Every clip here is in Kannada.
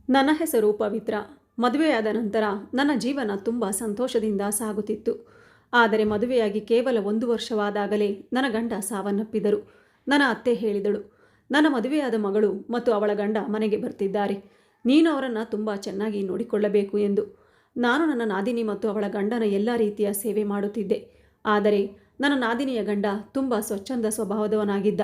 ನನ್ನ ಹೆಸರು ಪವಿತ್ರ. ಮದುವೆಯಾದ ನಂತರ ನನ್ನ ಜೀವನ ತುಂಬ ಸಂತೋಷದಿಂದ ಸಾಗುತ್ತಿತ್ತು. ಆದರೆ ಮದುವೆಯಾಗಿ ಕೇವಲ 1 ವರ್ಷವಾದಾಗಲೇ ನನ್ನ ಗಂಡ ಸಾವನ್ನಪ್ಪಿದರು. ನನ್ನ ಅತ್ತೆ ಹೇಳಿದಳು, ನನ್ನ ಮದುವೆಯಾದ ಮಗಳು ಮತ್ತು ಅವಳ ಗಂಡ ಮನೆಗೆ ಬರ್ತಿದ್ದಾರೆ. ನೀನು ಅವರನ್ನು ತುಂಬ ಚೆನ್ನಾಗಿ ನೋಡಿಕೊಳ್ಳಬೇಕು ಎಂದು. ನಾನು ನನ್ನ ನಾದಿನಿ ಮತ್ತು ಅವಳ ಗಂಡನ ಎಲ್ಲ ರೀತಿಯ ಸೇವೆ ಮಾಡುತ್ತಿದ್ದೆ. ಆದರೆ ನನ್ನ ನಾದಿನಿಯ ಗಂಡ ತುಂಬ ಸ್ವಚ್ಛಂದ ಸ್ವಭಾವದವನಾಗಿದ್ದ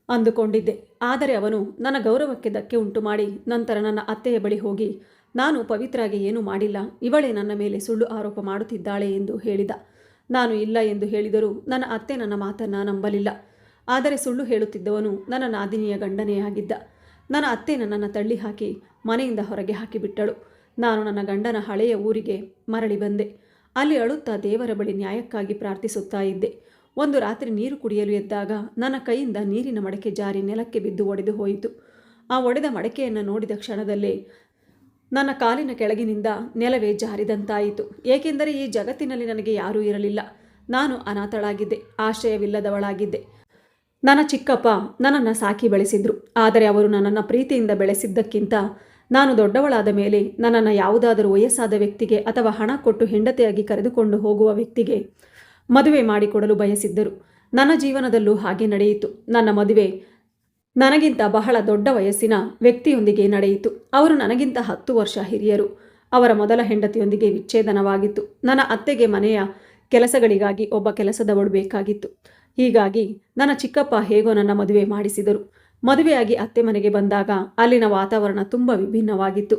ಅಂದುಕೊಂಡಿದ್ದೆ. ಆದರೆ ಅವನು ನನ್ನ ಗೌರವಕ್ಕೆ ಧಕ್ಕೆ ಉಂಟು ಮಾಡಿ ನಂತರ ನನ್ನ ಅತ್ತೆಯ ಬಳಿ ಹೋಗಿ, ನಾನು ಪವಿತ್ರಾಗೆ ಏನೂ ಮಾಡಿಲ್ಲ, ಇವಳೇ ನನ್ನ ಮೇಲೆ ಸುಳ್ಳು ಆರೋಪ ಮಾಡುತ್ತಿದ್ದಾಳೆ ಎಂದು ಹೇಳಿದ. ನಾನು ಇಲ್ಲ ಎಂದು ಹೇಳಿದರೂ ನನ್ನ ಅತ್ತೆ ನನ್ನ ಮಾತನ್ನು ನಂಬಲಿಲ್ಲ. ಆದರೆ ಸುಳ್ಳು ಹೇಳುತ್ತಿದ್ದವನು ನನ್ನ ನಾದಿನಿಯ ಗಂಡನೇ ಆಗಿದ್ದ. ನನ್ನ ಅತ್ತೆ ನನ್ನನ್ನು ತಳ್ಳಿ ಹಾಕಿ ಮನೆಯಿಂದ ಹೊರಗೆ ಹಾಕಿಬಿಟ್ಟಳು. ನಾನು ನನ್ನ ಗಂಡನ ಹಳೆಯ ಊರಿಗೆ ಮರಳಿ ಬಂದೆ. ಅಲ್ಲಿ ಅಳುತ್ತಾ ದೇವರ ಬಳಿ ನ್ಯಾಯಕ್ಕಾಗಿ ಪ್ರಾರ್ಥಿಸುತ್ತಾ ಇದ್ದೆ. ಒಂದು ರಾತ್ರಿ ನೀರು ಕುಡಿಯಲು ಎದ್ದಾಗ ನನ್ನ ಕೈಯಿಂದ ನೀರಿನ ಮಡಕೆ ಜಾರಿ ನೆಲಕ್ಕೆ ಬಿದ್ದು ಒಡೆದು ಹೋಯಿತು. ಆ ಒಡೆದ ಮಡಕೆಯನ್ನು ನೋಡಿದ ಕ್ಷಣದಲ್ಲೇ ನನ್ನ ಕಾಲಿನ ಕೆಳಗಿನಿಂದ ನೆಲವೇ ಜಾರಿದಂತಾಯಿತು. ಏಕೆಂದರೆ ಈ ಜಗತ್ತಿನಲ್ಲಿ ನನಗೆ ಯಾರೂ ಇರಲಿಲ್ಲ. ನಾನು ಅನಾಥಳಾಗಿದ್ದೆ, ಆಶ್ರಯವಿಲ್ಲದವಳಾಗಿದ್ದೆ. ನನ್ನ ಚಿಕ್ಕಪ್ಪ ನನ್ನನ್ನು ಸಾಕಿ ಬೆಳೆಸಿದ್ರು. ಆದರೆ ಅವರು ನನ್ನನ್ನು ಪ್ರೀತಿಯಿಂದ ಬೆಳೆಸಿದ್ದಕ್ಕಿಂತ ನಾನು ದೊಡ್ಡವಳಾದ ಮೇಲೆ ನನ್ನನ್ನು ಯಾವುದಾದರೂ ವಯಸ್ಸಾದ ವ್ಯಕ್ತಿಗೆ ಅಥವಾ ಹಣ ಕೊಟ್ಟು ಹೆಂಡತಿಯಾಗಿ ಕರೆದುಕೊಂಡು ಹೋಗುವ ವ್ಯಕ್ತಿಗೆ ಮದುವೆ ಮಾಡಿಕೊಡಲು ಬಯಸಿದ್ದರು. ನನ್ನ ಜೀವನದಲ್ಲೂ ಹಾಗೆ ನಡೆಯಿತು. ನನ್ನ ಮದುವೆ ನನಗಿಂತ ಬಹಳ ದೊಡ್ಡ ವಯಸ್ಸಿನ ವ್ಯಕ್ತಿಯೊಂದಿಗೆ ನಡೆಯಿತು. ಅವರು ನನಗಿಂತ 10 ವರ್ಷ ಹಿರಿಯರು. ಅವರ ಮೊದಲ ಹೆಂಡತಿಯೊಂದಿಗೆ ವಿಚ್ಛೇದನವಾಗಿತ್ತು. ನನ್ನ ಅತ್ತೆಗೆ ಮನೆಯ ಕೆಲಸಗಳಿಗಾಗಿ ಒಬ್ಬ ಕೆಲಸದವಳು ಬೇಕಾಗಿತ್ತು. ಹೀಗಾಗಿ ನನ್ನ ಚಿಕ್ಕಪ್ಪ ಹೇಗೋ ನನ್ನ ಮದುವೆ ಮಾಡಿಸಿದರು. ಮದುವೆಯಾಗಿ ಅತ್ತೆ ಮನೆಗೆ ಬಂದಾಗ ಅಲ್ಲಿನ ವಾತಾವರಣ ತುಂಬ ವಿಭಿನ್ನವಾಗಿತ್ತು.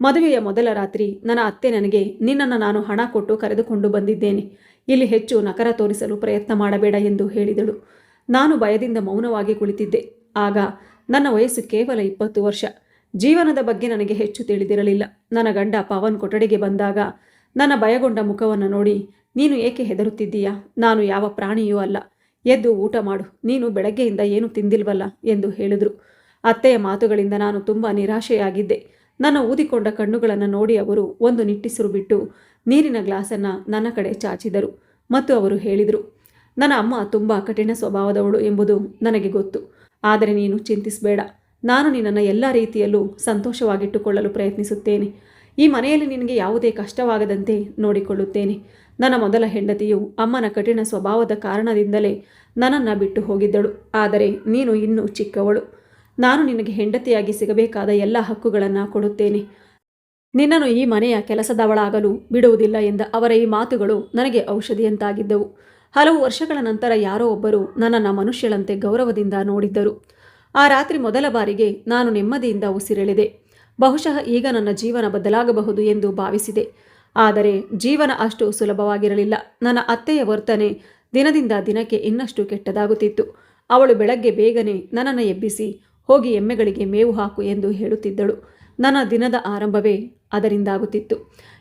ಮದುವೆಯ ಮೊದಲ ರಾತ್ರಿ ನನ್ನ ಅತ್ತೆ ನನಗೆ, ನಿನ್ನನ್ನು ನಾನು ಹಣ ಕೊಟ್ಟು ಕರೆದುಕೊಂಡು ಬಂದಿದ್ದೇನೆ, ಇಲ್ಲಿ ಹೆಚ್ಚು ನಕರ ತೋರಿಸಲು ಪ್ರಯತ್ನ ಮಾಡಬೇಡ ಎಂದು ಹೇಳಿದಳು. ನಾನು ಭಯದಿಂದ ಮೌನವಾಗಿ ಕುಳಿತಿದ್ದೆ. ಆಗ ನನ್ನ ವಯಸ್ಸು ಕೇವಲ 20 ವರ್ಷ. ಜೀವನದ ಬಗ್ಗೆ ನನಗೆ ಹೆಚ್ಚು ತಿಳಿದಿರಲಿಲ್ಲ. ನನ್ನ ಗಂಡ ಪವನ್ ಕೊಠಡಿಗೆ ಬಂದಾಗ ನನ್ನ ಭಯಗೊಂಡ ಮುಖವನ್ನು ನೋಡಿ, ನೀನು ಏಕೆ ಹೆದರುತ್ತಿದ್ದೀಯಾ? ನಾನು ಯಾವ ಪ್ರಾಣಿಯೂ ಅಲ್ಲ, ಎದ್ದು ಊಟ ಮಾಡು, ನೀನು ಬೆಳಗ್ಗೆಯಿಂದ ಏನು ತಿಂದಿಲ್ವಲ್ಲ ಎಂದು ಹೇಳಿದರು. ಅತ್ತೆಯ ಮಾತುಗಳಿಂದ ನಾನು ತುಂಬ ನಿರಾಶೆಯಾಗಿದ್ದೆ. ನನ್ನ ಊದಿಕೊಂಡ ಕಣ್ಣುಗಳನ್ನು ನೋಡಿ ಅವರು ಒಂದು ನಿಟ್ಟುಸಿರು ಬಿಟ್ಟು ನೀರಿನ ಗ್ಲಾಸನ್ನು ನನ್ನ ಕಡೆ ಚಾಚಿದರು ಮತ್ತು ಅವರು ಹೇಳಿದರು, ನನ್ನ ಅಮ್ಮ ತುಂಬ ಕಠಿಣ ಸ್ವಭಾವದವಳು ಎಂಬುದು ನನಗೆ ಗೊತ್ತು. ಆದರೆ ನೀನು ಚಿಂತಿಸಬೇಡ, ನಾನು ನಿನ್ನನ್ನು ಎಲ್ಲ ರೀತಿಯಲ್ಲೂ ಸಂತೋಷವಾಗಿಟ್ಟುಕೊಳ್ಳಲು ಪ್ರಯತ್ನಿಸುತ್ತೇನೆ. ಈ ಮನೆಯಲ್ಲಿ ನಿನಗೆ ಯಾವುದೇ ಕಷ್ಟವಾಗದಂತೆ ನೋಡಿಕೊಳ್ಳುತ್ತೇನೆ. ನನ್ನ ಮೊದಲ ಹೆಂಡತಿಯು ಅಮ್ಮನ ಕಠಿಣ ಸ್ವಭಾವದ ಕಾರಣದಿಂದಲೇ ನನ್ನನ್ನು ಬಿಟ್ಟು ಹೋಗಿದ್ದಳು. ಆದರೆ ನೀನು ಇನ್ನೂ ಚಿಕ್ಕವಳು. ನಾನು ನಿನಗೆ ಹೆಂಡತಿಯಾಗಿ ಸಿಗಬೇಕಾದ ಎಲ್ಲ ಹಕ್ಕುಗಳನ್ನು ಕೊಡುತ್ತೇನೆ. ನಿನ್ನನ್ನು ಈ ಮನೆಯ ಕೆಲಸದವಳಾಗಲು ಬಿಡುವುದಿಲ್ಲ ಎಂದ ಅವರ ಈ ಮಾತುಗಳು ನನಗೆ ಔಷಧಿಯಂತಾಗಿದ್ದವು. ಹಲವು ವರ್ಷಗಳ ನಂತರ ಯಾರೋ ಒಬ್ಬರು ನನ್ನನ್ನು ಮನುಷ್ಯಳಂತೆ ಗೌರವದಿಂದ ನೋಡಿದ್ದರು. ಆ ರಾತ್ರಿ ಮೊದಲ ಬಾರಿಗೆ ನಾನು ನೆಮ್ಮದಿಯಿಂದ ಉಸಿರೆಳೆದೆ. ಬಹುಶಃ ಈಗ ನನ್ನ ಜೀವನ ಬದಲಾಗಬಹುದು ಎಂದು ಭಾವಿಸಿದೆ. ಆದರೆ ಜೀವನ ಅಷ್ಟು ಸುಲಭವಾಗಿರಲಿಲ್ಲ. ನನ್ನ ಅತ್ತೆಯ ವರ್ತನೆ ದಿನದಿಂದ ದಿನಕ್ಕೆ ಇನ್ನಷ್ಟು ಕೆಟ್ಟದಾಗುತ್ತಿತ್ತು. ಅವಳು ಬೆಳಗ್ಗೆ ಬೇಗನೆ ನನ್ನನ್ನು ಎಬ್ಬಿಸಿ, ಹೋಗಿ ಎಮ್ಮೆಗಳಿಗೆ ಮೇವು ಹಾಕು ಎಂದು ಹೇಳುತ್ತಿದ್ದಳು. ನನ್ನ ದಿನದ ಆರಂಭವೇ ಅದರಿಂದಾಗುತ್ತಿತ್ತು.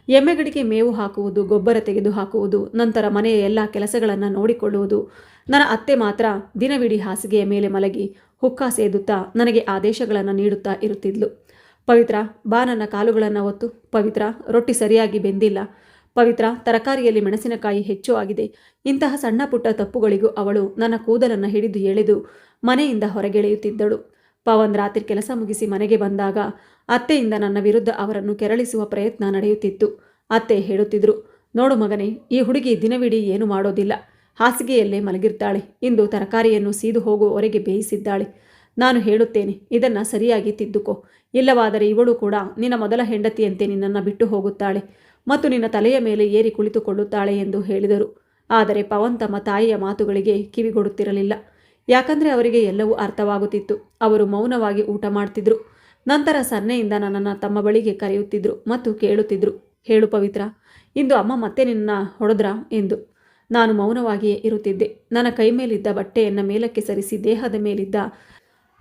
ಎಮ್ಮೆಗಳಿಗೆ ಮೇವು ಹಾಕುವುದು, ಗೊಬ್ಬರ ತೆಗೆದು ಹಾಕುವುದು, ನಂತರ ಮನೆಯ ಎಲ್ಲ ಕೆಲಸಗಳನ್ನು ನೋಡಿಕೊಳ್ಳುವುದು. ನನ್ನ ಅತ್ತೆ ಮಾತ್ರ ದಿನವಿಡೀ ಹಾಸಿಗೆಯ ಮೇಲೆ ಮಲಗಿ ಹುಕ್ಕ ಸೇದುತ್ತಾ ನನಗೆ ಆದೇಶಗಳನ್ನು ನೀಡುತ್ತಾ ಇರುತ್ತಿದ್ಲು. ಪವಿತ್ರ, ಬಾ ನನ್ನ ಕಾಲುಗಳನ್ನು ಒತ್ತು. ಪವಿತ್ರ, ರೊಟ್ಟಿ ಸರಿಯಾಗಿ ಬೆಂದಿಲ್ಲ. ಪವಿತ್ರ, ತರಕಾರಿಯಲ್ಲಿ ಮೆಣಸಿನಕಾಯಿ ಹೆಚ್ಚು ಆಗಿದೆ. ಇಂತಹ ಸಣ್ಣ ಪುಟ್ಟ ತಪ್ಪುಗಳಿಗೂ ಅವಳು ನನ್ನ ಕೂದಲನ್ನು ಹಿಡಿದು ಎಳೆದು ಮನೆಯಿಂದ ಹೊರಗೆಳೆಯುತ್ತಿದ್ದಳು. ಪವನ್ ರಾತ್ರಿ ಕೆಲಸ ಮುಗಿಸಿ ಮನೆಗೆ ಬಂದಾಗ ಅತ್ತೆಯಿಂದ ನನ್ನ ವಿರುದ್ಧ ಅವರನ್ನು ಕೆರಳಿಸುವ ಪ್ರಯತ್ನ ನಡೆಯುತ್ತಿತ್ತು. ಅತ್ತೆ ಹೇಳುತ್ತಿದ್ರು, ನೋಡು ಮಗನೇ, ಈ ಹುಡುಗಿ ದಿನವಿಡೀ ಏನು ಮಾಡೋದಿಲ್ಲ, ಹಾಸಿಗೆಯಲ್ಲೇ ಮಲಗಿರ್ತಾಳೆ. ಇಂದು ತರಕಾರಿಯನ್ನು ಸೀದು ಹೋಗುವವರೆಗೆ ಬೇಯಿಸಿದ್ದಾಳೆ. ನಾನು ಹೇಳುತ್ತೇನೆ, ಇದನ್ನು ಸರಿಯಾಗಿ ತಿದ್ದುಕೋ. ಇಲ್ಲವಾದರೆ ಇವಳು ಕೂಡ ನಿನ್ನ ಮೊದಲ ಹೆಂಡತಿಯಂತೆ ನಿನ್ನನ್ನು ಬಿಟ್ಟು ಹೋಗುತ್ತಾಳೆ ಮತ್ತು ನಿನ್ನ ತಲೆಯ ಮೇಲೆ ಏರಿ ಕುಳಿತುಕೊಳ್ಳುತ್ತಾಳೆ ಎಂದು ಹೇಳಿದರು. ಆದರೆ ಪವನ್ ತಮ್ಮ ತಾಯಿಯ ಮಾತುಗಳಿಗೆ ಕಿವಿಗೊಡುತ್ತಿರಲಿಲ್ಲ. ಯಾಕಂದರೆ ಅವರಿಗೆ ಎಲ್ಲವೂ ಅರ್ಥವಾಗುತ್ತಿತ್ತು. ಅವರು ಮೌನವಾಗಿ ಊಟ ಮಾಡ್ತಿದ್ರು. ನಂತರ ಸನ್ನೆಯಿಂದ ನನ್ನನ್ನು ತಮ್ಮ ಬಳಿಗೆ ಕರೆಯುತ್ತಿದ್ರು ಮತ್ತು ಕೇಳುತ್ತಿದ್ರು, ಹೇಳು ಪವಿತ್ರ, ಇಂದು ಅಮ್ಮ ಮತ್ತೆ ನಿನ್ನ ಹೊಡೆದ್ರಾ ಎಂದು. ನಾನು ಮೌನವಾಗಿಯೇ ಇರುತ್ತಿದ್ದೆ. ನನ್ನ ಕೈ ಮೇಲಿದ್ದ ಬಟ್ಟೆಯನ್ನು ಮೇಲಕ್ಕೆ ಸರಿಸಿ ದೇಹದ ಮೇಲಿದ್ದ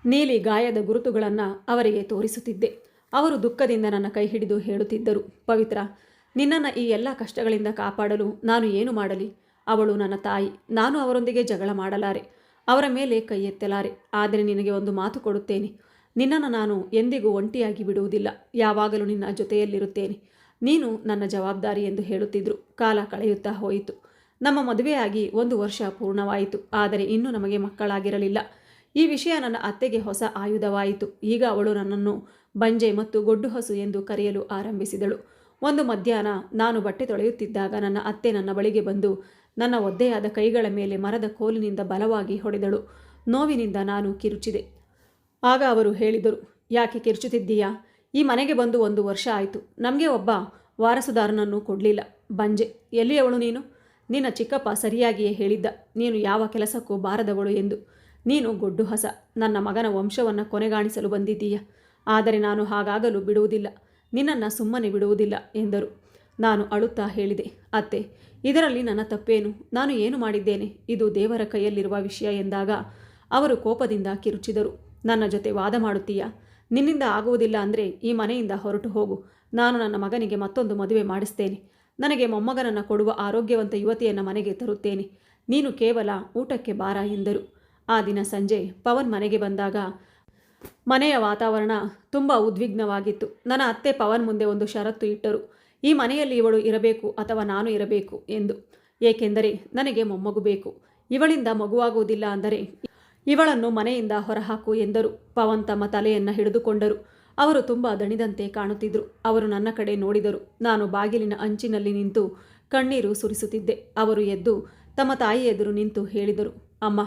ನೀಲಿ ಗಾಯದ ಗುರುತುಗಳನ್ನು ಅವರಿಗೆ ತೋರಿಸುತ್ತಿದ್ದೆ. ಅವರು ದುಃಖದಿಂದ ನನ್ನ ಕೈ ಹಿಡಿದು ಹೇಳುತ್ತಿದ್ದರು, ಪವಿತ್ರ, ನಿನ್ನನ್ನು ಈ ಎಲ್ಲ ಕಷ್ಟಗಳಿಂದ ಕಾಪಾಡಲು ನಾನು ಏನು ಮಾಡಲಿ? ಅವಳು ನನ್ನ ತಾಯಿ. ನಾನು ಅವರೊಂದಿಗೆ ಜಗಳ ಮಾಡಲಾರೆ, ಅವರ ಮೇಲೆ ಕೈ ಎತ್ತಲಾರೆ. ಆದರೆ ನಿನಗೆ ಒಂದು ಮಾತು ಕೊಡುತ್ತೇನೆ, ನಿನ್ನನ್ನು ನಾನು ಎಂದಿಗೂ ಒಂಟಿಯಾಗಿ ಬಿಡುವುದಿಲ್ಲ. ಯಾವಾಗಲೂ ನಿನ್ನ ಜೊತೆಯಲ್ಲಿರುತ್ತೇನೆ. ನೀನು ನನ್ನ ಜವಾಬ್ದಾರಿ ಎಂದು ಹೇಳುತ್ತಿದ್ದರು. ಕಾಲ ಕಳೆಯುತ್ತಾ ಹೋಯಿತು. ನಮ್ಮ ಮದುವೆಯಾಗಿ 1 ವರ್ಷ ಪೂರ್ಣವಾಯಿತು. ಆದರೆ ಇನ್ನೂ ನಮಗೆ ಮಕ್ಕಳಾಗಿರಲಿಲ್ಲ. ಈ ವಿಷಯ ನನ್ನ ಅತ್ತೆಗೆ ಹೊಸ ಆಯುಧವಾಯಿತು. ಈಗ ಅವಳು ನನ್ನನ್ನು ಬಂಜೆ ಮತ್ತು ಗೊಡ್ಡು ಹಸು ಎಂದು ಕರೆಯಲು ಆರಂಭಿಸಿದಳು. ಒಂದು ಮಧ್ಯಾಹ್ನ ನಾನು ಬಟ್ಟೆ ತೊಳೆಯುತ್ತಿದ್ದಾಗ ನನ್ನ ಅತ್ತೆ ನನ್ನ ಬಳಿಗೆ ಬಂದು ನನ್ನ ಒದ್ದೆಯಾದ ಕೈಗಳ ಮೇಲೆ ಮರದ ಕೋಲಿನಿಂದ ಬಲವಾಗಿ ಹೊಡೆದಳು. ನೋವಿನಿಂದ ನಾನು ಕಿರುಚಿದೆ. ಆಗ ಅವರು ಹೇಳಿದರು, ಯಾಕೆ ಕಿರುಚುತ್ತಿದ್ದೀಯಾ? ಈ ಮನೆಗೆ ಬಂದು 1 ವರ್ಷ ಆಯಿತು. ನಮಗೆ ಒಬ್ಬ ವಾರಸುದಾರನನ್ನು ಕೊಡಲಿಲ್ಲ. ಬಂಜೆ, ಎಲ್ಲಿಯವಳು ನೀನು? ನಿನ್ನ ಚಿಕ್ಕಪ್ಪ ಸರಿಯಾಗಿಯೇ ಹೇಳಿದ್ದ, ನೀನು ಯಾವ ಕೆಲಸಕ್ಕೂ ಬಾರದವಳು ಎಂದು. ನೀನು ಗೊಡ್ಡು ಹಸ, ನನ್ನ ಮಗನ ವಂಶವನ್ನು ಕೊನೆಗಾಣಿಸಲು ಬಂದಿದ್ದೀಯ. ಆದರೆ ನಾನು ಹಾಗಾಗಲು ಬಿಡುವುದಿಲ್ಲ, ನಿನ್ನನ್ನು ಸುಮ್ಮನೆ ಬಿಡುವುದಿಲ್ಲ ಎಂದರು. ನಾನು ಅಳುತ್ತಾ ಹೇಳಿದೆ, ಅತ್ತೆ, ಇದರಲ್ಲಿ ನನ್ನ ತಪ್ಪೇನು? ನಾನು ಏನು ಮಾಡಿದ್ದೇನೆ? ಇದು ದೇವರ ಕೈಯಲ್ಲಿರುವ ವಿಷಯ ಎಂದಾಗ ಅವರು ಕೋಪದಿಂದ ಕಿರುಚಿದರು. ನನ್ನ ಜೊತೆ ವಾದ ಮಾಡುತ್ತೀಯಾ? ನಿನ್ನಿಂದ ಆಗುವುದಿಲ್ಲ ಅಂದರೆ ಈ ಮನೆಯಿಂದ ಹೊರಟು ಹೋಗು. ನಾನು ನನ್ನ ಮಗನಿಗೆ ಮತ್ತೊಂದು ಮದುವೆ ಮಾಡಿಸ್ತೇನೆ. ನನಗೆ ಮೊಮ್ಮಗನನ್ನು ಕೊಡುವ ಆರೋಗ್ಯವಂತ ಯುವತಿಯನ್ನು ಮನೆಗೆ ತರುತ್ತೇನೆ. ನೀನು ಕೇವಲ ಊಟಕ್ಕೆ ಬಾರ ಎಂದರು. ಆ ದಿನ ಸಂಜೆ ಪವನ್ ಮನೆಗೆ ಬಂದಾಗ ಮನೆಯ ವಾತಾವರಣ ತುಂಬ ಉದ್ವಿಗ್ನವಾಗಿತ್ತು. ನನ್ನ ಅತ್ತೆ ಪವನ್ ಮುಂದೆ ಒಂದು ಷರತ್ತು ಇಟ್ಟರು. ಈ ಮನೆಯಲ್ಲಿ ಇವಳು ಇರಬೇಕು ಅಥವಾ ನಾನು ಇರಬೇಕು ಎಂದು. ಏಕೆಂದರೆ ನನಗೆ ಮೊಮ್ಮಗು ಬೇಕು. ಇವಳಿಂದ ಮಗುವಾಗುವುದಿಲ್ಲ ಅಂದರೆ ಇವಳನ್ನು ಮನೆಯಿಂದ ಹೊರಹಾಕು ಎಂದರು. ಪವನ್ ತಮ್ಮ ತಲೆಯನ್ನು ಹಿಡಿದುಕೊಂಡರು. ಅವರು ತುಂಬ ದಣಿದಂತೆ ಕಾಣುತ್ತಿದ್ದರು. ಅವರು ನನ್ನ ಕಡೆ ನೋಡಿದರು. ನಾನು ಬಾಗಿಲಿನ ಅಂಚಿನಲ್ಲಿ ನಿಂತು ಕಣ್ಣೀರು ಸುರಿಸುತ್ತಿದ್ದೆ. ಅವರು ಎದ್ದು ತಮ್ಮ ತಾಯಿ ಎದುರು ನಿಂತು ಹೇಳಿದರು, ಅಮ್ಮ,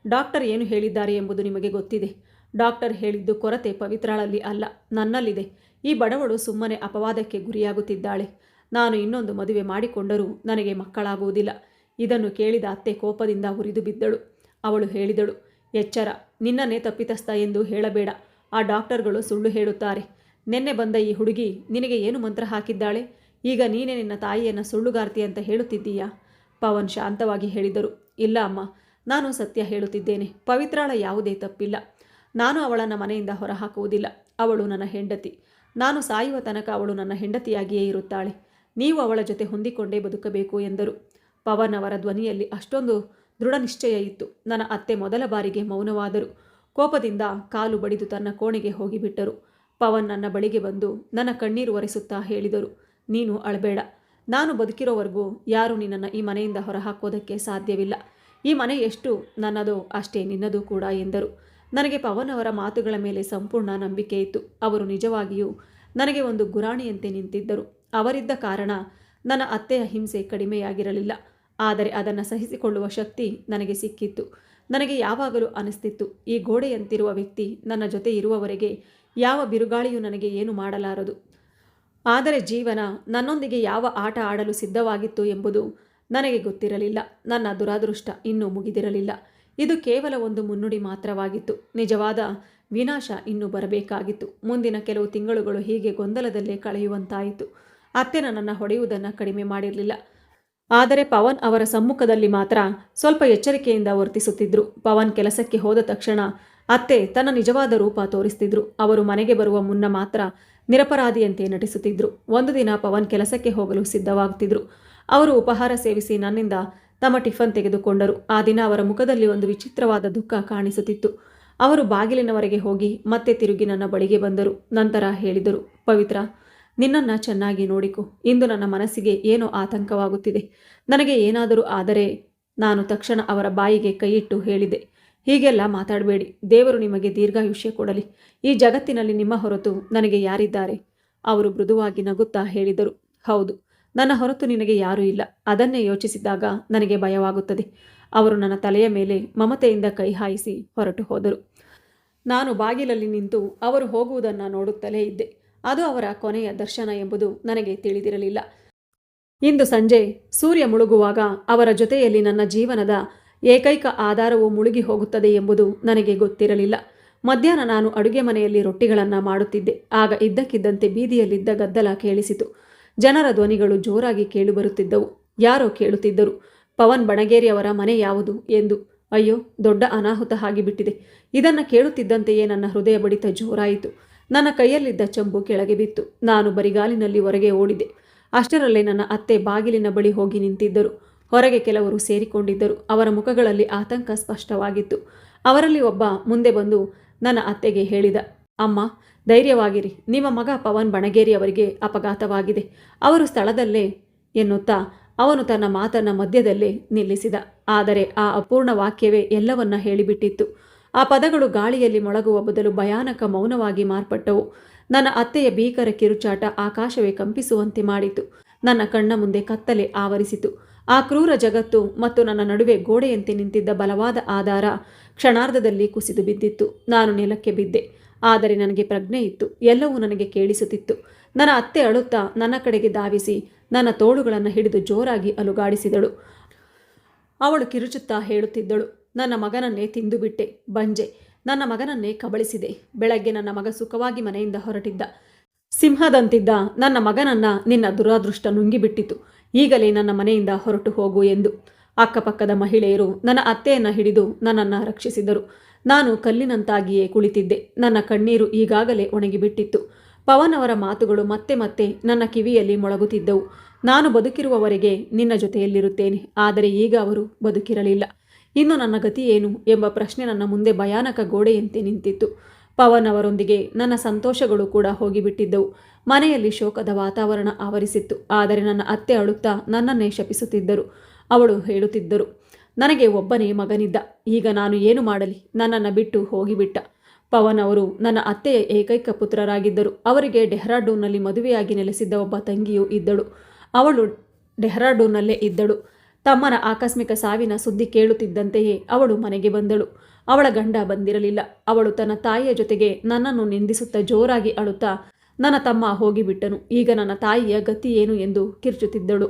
ಡಾಕ್ಟರ್ ಏನು ಹೇಳಿದ್ದಾರೆ ಎಂಬುದು ನಿಮಗೆ ಗೊತ್ತಿದೆ. ಡಾಕ್ಟರ್ ಹೇಳಿದ್ದು ಕೊರತೆ ಪವಿತ್ರಳಲ್ಲಿ ಅಲ್ಲ, ನನ್ನಲ್ಲಿದೆ. ಈ ಬಡವಳು ಸುಮ್ಮನೆ ಅಪವಾದಕ್ಕೆ ಗುರಿಯಾಗುತ್ತಿದ್ದಾಳೆ. ನಾನು ಇನ್ನೊಂದು ಮದುವೆ ಮಾಡಿಕೊಂಡರೂ ನನಗೆ ಮಕ್ಕಳಾಗುವುದಿಲ್ಲ. ಇದನ್ನು ಕೇಳಿದ ಅತ್ತೆ ಕೋಪದಿಂದ ಉರಿದು ಬಿದ್ದಳು. ಅವಳು ಹೇಳಿದಳು, ಎಚ್ಚರ, ನಿನ್ನನ್ನೇ ತಪ್ಪಿತಸ್ಥ ಎಂದು ಹೇಳಬೇಡ. ಆ ಡಾಕ್ಟರ್ಗಳು ಸುಳ್ಳು ಹೇಳುತ್ತಾರೆ. ನಿನ್ನೆ ಬಂದ ಈ ಹುಡುಗಿ ನಿನಗೆ ಏನು ಮಂತ್ರ ಹಾಕಿದ್ದಾಳೆ? ಈಗ ನೀನೇ ನಿನ್ನ ತಾಯಿಯನ್ನು ಸುಳ್ಳುಗಾರ್ತಿ ಅಂತ ಹೇಳುತ್ತಿದ್ದೀಯಾ? ಪವನ್ ಶಾಂತವಾಗಿ ಹೇಳಿದರು, ಇಲ್ಲ ಅಮ್ಮ, ನಾನು ಸತ್ಯ ಹೇಳುತ್ತಿದ್ದೇನೆ. ಪವಿತ್ರಾಳ ಯಾವುದೇ ತಪ್ಪಿಲ್ಲ. ನಾನು ಅವಳನ್ನು ಮನೆಯಿಂದ ಹೊರಹಾಕುವುದಿಲ್ಲ. ಅವಳು ನನ್ನ ಹೆಂಡತಿ. ನಾನು ಸಾಯುವ ತನಕ ಅವಳು ನನ್ನ ಹೆಂಡತಿಯಾಗಿಯೇ ಇರುತ್ತಾಳೆ. ನೀವು ಅವಳ ಜೊತೆ ಹೊಂದಿಕೊಂಡೇ ಬದುಕಬೇಕು ಎಂದರು. ಪವನ್ ಅವರ ಧ್ವನಿಯಲ್ಲಿ ಅಷ್ಟೊಂದು ದೃಢ ನಿಶ್ಚಯ ಇತ್ತು. ನನ್ನ ಅತ್ತೆ ಮೊದಲ ಬಾರಿಗೆ ಮೌನವಾದರು. ಕೋಪದಿಂದ ಕಾಲು ಬಡಿದು ತನ್ನ ಕೋಣೆಗೆ ಹೋಗಿಬಿಟ್ಟರು. ಪವನ್ ನನ್ನ ಬಳಿಗೆ ಬಂದು ನನ್ನ ಕಣ್ಣೀರು ಒರೆಸುತ್ತಾ ಹೇಳಿದರು, ನೀನು ಅಳಬೇಡ. ನಾನು ಬದುಕಿರೋವರೆಗೂ ಯಾರೂ ನಿನ್ನನ್ನು ಈ ಮನೆಯಿಂದ ಹೊರಹಾಕೋದಕ್ಕೆ ಸಾಧ್ಯವಿಲ್ಲ. ಈ ಮನೆ ಎಷ್ಟು ನನ್ನದೋ ಅಷ್ಟೇ ನಿನ್ನದು ಕೂಡ ಎಂದರು. ನನಗೆ ಪವನ್ ಅವರ ಮಾತುಗಳ ಮೇಲೆ ಸಂಪೂರ್ಣ ನಂಬಿಕೆ ಇತ್ತು. ಅವರು ನಿಜವಾಗಿಯೂ ನನಗೆ ಒಂದು ಗುರಾಣಿಯಂತೆ ನಿಂತಿದ್ದರು. ಅವರಿದ್ದ ಕಾರಣ ನನ್ನ ಅತ್ತೆಯ ಹಿಂಸೆ ಕಡಿಮೆಯಾಗಿರಲಿಲ್ಲ. ಆದರೆ ಅದನ್ನು ಸಹಿಸಿಕೊಳ್ಳುವ ಶಕ್ತಿ ನನಗೆ ಸಿಕ್ಕಿತ್ತು. ನನಗೆ ಯಾವಾಗಲೂ ಅನಿಸ್ತಿತ್ತು, ಈ ಗೋಡೆಯಂತಿರುವ ವ್ಯಕ್ತಿ ನನ್ನ ಜೊತೆ ಇರುವವರೆಗೆ ಯಾವ ಬಿರುಗಾಳಿಯೂ ನನಗೆ ಏನು ಮಾಡಲಾರದು. ಆದರೆ ಜೀವನ ನನ್ನೊಂದಿಗೆ ಯಾವ ಆಟ ಆಡಲು ಸಿದ್ಧವಾಗಿತ್ತು ಎಂಬುದು ನನಗೆ ಗೊತ್ತಿರಲಿಲ್ಲ. ನನ್ನ ದುರಾದೃಷ್ಟ ಇನ್ನೂ ಮುಗಿದಿರಲಿಲ್ಲ. ಇದು ಕೇವಲ ಒಂದು ಮುನ್ನುಡಿ ಮಾತ್ರವಾಗಿತ್ತು. ನಿಜವಾದ ವಿನಾಶ ಇನ್ನೂ ಬರಬೇಕಾಗಿತ್ತು. ಮುಂದಿನ ಕೆಲವು ತಿಂಗಳುಗಳು ಹೀಗೆ ಗೊಂದಲದಲ್ಲೇ ಕಳೆಯುವಂತಾಯಿತು. ಅತ್ತೆ ನನ್ನನ್ನು ಹೊಡೆಯುವುದನ್ನು ಕಡಿಮೆ ಮಾಡಿರಲಿಲ್ಲ. ಆದರೆ ಪವನ್ ಅವರ ಸಮ್ಮುಖದಲ್ಲಿ ಮಾತ್ರ ಸ್ವಲ್ಪ ಎಚ್ಚರಿಕೆಯಿಂದ ವರ್ತಿಸುತ್ತಿದ್ದರು. ಪವನ್ ಕೆಲಸಕ್ಕೆ ಹೋದ ತಕ್ಷಣ ಅತ್ತೆ ತನ್ನ ನಿಜವಾದ ರೂಪ ತೋರಿಸ್ತಿದ್ರು. ಅವರು ಮನೆಗೆ ಬರುವ ಮುನ್ನ ಮಾತ್ರ ನಿರಪರಾಧಿಯಂತೆ ನಟಿಸುತ್ತಿದ್ದರು. ಒಂದು ದಿನ ಪವನ್ ಕೆಲಸಕ್ಕೆ ಹೋಗಲು ಸಿದ್ಧವಾಗುತ್ತಿದ್ದರು. ಅವರು ಉಪಹಾರ ಸೇವಿಸಿ ನನ್ನಿಂದ ತಮ್ಮ ಟಿಫನ್ ತೆಗೆದುಕೊಂಡರು. ಆ ದಿನ ಅವರ ಮುಖದಲ್ಲಿ ಒಂದು ವಿಚಿತ್ರವಾದ ದುಃಖ ಕಾಣಿಸುತ್ತಿತ್ತು. ಅವರು ಬಾಗಿಲಿನವರೆಗೆ ಹೋಗಿ ಮತ್ತೆ ತಿರುಗಿ ನನ್ನ ಬಳಿಗೆ ಬಂದರು. ನಂತರ ಹೇಳಿದರು, ಪವಿತ್ರ, ನಿನ್ನನ್ನು ಚೆನ್ನಾಗಿ ನೋಡಿಕೊ. ಇಂದು ನನ್ನ ಮನಸ್ಸಿಗೆ ಏನೋ ಆತಂಕವಾಗುತ್ತಿದೆ. ನನಗೆ ಏನಾದರೂ ಆದರೆ ನಾನು ತಕ್ಷಣ ಅವರ ಬಾಯಿಗೆ ಕೈಯಿಟ್ಟು ಹೇಳಿದೆ, ಹೀಗೆಲ್ಲ ಮಾತಾಡಬೇಡಿ. ದೇವರು ನಿಮಗೆ ದೀರ್ಘಾಯುಷ್ಯ ಕೊಡಲಿ. ಈ ಜಗತ್ತಿನಲ್ಲಿ ನಿಮ್ಮ ಹೊರತು ನನಗೆ ಯಾರಿದ್ದಾರೆ? ಅವರು ಮೃದುವಾಗಿ ನಗುತ್ತಾ ಹೇಳಿದರು, ಹೌದು, ನನ್ನ ಹೊರತು ನಿನಗೆ ಯಾರೂ ಇಲ್ಲ. ಅದನ್ನೇ ಯೋಚಿಸಿದಾಗ ನನಗೆ ಭಯವಾಗುತ್ತದೆ. ಅವರು ನನ್ನ ತಲೆಯ ಮೇಲೆ ಮಮತೆಯಿಂದ ಕೈ ಹಾಯಿಸಿ ಹೊರಟು ಹೋದರು. ನಾನು ಬಾಗಿಲಲ್ಲಿ ನಿಂತು ಅವರು ಹೋಗುವುದನ್ನು ನೋಡುತ್ತಲೇ ಇದ್ದೆ. ಅದು ಅವರ ಕೊನೆಯ ದರ್ಶನ ಎಂಬುದು ನನಗೆ ತಿಳಿದಿರಲಿಲ್ಲ. ಇಂದು ಸಂಜೆ ಸೂರ್ಯ ಮುಳುಗುವಾಗ ಅವರ ಜೊತೆಯಲ್ಲಿ ನನ್ನ ಜೀವನದ ಏಕೈಕ ಆಧಾರವು ಮುಳುಗಿ ಹೋಗುತ್ತದೆ ಎಂಬುದು ನನಗೆ ಗೊತ್ತಿರಲಿಲ್ಲ. ಮಧ್ಯಾಹ್ನ ನಾನು ಅಡುಗೆ ಮನೆಯಲ್ಲಿ ರೊಟ್ಟಿಗಳನ್ನು ಮಾಡುತ್ತಿದ್ದೆ. ಆಗ ಇದ್ದಕ್ಕಿದ್ದಂತೆ ಬೀದಿಯಲ್ಲಿದ್ದ ಗದ್ದಲ ಕೇಳಿಸಿತು. ಜನರ ಧ್ವನಿಗಳು ಜೋರಾಗಿ ಕೇಳಿಬರುತ್ತಿದ್ದವು. ಯಾರೋ ಕೇಳುತ್ತಿದ್ದರು, ಪವನ್ ಬಣಗೇರಿ ಅವರ ಮನೆ ಯಾವುದು ಎಂದು. ಅಯ್ಯೋ, ದೊಡ್ಡ ಅನಾಹುತ ಆಗಿಬಿಟ್ಟಿದೆ. ಇದನ್ನು ಕೇಳುತ್ತಿದ್ದಂತೆಯೇ ನನ್ನ ಹೃದಯ ಬಡಿತ ಜೋರಾಯಿತು. ನನ್ನ ಕೈಯಲ್ಲಿದ್ದ ಚಂಬು ಕೆಳಗೆ ಬಿತ್ತು. ನಾನು ಬರಿಗಾಲಿನಲ್ಲಿ ಹೊರಗೆ ಓಡಿದೆ. ಅಷ್ಟರಲ್ಲೇ ನನ್ನ ಅತ್ತೆ ಬಾಗಿಲಿನ ಬಳಿ ಹೋಗಿ ನಿಂತಿದ್ದರು. ಹೊರಗೆ ಕೆಲವರು ಸೇರಿಕೊಂಡಿದ್ದರು. ಅವರ ಮುಖಗಳಲ್ಲಿ ಆತಂಕ ಸ್ಪಷ್ಟವಾಗಿತ್ತು. ಅವರಲ್ಲಿ ಒಬ್ಬ ಮುಂದೆ ಬಂದು ನನ್ನ ಅತ್ತೆಗೆ ಹೇಳಿದ, ಅಮ್ಮ, ಧೈರ್ಯವಾಗಿರಿ. ನಿಮ್ಮ ಮಗ ಪವನ್ ಬಣಗೇರಿ ಅವರಿಗೆ ಅಪಘಾತವಾಗಿದೆ. ಅವರು ಸ್ಥಳದಲ್ಲೇ ಎನ್ನುತ್ತಾ ಅವನು ತನ್ನ ಮಾತನ್ನು ಮಧ್ಯದಲ್ಲೇ ನಿಲ್ಲಿಸಿದ. ಆದರೆ ಆ ಅಪೂರ್ಣ ವಾಕ್ಯವೇ ಎಲ್ಲವನ್ನ ಹೇಳಿಬಿಟ್ಟಿತ್ತು. ಆ ಪದಗಳು ಗಾಳಿಯಲ್ಲಿ ಮೊಳಗುವ ಬದಲು ಭಯಾನಕ ಮೌನವಾಗಿ ಮಾರ್ಪಟ್ಟವು. ನನ್ನ ಅತ್ತೆಯ ಭೀಕರ ಕಿರುಚಾಟ ಆಕಾಶವೇ ಕಂಪಿಸುವಂತೆ ಮಾಡಿತು. ನನ್ನ ಕಣ್ಣ ಮುಂದೆ ಕತ್ತಲೆ ಆವರಿಸಿತು. ಆ ಕ್ರೂರ ಜಗತ್ತು ಮತ್ತು ನನ್ನ ನಡುವೆ ಗೋಡೆಯಂತೆ ನಿಂತಿದ್ದ ಬಲವಾದ ಆಧಾರ ಕ್ಷಣಾರ್ಧದಲ್ಲಿ ಕುಸಿದು ಬಿದ್ದಿತ್ತು. ನಾನು ನೆಲಕ್ಕೆ ಬಿದ್ದೆ. ಆದರೆ ನನಗೆ ಪ್ರಜ್ಞೆ ಇತ್ತು. ಎಲ್ಲವೂ ನನಗೆ ಕೇಳಿಸುತ್ತಿತ್ತು. ನನ್ನ ಅತ್ತೆ ಅಳುತ್ತಾ ನನ್ನ ಕಡೆಗೆ ಧಾವಿಸಿ ನನ್ನ ತೋಳುಗಳನ್ನು ಹಿಡಿದು ಜೋರಾಗಿ ಅಲುಗಾಡಿಸಿದಳು. ಅವಳು ಕಿರುಚುತ್ತಾ ಹೇಳುತ್ತಿದ್ದಳು, ನನ್ನ ಮಗನನ್ನೇ ತಿಂದುಬಿಟ್ಟೆ, ಬಂಜೆ. ನನ್ನ ಮಗನನ್ನೇ ಕಬಳಿಸಿದೆ. ಬೆಳಗ್ಗೆ ನನ್ನ ಮಗ ಸುಖವಾಗಿ ಮನೆಯಿಂದ ಹೊರಟಿದ್ದ. ಸಿಂಹದಂತಿದ್ದ ನನ್ನ ಮಗನನ್ನ ನಿನ್ನ ದುರಾದೃಷ್ಟ ನುಂಗಿಬಿಟ್ಟಿತು. ಈಗಲೇ ನನ್ನ ಮನೆಯಿಂದ ಹೊರಟು ಹೋಗು ಎಂದು. ಅಕ್ಕಪಕ್ಕದ ಮಹಿಳೆಯರು ನನ್ನ ಅತ್ತೆಯನ್ನು ಹಿಡಿದು ನನ್ನನ್ನು ರಕ್ಷಿಸಿದರು. ನಾನು ಕಲ್ಲಿನಂತಾಗಿಯೇ ಕುಳಿತಿದ್ದೆ. ನನ್ನ ಕಣ್ಣೀರು ಈಗಾಗಲೇ ಒಣಗಿಬಿಟ್ಟಿತ್ತು. ಪವನ್ ಅವರ ಮಾತುಗಳು ಮತ್ತೆ ಮತ್ತೆ ನನ್ನ ಕಿವಿಯಲ್ಲಿ ಮೊಳಗುತ್ತಿದ್ದವು. ನಾನು ಬದುಕಿರುವವರೆಗೆ ನಿನ್ನ ಜೊತೆಯಲ್ಲಿರುತ್ತೇನೆ. ಆದರೆ ಈಗ ಅವರು ಬದುಕಿರಲಿಲ್ಲ. ಇನ್ನು ನನ್ನ ಗತಿ ಏನು ಎಂಬ ಪ್ರಶ್ನೆ ನನ್ನ ಮುಂದೆ ಭಯಾನಕ ಗೋಡೆಯಂತೆ ನಿಂತಿತ್ತು. ಪವನ್ ಅವರೊಂದಿಗೆ ನನ್ನ ಸಂತೋಷಗಳು ಕೂಡ ಹೋಗಿಬಿಟ್ಟಿದ್ದವು. ಮನೆಯಲ್ಲಿ ಶೋಕದ ವಾತಾವರಣ ಆವರಿಸಿತ್ತು. ಆದರೆ ನನ್ನ ಅತ್ತೆ ಅಳುತ್ತಾ ನನ್ನನ್ನೇ ಶಪಿಸುತ್ತಿದ್ದರು. ಅವಳು ಹೇಳುತ್ತಿದ್ದರು, ನನಗೆ ಒಬ್ಬನೇ ಮಗನಿದ್ದ. ಈಗ ನಾನು ಏನು ಮಾಡಲಿ? ನನ್ನನ್ನು ಬಿಟ್ಟು ಹೋಗಿಬಿಟ್ಟ. ಪವನ್ ಅವರು ನನ್ನ ಅತ್ತೆಯ ಏಕೈಕ ಪುತ್ರರಾಗಿದ್ದರು. ಅವರಿಗೆ ಡೆಹ್ರಾಡೂನ್ನಲ್ಲಿ ಮದುವೆಯಾಗಿ ನೆಲೆಸಿದ್ದ ಒಬ್ಬ ತಂಗಿಯೂ ಇದ್ದಳು. ಅವಳು ಡೆಹ್ರಾಡೂನ್ನಲ್ಲೇ ಇದ್ದಳು. ತಮ್ಮನ ಆಕಸ್ಮಿಕ ಸಾವಿನ ಸುದ್ದಿ ಕೇಳುತ್ತಿದ್ದಂತೆಯೇ ಅವಳು ಮನೆಗೆ ಬಂದಳು. ಅವಳ ಗಂಡ ಬಂದಿರಲಿಲ್ಲ. ಅವಳು ತನ್ನ ತಾಯಿಯ ಜೊತೆಗೆ ನನ್ನನ್ನು ನಿಂದಿಸುತ್ತಾ ಜೋರಾಗಿ ಅಳುತ್ತಾ, ನನ್ನ ತಮ್ಮ ಹೋಗಿಬಿಟ್ಟನು, ಈಗ ನನ್ನ ತಾಯಿಯ ಗತಿ ಏನು ಎಂದು ಕಿರ್ಚುತ್ತಿದ್ದಳು.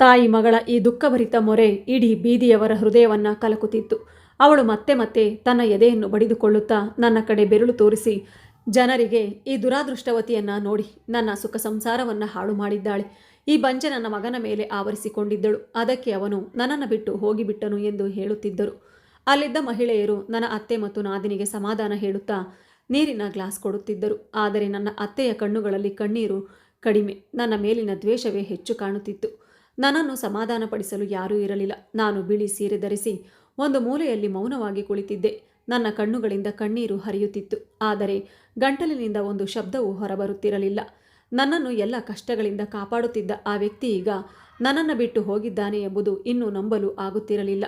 ತಾಯಿ ಮಗಳ ಈ ದುಃಖಭರಿತ ಮೊರೆ ಇಡೀ ಬೀದಿಯವರ ಹೃದಯವನ್ನು ಕಲಕುತ್ತಿತ್ತು. ಅವಳು ಮತ್ತೆ ಮತ್ತೆ ತನ್ನ ಎದೆಯನ್ನು ಬಡಿದುಕೊಳ್ಳುತ್ತಾ ನನ್ನ ಕಡೆ ಬೆರಳು ತೋರಿಸಿ, ಜನರಿಗೆ ಈ ದುರಾದೃಷ್ಟವತಿಯನ್ನು ನೋಡಿ ನನ್ನ ಸುಖ ಸಂಸಾರವನ್ನು ಹಾಳು ಮಾಡಿದ್ದಾಳೆ. ಈ ಬಂಜೆ ನನ್ನ ಮಗನ ಮೇಲೆ ಆವರಿಸಿಕೊಂಡಿದ್ದಳು. ಅದಕ್ಕೆ ಅವನು ನನ್ನನ್ನು ಬಿಟ್ಟು ಹೋಗಿಬಿಟ್ಟನು ಎಂದು ಹೇಳುತ್ತಿದ್ದರು. ಅಲ್ಲಿದ್ದ ಮಹಿಳೆಯರು ನನ್ನ ಅತ್ತೆ ಮತ್ತು ನಾದಿನಿಗೆ ಸಮಾಧಾನ ಹೇಳುತ್ತಾ ನೀರಿನ ಗ್ಲಾಸ್ ಕೊಡುತ್ತಿದ್ದರು. ಆದರೆ ನನ್ನ ಅತ್ತೆಯ ಕಣ್ಣುಗಳಲ್ಲಿ ಕಣ್ಣೀರು ಕಡಿಮೆ, ನನ್ನ ಮೇಲಿನ ದ್ವೇಷವೇ ಹೆಚ್ಚು ಕಾಣುತ್ತಿತ್ತು. ನನ್ನನ್ನು ಸಮಾಧಾನಪಡಿಸಲು ಯಾರೂ ಇರಲಿಲ್ಲ. ನಾನು ಬಿಳಿ ಸೀರೆ ಧರಿಸಿ ಒಂದು ಮೂಲೆಯಲ್ಲಿ ಮೌನವಾಗಿ ಕುಳಿತಿದ್ದೆ. ನನ್ನ ಕಣ್ಣುಗಳಿಂದ ಕಣ್ಣೀರು ಹರಿಯುತ್ತಿತ್ತು. ಆದರೆ ಗಂಟಲಿನಿಂದ ಒಂದು ಶಬ್ದವೂ ಹೊರಬರುತ್ತಿರಲಿಲ್ಲ. ನನ್ನನ್ನು ಎಲ್ಲ ಕಷ್ಟಗಳಿಂದ ಕಾಪಾಡುತ್ತಿದ್ದ ಆ ವ್ಯಕ್ತಿ ಈಗ ನನ್ನನ್ನು ಬಿಟ್ಟು ಹೋಗಿದ್ದಾನೆ ಎಂಬುದು ಇನ್ನೂ ನಂಬಲು ಆಗುತ್ತಿರಲಿಲ್ಲ.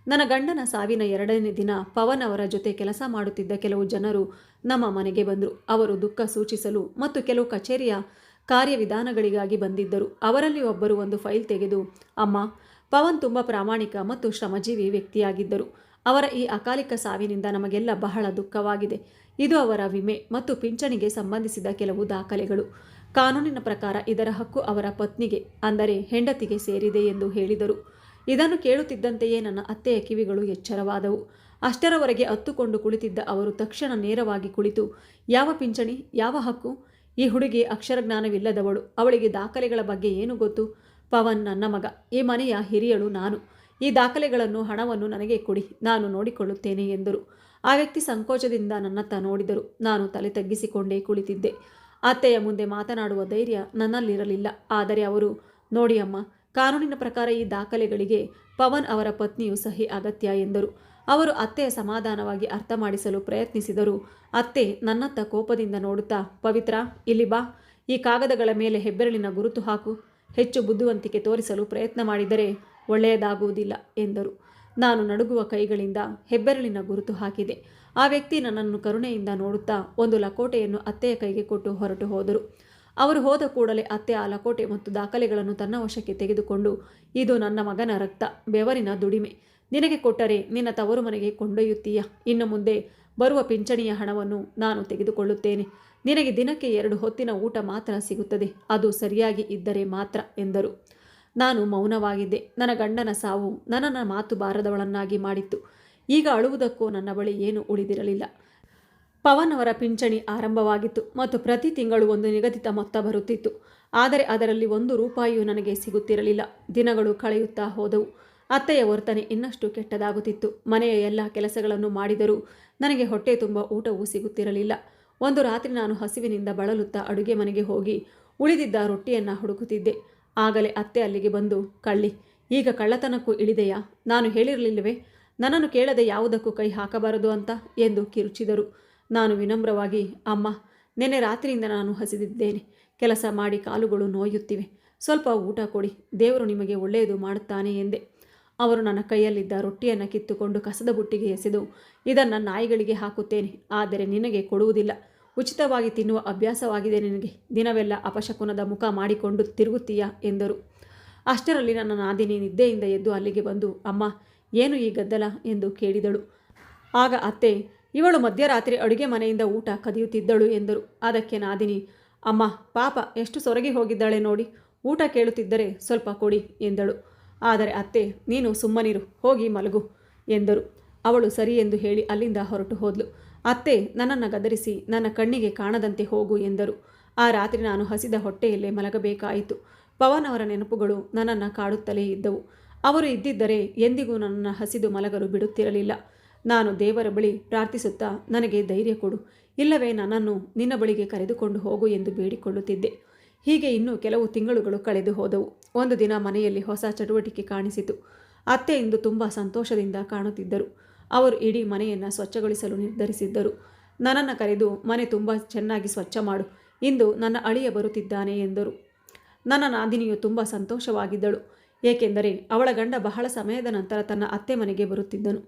ನನ್ನ ಗಂಡನ ಸಾವಿನ 2ನೇ ದಿನ ಪವನ್ ಅವರ ಜೊತೆ ಕೆಲಸ ಮಾಡುತ್ತಿದ್ದ ಕೆಲವು ಜನರು ನಮ್ಮ ಮನೆಗೆ ಬಂದರು. ಅವರು ದುಃಖ ಸೂಚಿಸಲು ಮತ್ತು ಕೆಲವು ಕಚೇರಿಯ ಕಾರ್ಯವಿಧಾನಗಳಿಗಾಗಿ ಬಂದಿದ್ದರು. ಅವರಲ್ಲಿ ಒಬ್ಬರು ಒಂದು ಫೈಲ್ ತೆಗೆದು, ಅಮ್ಮ, ಪವನ್ ತುಂಬ ಪ್ರಾಮಾಣಿಕ ಮತ್ತು ಶ್ರಮಜೀವಿ ವ್ಯಕ್ತಿಯಾಗಿದ್ದರು. ಅವರ ಈ ಅಕಾಲಿಕ ಸಾವಿನಿಂದ ನಮಗೆಲ್ಲ ಬಹಳ ದುಃಖವಾಗಿದೆ. ಇದು ಅವರ ವಿಮೆ ಮತ್ತು ಪಿಂಚಣಿಗೆ ಸಂಬಂಧಿಸಿದ ಕೆಲವು ದಾಖಲೆಗಳು. ಕಾನೂನಿನ ಪ್ರಕಾರ ಇದರ ಹಕ್ಕು ಅವರ ಪತ್ನಿಗೆ, ಅಂದರೆ ಹೆಂಡತಿಗೆ ಸೇರಿದೆ ಎಂದು ಹೇಳಿದರು. ಇದನ್ನು ಕೇಳುತ್ತಿದ್ದಂತೆಯೇ ನನ್ನ ಅತ್ತೆಯ ಕಿವಿಗಳು ಎಚ್ಚರವಾದವು. ಅಷ್ಟರವರೆಗೆ ಅತ್ತುಕೊಂಡು ಕುಳಿತಿದ್ದ ಅವರು ತಕ್ಷಣ ನೇರವಾಗಿ ಕುಳಿತು, ಯಾವ ಪಿಂಚಣಿ, ಯಾವ ಹಕ್ಕು? ಈ ಹುಡುಗಿ ಅಕ್ಷರಜ್ಞಾನವಿಲ್ಲದವಳು. ಅವಳಿಗೆ ದಾಖಲೆಗಳ ಬಗ್ಗೆ ಏನು ಗೊತ್ತು? ಪವನ್ ನನ್ನ ಮಗ. ಈ ಮನೆಯ ಹಿರಿಯಳು ನಾನು. ಈ ದಾಖಲೆಗಳನ್ನು, ಹಣವನ್ನು ನನಗೆ ಕೊಡಿ, ನಾನು ನೋಡಿಕೊಳ್ಳುತ್ತೇನೆ ಎಂದರು. ಆ ವ್ಯಕ್ತಿ ಸಂಕೋಚದಿಂದ ನನ್ನತ್ತ ನೋಡಿದರು. ನಾನು ತಲೆ ತಗ್ಗಿಸಿಕೊಂಡೇ ಕುಳಿತಿದ್ದೆ. ಅತ್ತೆಯ ಮುಂದೆ ಮಾತನಾಡುವ ಧೈರ್ಯ ನನ್ನಲ್ಲಿರಲಿಲ್ಲ. ಆದರೆ ಅವರು, ನೋಡಿ ಅಮ್ಮ, ಕಾನೂನಿನ ಪ್ರಕಾರ ಈ ದಾಖಲೆಗಳಿಗೆ ಪವನ್ ಅವರ ಪತ್ನಿಯು ಸಹಿ ಅಗತ್ಯ ಎಂದರು. ಅವರು ಅತ್ತೆಯ ಸಮಾಧಾನವಾಗಿ ಅರ್ಥ ಮಾಡಿಸಲು ಪ್ರಯತ್ನಿಸಿದರು. ಅತ್ತೆ ನನ್ನತ್ತ ಕೋಪದಿಂದ ನೋಡುತ್ತಾ, ಪವಿತ್ರ, ಇಲ್ಲಿ ಬಾ, ಈ ಕಾಗದಗಳ ಮೇಲೆ ಹೆಬ್ಬೆರಳಿನ ಗುರುತು ಹಾಕು. ಹೆಚ್ಚು ಬುದ್ಧಿವಂತಿಕೆ ತೋರಿಸಲು ಪ್ರಯತ್ನ ಮಾಡಿದರೆ ಒಳ್ಳೆಯದಾಗುವುದಿಲ್ಲ ಎಂದರು. ನಾನು ನಡುಗುವ ಕೈಗಳಿಂದ ಹೆಬ್ಬೆರಳಿನ ಗುರುತು ಹಾಕಿದೆ. ಆ ವ್ಯಕ್ತಿ ನನ್ನನ್ನು ಕರುಣೆಯಿಂದ ನೋಡುತ್ತಾ ಒಂದು ಲಕೋಟೆಯನ್ನು ಅತ್ತೆಯ ಕೈಗೆ ಕೊಟ್ಟು ಹೊರಟು ಹೋದರು. ಅವರು ಹೋದ ಕೂಡಲೇ ಅತ್ತೆ ಆ ಲಕೋಟೆ ಮತ್ತು ದಾಖಲೆಗಳನ್ನು ತನ್ನ ವಶಕ್ಕೆ ತೆಗೆದುಕೊಂಡು, ಇದು ನನ್ನ ಮಗನ ರಕ್ತ, ಬೆವರಿನ ದುಡಿಮೆ. ನಿನಗೆ ಕೊಟ್ಟರೆ ನಿನ್ನ ತವರು ಮನೆಗೆ ಕೊಂಡೊಯ್ಯುತ್ತೀಯ. ಇನ್ನು ಮುಂದೆ ಬರುವ ಪಿಂಚಣಿಯ ಹಣವನ್ನು ನಾನು ತೆಗೆದುಕೊಳ್ಳುತ್ತೇನೆ. ನಿನಗೆ ದಿನಕ್ಕೆ 2 ಹೊತ್ತಿನ ಊಟ ಮಾತ್ರ ಸಿಗುತ್ತದೆ, ಅದು ಸರಿಯಾಗಿ ಇದ್ದರೆ ಮಾತ್ರ ಎಂದರು. ನಾನು ಮೌನವಾಗಿದ್ದೆ. ನನ್ನ ಗಂಡನ ಸಾವು ನನ್ನನ್ನು ಮಾತು ಬಾರದವಳನ್ನಾಗಿ ಮಾಡಿತ್ತು. ಈಗ ಅಳುವುದಕ್ಕೂ ನನ್ನ ಬಳಿ ಏನೂ ಉಳಿದಿರಲಿಲ್ಲ. ಪವನ್ ಅವರ ಪಿಂಚಣಿ ಆರಂಭವಾಗಿತ್ತು ಮತ್ತು ಪ್ರತಿ ತಿಂಗಳು ಒಂದು ನಿಗದಿತ ಮೊತ್ತ ಬರುತ್ತಿತ್ತು. ಆದರೆ ಅದರಲ್ಲಿ 1 ರೂಪಾಯಿಯೂ ನನಗೆ ಸಿಗುತ್ತಿರಲಿಲ್ಲ. ದಿನಗಳು ಕಳೆಯುತ್ತಾ ಹೋದವು. ಅತ್ತೆಯ ವರ್ತನೆ ಇನ್ನಷ್ಟು ಕೆಟ್ಟದಾಗುತ್ತಿತ್ತು. ಮನೆಯ ಎಲ್ಲ ಕೆಲಸಗಳನ್ನು ಮಾಡಿದರೂ ನನಗೆ ಹೊಟ್ಟೆ ತುಂಬ ಊಟವೂ ಸಿಗುತ್ತಿರಲಿಲ್ಲ. ಒಂದು ರಾತ್ರಿ ನಾನು ಹಸಿವಿನಿಂದ ಬಳಲುತ್ತಾ ಅಡುಗೆ ಮನೆಗೆ ಹೋಗಿ ಉಳಿದಿದ್ದ ರೊಟ್ಟಿಯನ್ನು ಹುಡುಕುತ್ತಿದ್ದೆ. ಆಗಲೇ ಅತ್ತೆ ಅಲ್ಲಿಗೆ ಬಂದು, ಕಳ್ಳಿ, ಈಗ ಕಳ್ಳತನಕ್ಕೂ ಇಳಿದೆಯಾ? ನಾನು ಹೇಳಿರಲಿಲ್ಲವೇ ನನ್ನನ್ನು ಕೇಳದೆ ಯಾವುದಕ್ಕೂ ಕೈ ಹಾಕಬಾರದು ಅಂತ ಎಂದು ಕಿರುಚಿದರು. ನಾನು ವಿನಮ್ರವಾಗಿ, ಅಮ್ಮ, ನಿನ್ನೆ ರಾತ್ರಿಯಿಂದ ನಾನು ಹಸಿದಿದ್ದೇನೆ. ಕೆಲಸ ಮಾಡಿ ಕಾಲುಗಳು ನೋಯುತ್ತಿವೆ. ಸ್ವಲ್ಪ ಊಟ ಕೊಡಿ, ದೇವರು ನಿಮಗೆ ಒಳ್ಳೆಯದು ಮಾಡುತ್ತಾನೆ ಎಂದೆ. ಅವರು ನನ್ನ ಕೈಯಲ್ಲಿದ್ದ ರೊಟ್ಟಿಯನ್ನು ಕಿತ್ತುಕೊಂಡು ಕಸದ ಬುಟ್ಟಿಗೆ ಎಸೆದು, ಇದನ್ನು ನಾಯಿಗಳಿಗೆ ಹಾಕುತ್ತೇನೆ, ಆದರೆ ನಿನಗೆ ಕೊಡುವುದಿಲ್ಲ. ಉಚಿತವಾಗಿ ತಿನ್ನುವ ಅಭ್ಯಾಸವಾಗಿದೆ ನಿನಗೆ. ದಿನವೆಲ್ಲ ಅಪಶಕುನದ ಮುಖ ಮಾಡಿಕೊಂಡು ತಿರುಗುತ್ತೀಯಾ ಎಂದರು. ಅಷ್ಟರಲ್ಲಿ ನನ್ನ ನಾದಿನಿ ನಿದ್ದೆಯಿಂದ ಎದ್ದು ಅಲ್ಲಿಗೆ ಬಂದು, ಅಮ್ಮ, ಏನು ಈ ಗದ್ದಲ ಎಂದು ಕೇಳಿದಳು. ಆಗ ಅತ್ತೆ, ಇವಳು ಮಧ್ಯರಾತ್ರಿ ಅಡುಗೆ ಮನೆಯಿಂದ ಊಟ ಕದಿಯುತ್ತಿದ್ದಳು ಎಂದರು. ಅದಕ್ಕೆ ನಾದಿನಿ, ಅಮ್ಮ, ಪಾಪ ಎಷ್ಟು ಸೊರಗಿ ಹೋಗಿದ್ದಾಳೆ ನೋಡಿ, ಊಟ ಕೇಳುತ್ತಿದ್ದರೆ ಸ್ವಲ್ಪ ಕೊಡಿ ಎಂದಳು. ಆದರೆ ಅತ್ತೆ, ನೀನು ಸುಮ್ಮನಿರು, ಹೋಗಿ ಮಲಗು ಎಂದರು. ಅವಳು ಸರಿ ಎಂದು ಹೇಳಿ ಅಲ್ಲಿಂದ ಹೊರಟು ಹೋದ್ಲು. ಅತ್ತೆ ನನ್ನನ್ನು ಗದರಿಸಿ ನನ್ನ ಕಣ್ಣಿಗೆ ಕಾಣದಂತೆ ಹೋಗು ಎಂದರು. ಆ ರಾತ್ರಿ ನಾನು ಹಸಿದ ಹೊಟ್ಟೆಯಲ್ಲೇ ಮಲಗಬೇಕಾಯಿತು. ಪವನ್ ಅವರ ನೆನಪುಗಳು ನನ್ನನ್ನು ಕಾಡುತ್ತಲೇ ಇದ್ದವು. ಅವರು ಇದ್ದಿದ್ದರೆ ಎಂದಿಗೂ ನನ್ನನ್ನು ಹಸಿದು ಮಲಗಲು ಬಿಡುತ್ತಿರಲಿಲ್ಲ. ನಾನು ದೇವರ ಬಳಿ ಪ್ರಾರ್ಥಿಸುತ್ತಾ, ನನಗೆ ಧೈರ್ಯ ಕೊಡು, ಇಲ್ಲವೇ ನನ್ನನ್ನು ನಿನ್ನ ಬಳಿಗೆ ಕರೆದುಕೊಂಡು ಹೋಗು ಎಂದು ಬೇಡಿಕೊಳ್ಳುತ್ತಿದ್ದೆ. ಹೀಗೆ ಇನ್ನೂ ಕೆಲವು ತಿಂಗಳುಗಳು ಕಳೆದು ಹೋದವು. ಒಂದು ದಿನ ಮನೆಯಲ್ಲಿ ಹೊಸ ಚಟುವಟಿಕೆ ಕಾಣಿಸಿತು. ಅತ್ತೆ ಇಂದು ತುಂಬ ಸಂತೋಷದಿಂದ ಕಾಣುತ್ತಿದ್ದರು. ಅವರು ಇಡೀ ಮನೆಯನ್ನು ಸ್ವಚ್ಛಗೊಳಿಸಲು ನಿರ್ಧರಿಸಿದ್ದರು. ನನ್ನನ್ನು ಕರೆದು, ಮನೆ ತುಂಬ ಚೆನ್ನಾಗಿ ಸ್ವಚ್ಛ ಮಾಡು, ಇಂದು ನನ್ನ ಅಳಿಯ ಬರುತ್ತಿದ್ದಾನೆ ಎಂದರು. ನನ್ನ ನಾದಿನಿಯು ತುಂಬ ಸಂತೋಷವಾಗಿದ್ದಳು. ಏಕೆಂದರೆ ಅವಳ ಗಂಡ ಬಹಳ ಸಮಯದ ನಂತರ ತನ್ನ ಅತ್ತೆ ಮನೆಗೆ ಬರುತ್ತಿದ್ದನು.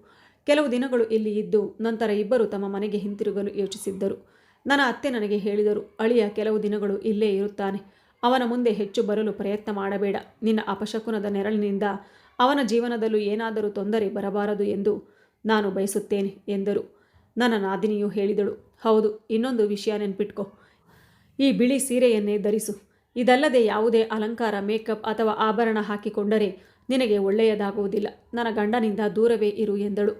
ಕೆಲವು ದಿನಗಳು ಇಲ್ಲಿ ಇದ್ದು ನಂತರ ಇಬ್ಬರು ತಮ್ಮ ಮನೆಗೆ ಹಿಂತಿರುಗಲು ಯೋಚಿಸಿದ್ದರು. ನನ್ನ ಅತ್ತೆ ನನಗೆ ಹೇಳಿದರು, ಅಳಿಯ ಕೆಲವು ದಿನಗಳು ಇಲ್ಲೇ ಇರುತ್ತಾನೆ. ಅವನ ಮುಂದೆ ಹೆಚ್ಚು ಬರಲು ಪ್ರಯತ್ನ ಮಾಡಬೇಡ. ನಿನ್ನ ಅಪಶಕುನದ ನೆರಳಿನಿಂದ ಅವನ ಜೀವನದಲ್ಲೂ ಏನಾದರೂ ತೊಂದರೆ ಬರಬಾರದು ಎಂದು ನಾನು ಬಯಸುತ್ತೇನೆ ಎಂದರು. ನನ್ನ ನಾದಿನಿಯು ಹೇಳಿದಳು, ಹೌದು, ಇನ್ನೊಂದು ವಿಷಯ ನೆನ್ಪಿಟ್ಕೋ. ಈ ಬಿಳಿ ಸೀರೆಯನ್ನೇ ಧರಿಸು. ಇದಲ್ಲದೆ ಯಾವುದೇ ಅಲಂಕಾರ, ಮೇಕಪ್ ಅಥವಾ ಆಭರಣ ಹಾಕಿಕೊಂಡರೆ ನಿನಗೆ ಒಳ್ಳೆಯದಾಗುವುದಿಲ್ಲ. ನನ್ನ ಗಂಡನಿಂದ ದೂರವೇ ಇರು ಎಂದಳು.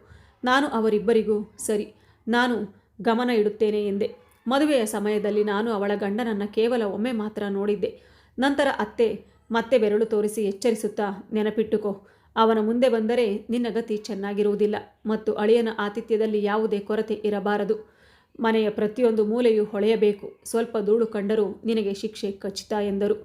ನಾನು ಅವರಿಬ್ಬರಿಗೂ ಸರಿ, ನಾನು ಗಮನ ಇಡುತ್ತೇನೆ ಎಂದೆ. ಮದುವೆಯ ಸಮಯದಲ್ಲಿ ನಾನು ಅವಳ ಗಂಡನನ್ನು ಕೇವಲ ಒಮ್ಮೆ ಮಾತ್ರ ನೋಡಿದ್ದೆ. ನಂತರ ಅತ್ತೆ ಮತ್ತೆ ಬೆರಳು ತೋರಿಸಿ ಎಚ್ಚರಿಸುತ್ತಾ, ನೆನಪಿಟ್ಟುಕೋ, ಅವನ ಮುಂದೆ ಬಂದರೆ ನಿನ್ನ ಗತಿ ಚೆನ್ನಾಗಿರುವುದಿಲ್ಲ ಮತ್ತು ಅಳಿಯನ ಆತಿಥ್ಯದಲ್ಲಿ ಯಾವುದೇ ಕೊರತೆ ಇರಬಾರದು. ಮನೆಯ ಪ್ರತಿಯೊಂದು ಮೂಲೆಯೂ ಹೊಳೆಯಬೇಕು. ಸ್ವಲ್ಪ ಧೂಳು ಕಂಡರೂ ನಿನಗೆ ಶಿಕ್ಷೆ ಖಚಿತ ಎಂದರು.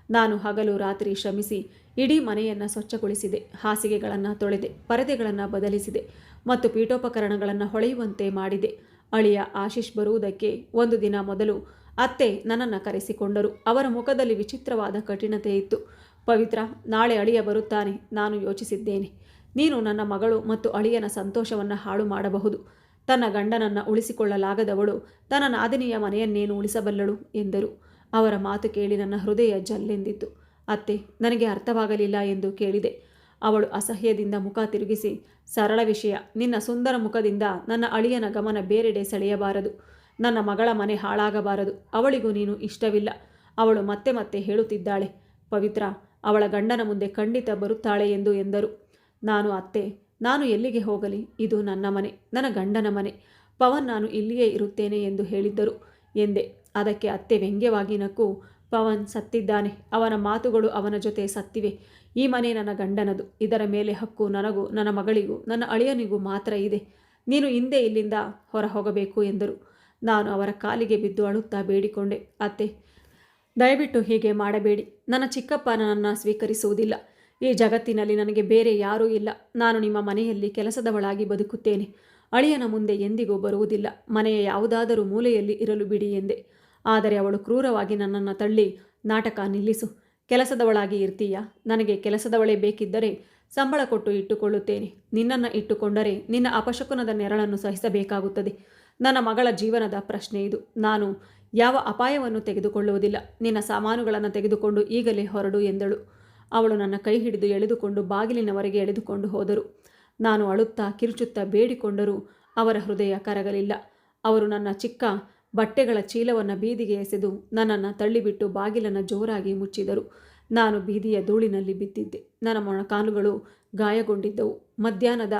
ನಾನು ಹಗಲು ರಾತ್ರಿ ಶ್ರಮಿಸಿ ಇಡೀ ಮನೆಯನ್ನು ಸ್ವಚ್ಛಗೊಳಿಸಿದೆ. ಹಾಸಿಗೆಗಳನ್ನು ತೊಳೆದೆ, ಪರದೆಗಳನ್ನು ಬದಲಿಸಿದೆ ಮತ್ತು ಪೀಠೋಪಕರಣಗಳನ್ನು ಹೊಳೆಯುವಂತೆ ಮಾಡಿದೆ. ಅಳಿಯ ಆಶೀಶ್ ಬರುವುದಕ್ಕೆ ಒಂದು ದಿನ ಮೊದಲು ಅತ್ತೆ ನನ್ನನ್ನು ಕರೆಸಿಕೊಂಡರು. ಅವರ ಮುಖದಲ್ಲಿ ವಿಚಿತ್ರವಾದ ಕಠಿಣತೆ ಇತ್ತು. ಪವಿತ್ರ, ನಾಳೆ ಅಳಿಯ ಬರುತ್ತಾನೆ. ನಾನು ಯೋಚಿಸಿದ್ದೇನೆ, ನೀನು ನನ್ನ ಮಗಳು ಮತ್ತು ಅಳಿಯನ ಸಂತೋಷವನ್ನು ಹಾಳು ಮಾಡಬಹುದು. ತನ್ನ ಗಂಡನನ್ನು ಉಳಿಸಿಕೊಳ್ಳಲಾಗದವಳು ತನ್ನ ನಾದಿನಿಯ ಮನೆಯನ್ನೇನು ಉಳಿಸಬಲ್ಲಳು ಎಂದರು. ಅವರ ಮಾತು ಕೇಳಿ ನನ್ನ ಹೃದಯ ಜಲ್ಲೆಂದಿತ್ತು. ಅತ್ತೆ, ನನಗೆ ಅರ್ಥವಾಗಲಿಲ್ಲ ಎಂದು ಕೇಳಿದೆ. ಅವಳು ಅಸಹ್ಯದಿಂದ ಮುಖ ತಿರುಗಿಸಿ, ಸರಳ ವಿಷಯ, ನಿನ್ನ ಸುಂದರ ಮುಖದಿಂದ ನನ್ನ ಅಳಿಯನ ಗಮನ ಬೇರೆಡೆ ಸೆಳೆಯಬಾರದು. ನನ್ನ ಮಗಳ ಮನೆ ಹಾಳಾಗಬಾರದು. ಅವಳಿಗೂ ನೀನು ಇಷ್ಟವಿಲ್ಲ. ಅವಳು ಮತ್ತೆ ಮತ್ತೆ ಹೇಳುತ್ತಿದ್ದಾಳೆ, ಪವಿತ್ರ ಅವಳ ಗಂಡನ ಮುಂದೆ ಖಂಡಿತ ಬರುತ್ತಾಳೆ ಎಂದರು. ನಾನು, ಅತ್ತೆ, ನಾನು ಎಲ್ಲಿಗೆ ಹೋಗಲಿ? ಇದು ನನ್ನ ಮನೆ, ನನ್ನ ಗಂಡನ ಮನೆ. ಪವನ್ ನಾನು ಇಲ್ಲಿಯೇ ಇರುತ್ತೇನೆ ಎಂದು ಹೇಳಿದ್ದರು ಎಂದೆ. ಅದಕ್ಕೆ ಅತ್ತೆ ವ್ಯಂಗ್ಯವಾಗಿ ನಕ್ಕು, ಪವನ್ ಸತ್ತಿದ್ದಾನೆ. ಅವನ ಮಾತುಗಳು ಅವನ ಜೊತೆ ಸತ್ತಿವೆ. ಈ ಮನೆ ನನ್ನ ಗಂಡನದು. ಇದರ ಮೇಲೆ ಹಕ್ಕು ನನಗೂ, ನನ್ನ ಮಗಳಿಗೂ, ನನ್ನ ಅಳಿಯನಿಗೂ ಮಾತ್ರ ಇದೆ. ನೀನು ಹಿಂದೆ ಇಲ್ಲಿಂದ ಹೊರ ಹೋಗಬೇಕು ಎಂದರು. ನಾನು ಅವರ ಕಾಲಿಗೆ ಬಿದ್ದು ಅಳುತ್ತಾ ಬೇಡಿಕೊಂಡೆ, ಅತ್ತೆ, ದಯವಿಟ್ಟು ಹೀಗೆ ಮಾಡಬೇಡಿ. ನನ್ನ ಚಿಕ್ಕಪ್ಪ ನನ್ನನ್ನು ಸ್ವೀಕರಿಸುವುದಿಲ್ಲ. ಈ ಜಗತ್ತಿನಲ್ಲಿ ನನಗೆ ಬೇರೆ ಯಾರೂ ಇಲ್ಲ. ನಾನು ನಿಮ್ಮ ಮನೆಯಲ್ಲಿ ಕೆಲಸದವಳಾಗಿ ಬದುಕುತ್ತೇನೆ. ಅಳಿಯನ ಮುಂದೆ ಎಂದಿಗೂ ಬರುವುದಿಲ್ಲ. ಮನೆಯ ಯಾವುದಾದರೂ ಮೂಲೆಯಲ್ಲಿ ಇರಲು ಬಿಡಿ ಎಂದೆ. ಆದರೆ ಅವಳು ಕ್ರೂರವಾಗಿ ನನ್ನನ್ನು ತಳ್ಳಿ, ನಾಟಕ ನಿಲ್ಲಿಸು. ಕೆಲಸದವಳಾಗಿ ಇರ್ತೀಯಾ? ನನಗೆ ಕೆಲಸದವಳೇ ಬೇಕಿದ್ದರೆ ಸಂಬಳ ಕೊಟ್ಟು ಇಟ್ಟುಕೊಳ್ಳುತ್ತೇನೆ. ನಿನ್ನನ್ನು ಇಟ್ಟುಕೊಂಡರೆ ನಿನ್ನ ಅಪಶಕುನದ ನೆರಳನ್ನು ಸಹಿಸಬೇಕಾಗುತ್ತದೆ. ನನ್ನ ಮಗಳ ಜೀವನದ ಪ್ರಶ್ನೆ ಇದು. ನಾನು ಯಾವ ಅಪಾಯವನ್ನು ತೆಗೆದುಕೊಳ್ಳುವುದಿಲ್ಲ. ನಿನ್ನ ಸಾಮಾನುಗಳನ್ನು ತೆಗೆದುಕೊಂಡು ಈಗಲೇ ಹೊರಡು ಎಂದಳು. ಅವಳು ನನ್ನ ಕೈ ಹಿಡಿದು ಎಳೆದುಕೊಂಡು ಬಾಗಿಲಿನವರೆಗೆ ಎಳೆದುಕೊಂಡು ಹೋದರು. ನಾನು ಅಳುತ್ತಾ ಕಿರುಚುತ್ತಾ ಬೇಡಿಕೊಂಡರೂ ಅವರ ಹೃದಯ ಕರಗಲಿಲ್ಲ. ಅವರು ನನ್ನ ಚಿಕ್ಕ ಬಟ್ಟೆಗಳ ಚೀಲವನ್ನು ಬೀದಿಗೆ ಎಸೆದು ನನ್ನನ್ನು ತಳ್ಳಿಬಿಟ್ಟು ಬಾಗಿಲನ್ನು ಜೋರಾಗಿ ಮುಚ್ಚಿದರು. ನಾನು ಬೀದಿಯ ಧೂಳಿನಲ್ಲಿ ಬಿದ್ದಿದ್ದೆ. ನನ್ನ ಮೊಣಕಾಲುಗಳು ಗಾಯಗೊಂಡಿದ್ದವು. ಮಧ್ಯಾಹ್ನದ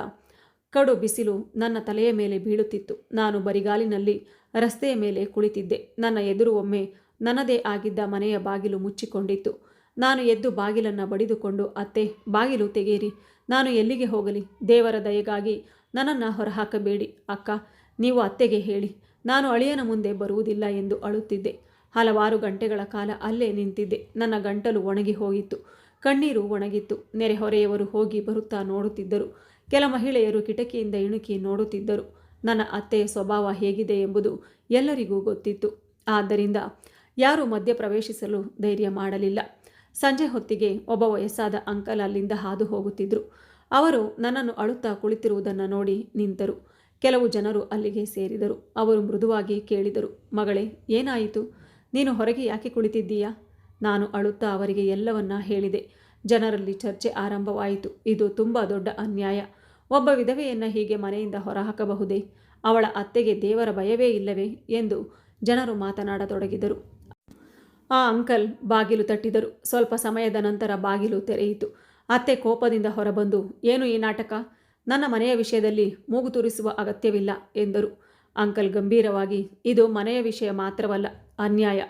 ಕಡು ಬಿಸಿಲು ನನ್ನ ತಲೆಯ ಮೇಲೆ ಬೀಳುತ್ತಿತ್ತು. ನಾನು ಬರಿಗಾಲಿನಲ್ಲಿ ರಸ್ತೆಯ ಮೇಲೆ ಕುಳಿತಿದ್ದೆ. ನನ್ನ ಎದುರು ಒಮ್ಮೆ ನನ್ನದೇ ಆಗಿದ್ದ ಮನೆಯ ಬಾಗಿಲು ಮುಚ್ಚಿಕೊಂಡಿತ್ತು. ನಾನು ಎದ್ದು ಬಾಗಿಲನ್ನು ಬಡಿದುಕೊಂಡು, ಅತ್ತೆ, ಬಾಗಿಲು ತೆಗೆಯಿರಿ. ನಾನು ಎಲ್ಲಿಗೆ ಹೋಗಲಿ? ದೇವರ ದಯೆಗಾಗಿ ನನ್ನನ್ನು ಹೊರಹಾಕಬೇಡಿ. ಅಕ್ಕ, ನೀವು ಅತ್ತೆಗೆ ಹೇಳಿ, ನಾನು ಅಳಿಯನ ಮುಂದೆ ಬರುವುದಿಲ್ಲ ಎಂದು ಅಳುತ್ತಿದ್ದೆ. ಹಲವಾರು ಗಂಟೆಗಳ ಕಾಲ ಅಲ್ಲೇ ನಿಂತಿದ್ದೆ. ನನ್ನ ಗಂಟಲು ಒಣಗಿ ಹೋಗಿತ್ತು. ಕಣ್ಣೀರು ಒಣಗಿತ್ತು. ನೆರೆಹೊರೆಯವರು ಹೋಗಿ ಬರುತ್ತಾ ನೋಡುತ್ತಿದ್ದರು. ಕೆಲ ಮಹಿಳೆಯರು ಕಿಟಕಿಯಿಂದ ಇಣುಕಿ ನೋಡುತ್ತಿದ್ದರು. ನನ್ನ ಅತ್ತೆಯ ಸ್ವಭಾವ ಹೇಗಿದೆ ಎಂಬುದು ಎಲ್ಲರಿಗೂ ಗೊತ್ತಿತ್ತು. ಆದ್ದರಿಂದ ಯಾರೂ ಮಧ್ಯ ಪ್ರವೇಶಿಸಲು ಧೈರ್ಯ ಮಾಡಲಿಲ್ಲ. ಸಂಜೆ ಹೊತ್ತಿಗೆ ಒಬ್ಬ ವಯಸ್ಸಾದ ಅಂಕಲ್ ಅಲ್ಲಿಂದ ಹಾದು ಹೋಗುತ್ತಿದ್ದರು. ಅವರು ನನ್ನನ್ನು ಅಳುತ್ತಾ ಕುಳಿತಿರುವುದನ್ನು ನೋಡಿ ನಿಂತರು. ಕೆಲವು ಜನರು ಅಲ್ಲಿಗೆ ಸೇರಿದರು. ಅವರು ಮೃದುವಾಗಿ ಕೇಳಿದರು, ಮಗಳೇ, ಏನಾಯಿತು? ನೀನು ಹೊರಗೆ ಯಾಕೆ ಕುಳಿತಿದ್ದೀಯಾ? ನಾನು ಅಳುತ್ತಾ ಅವರಿಗೆ ಎಲ್ಲವನ್ನ ಹೇಳಿದೆ. ಜನರಲ್ಲಿ ಚರ್ಚೆ ಆರಂಭವಾಯಿತು. ಇದು ತುಂಬ ದೊಡ್ಡ ಅನ್ಯಾಯ. ಒಬ್ಬ ವಿಧವೆಯನ್ನು ಹೀಗೆ ಮನೆಯಿಂದ ಹೊರಹಾಕಬಹುದೇ? ಅವಳ ಅತ್ತೆಗೆ ದೇವರ ಭಯವೇ ಇಲ್ಲವೇ ಎಂದು ಜನರು ಮಾತನಾಡತೊಡಗಿದರು. ಆ ಅಂಕಲ್ ಬಾಗಿಲು ತಟ್ಟಿದರು. ಸ್ವಲ್ಪ ಸಮಯದ ನಂತರ ಬಾಗಿಲು ತೆರೆಯಿತು. ಅತ್ತೆ ಕೋಪದಿಂದ ಹೊರಬಂದು, ಏನು ಈ ನಾಟಕ? ನನ್ನ ಮನೆಯ ವಿಷಯದಲ್ಲಿ ಮೂಗು ತೂರಿಸುವ ಅಗತ್ಯವಿಲ್ಲ ಎಂದರು. ಅಂಕಲ್ ಗಂಭೀರವಾಗಿ, ಇದು ಮನೆಯ ವಿಷಯ ಮಾತ್ರವಲ್ಲ, ಅನ್ಯಾಯ.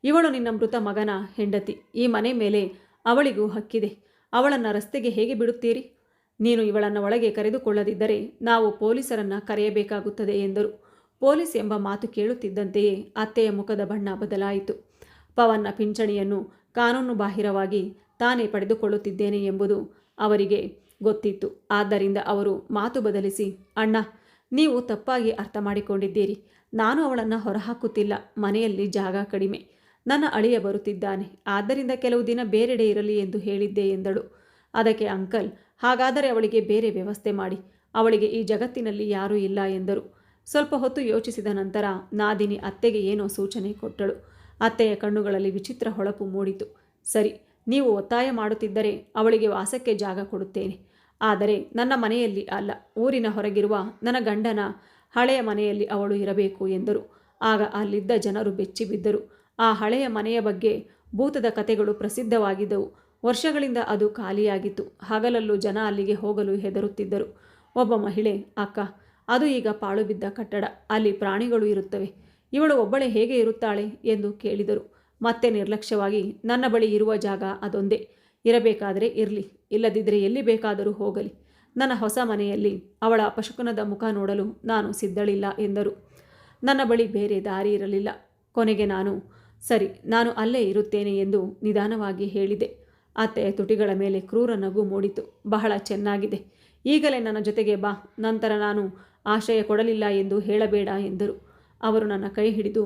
ಇವಳು ನಿನ್ನ ಮೃತ ಮಗನ ಹೆಂಡತಿ. ಈ ಮನೆ ಮೇಲೆ ಅವಳಿಗೂ ಹಕ್ಕಿದೆ. ಅವಳನ್ನು ರಸ್ತೆಗೆ ಹೇಗೆ ಬಿಡುತ್ತೀರಿ? ನೀನು ಇವಳನ್ನು ಒಳಗೆ ಕರೆದುಕೊಳ್ಳದಿದ್ದರೆ ನಾವು ಪೊಲೀಸರನ್ನು ಕರೆಯಬೇಕಾಗುತ್ತದೆ ಎಂದರು. ಪೊಲೀಸ್ ಎಂಬ ಮಾತು ಕೇಳುತ್ತಿದ್ದಂತೆಯೇ ಅತ್ತೆಯ ಮುಖದ ಬಣ್ಣ ಬದಲಾಯಿತು. ಪವನ್ನ ಪಿಂಚಣಿಯನ್ನು ಕಾನೂನುಬಾಹಿರವಾಗಿ ತಾನೇ ಪಡೆದುಕೊಳ್ಳುತ್ತಿದ್ದೇನೆ ಎಂಬುದು ಅವರಿಗೆ ಗೊತ್ತಿತ್ತು. ಆದ್ದರಿಂದ ಅವರು ಮಾತು ಬದಲಿಸಿ, ಅಣ್ಣ, ನೀವು ತಪ್ಪಾಗಿ ಅರ್ಥ ಮಾಡಿಕೊಂಡಿದ್ದೀರಿ. ನಾನು ಅವಳನ್ನು ಹೊರಹಾಕುತ್ತಿಲ್ಲ. ಮನೆಯಲ್ಲಿ ಜಾಗ ಕಡಿಮೆ. ನನ್ನ ಅಳಿಯ ಬರುತ್ತಿದ್ದಾನೆ. ಆದ್ದರಿಂದ ಕೆಲವು ದಿನ ಬೇರೆಡೆ ಇರಲಿ ಎಂದು ಹೇಳಿದ್ದೆ ಎಂದಳು. ಅದಕ್ಕೆ ಅಂಕಲ್, ಹಾಗಾದರೆ ಅವಳಿಗೆ ಬೇರೆ ವ್ಯವಸ್ಥೆ ಮಾಡಿ. ಅವಳಿಗೆ ಈ ಜಗತ್ತಿನಲ್ಲಿ ಯಾರೂ ಇಲ್ಲ ಎಂದರು. ಸ್ವಲ್ಪ ಹೊತ್ತು ಯೋಚಿಸಿದ ನಂತರ ನಾದಿನಿ ಅತ್ತೆಗೆ ಏನೋ ಸೂಚನೆ ಕೊಟ್ಟಳು. ಅತ್ತೆಯ ಕಣ್ಣುಗಳಲ್ಲಿ ವಿಚಿತ್ರ ಹೊಳಪು ಮೂಡಿತು. ಸರಿ, ನೀವು ಒತ್ತಾಯ ಮಾಡುತ್ತಿದ್ದರೆ ಅವಳಿಗೆ ವಾಸಕ್ಕೆ ಜಾಗ ಕೊಡುತ್ತೇನೆ. ಆದರೆ ನನ್ನ ಮನೆಯಲ್ಲಿ ಅಲ್ಲ, ಊರಿನ ಹೊರಗಿರುವ ನನ್ನ ಗಂಡನ ಹಳೆಯ ಮನೆಯಲ್ಲಿ ಅವಳು ಇರಬೇಕು ಎಂದರು. ಆಗ ಅಲ್ಲಿದ್ದ ಜನರು ಬೆಚ್ಚಿಬಿದ್ದರು. ಆ ಹಳೆಯ ಮನೆಯ ಬಗ್ಗೆ ಭೂತದ ಕಥೆಗಳು ಪ್ರಸಿದ್ಧವಾಗಿದ್ದವು. ವರ್ಷಗಳಿಂದ ಅದು ಖಾಲಿಯಾಗಿತ್ತು. ಹಗಲಲ್ಲೂ ಜನ ಅಲ್ಲಿಗೆ ಹೋಗಲು ಹೆದರುತ್ತಿದ್ದರು. ಒಬ್ಬ ಮಹಿಳೆ, ಅಕ್ಕ, ಅದು ಈಗ ಪಾಳು ಬಿದ್ದ ಕಟ್ಟಡ. ಅಲ್ಲಿ ಪ್ರಾಣಿಗಳು ಇರುತ್ತವೆ. ಇವಳು ಒಬ್ಬಳೇ ಹೇಗೆ ಇರುತ್ತಾಳೆ ಎಂದು ಕೇಳಿದರು. ಮತ್ತೆ ನಿರ್ಲಕ್ಷ್ಯವಾಗಿ, ನನ್ನ ಬಳಿ ಇರುವ ಜಾಗ ಅದೊಂದೇ. ಇರಬೇಕಾದರೆ ಇರಲಿ, ಇಲ್ಲದಿದ್ದರೆ ಎಲ್ಲಿ ಬೇಕಾದರೂ ಹೋಗಲಿ. ನನ್ನ ಹೊಸ ಮನೆಯಲ್ಲಿ ಅವಳ ಅಪಶಕುನದ ಮುಖ ನೋಡಲು ನಾನು ಸಿದ್ಧಳಿಲ್ಲ ಎಂದರು. ನನ್ನ ಬಳಿ ಬೇರೆ ದಾರಿ ಇರಲಿಲ್ಲ. ಕೊನೆಗೆ ಸರಿ, ನಾನು ಅಲ್ಲೇ ಇರುತ್ತೇನೆ ಎಂದು ನಿಧಾನವಾಗಿ ಹೇಳಿದೆ. ಅತ್ತೆಯ ತುಟಿಗಳ ಮೇಲೆ ಕ್ರೂರ ನಗು ಮೂಡಿತು. ಬಹಳ ಚೆನ್ನಾಗಿದೆ. ಈಗಲೇ ನನ್ನ ಜೊತೆಗೆ ಬಾ. ನಂತರ ನಾನು ಆಶ್ರಯ ಕೊಡಲಿಲ್ಲ ಎಂದು ಹೇಳಬೇಡ ಎಂದರು. ಅವರು ನನ್ನ ಕೈ ಹಿಡಿದು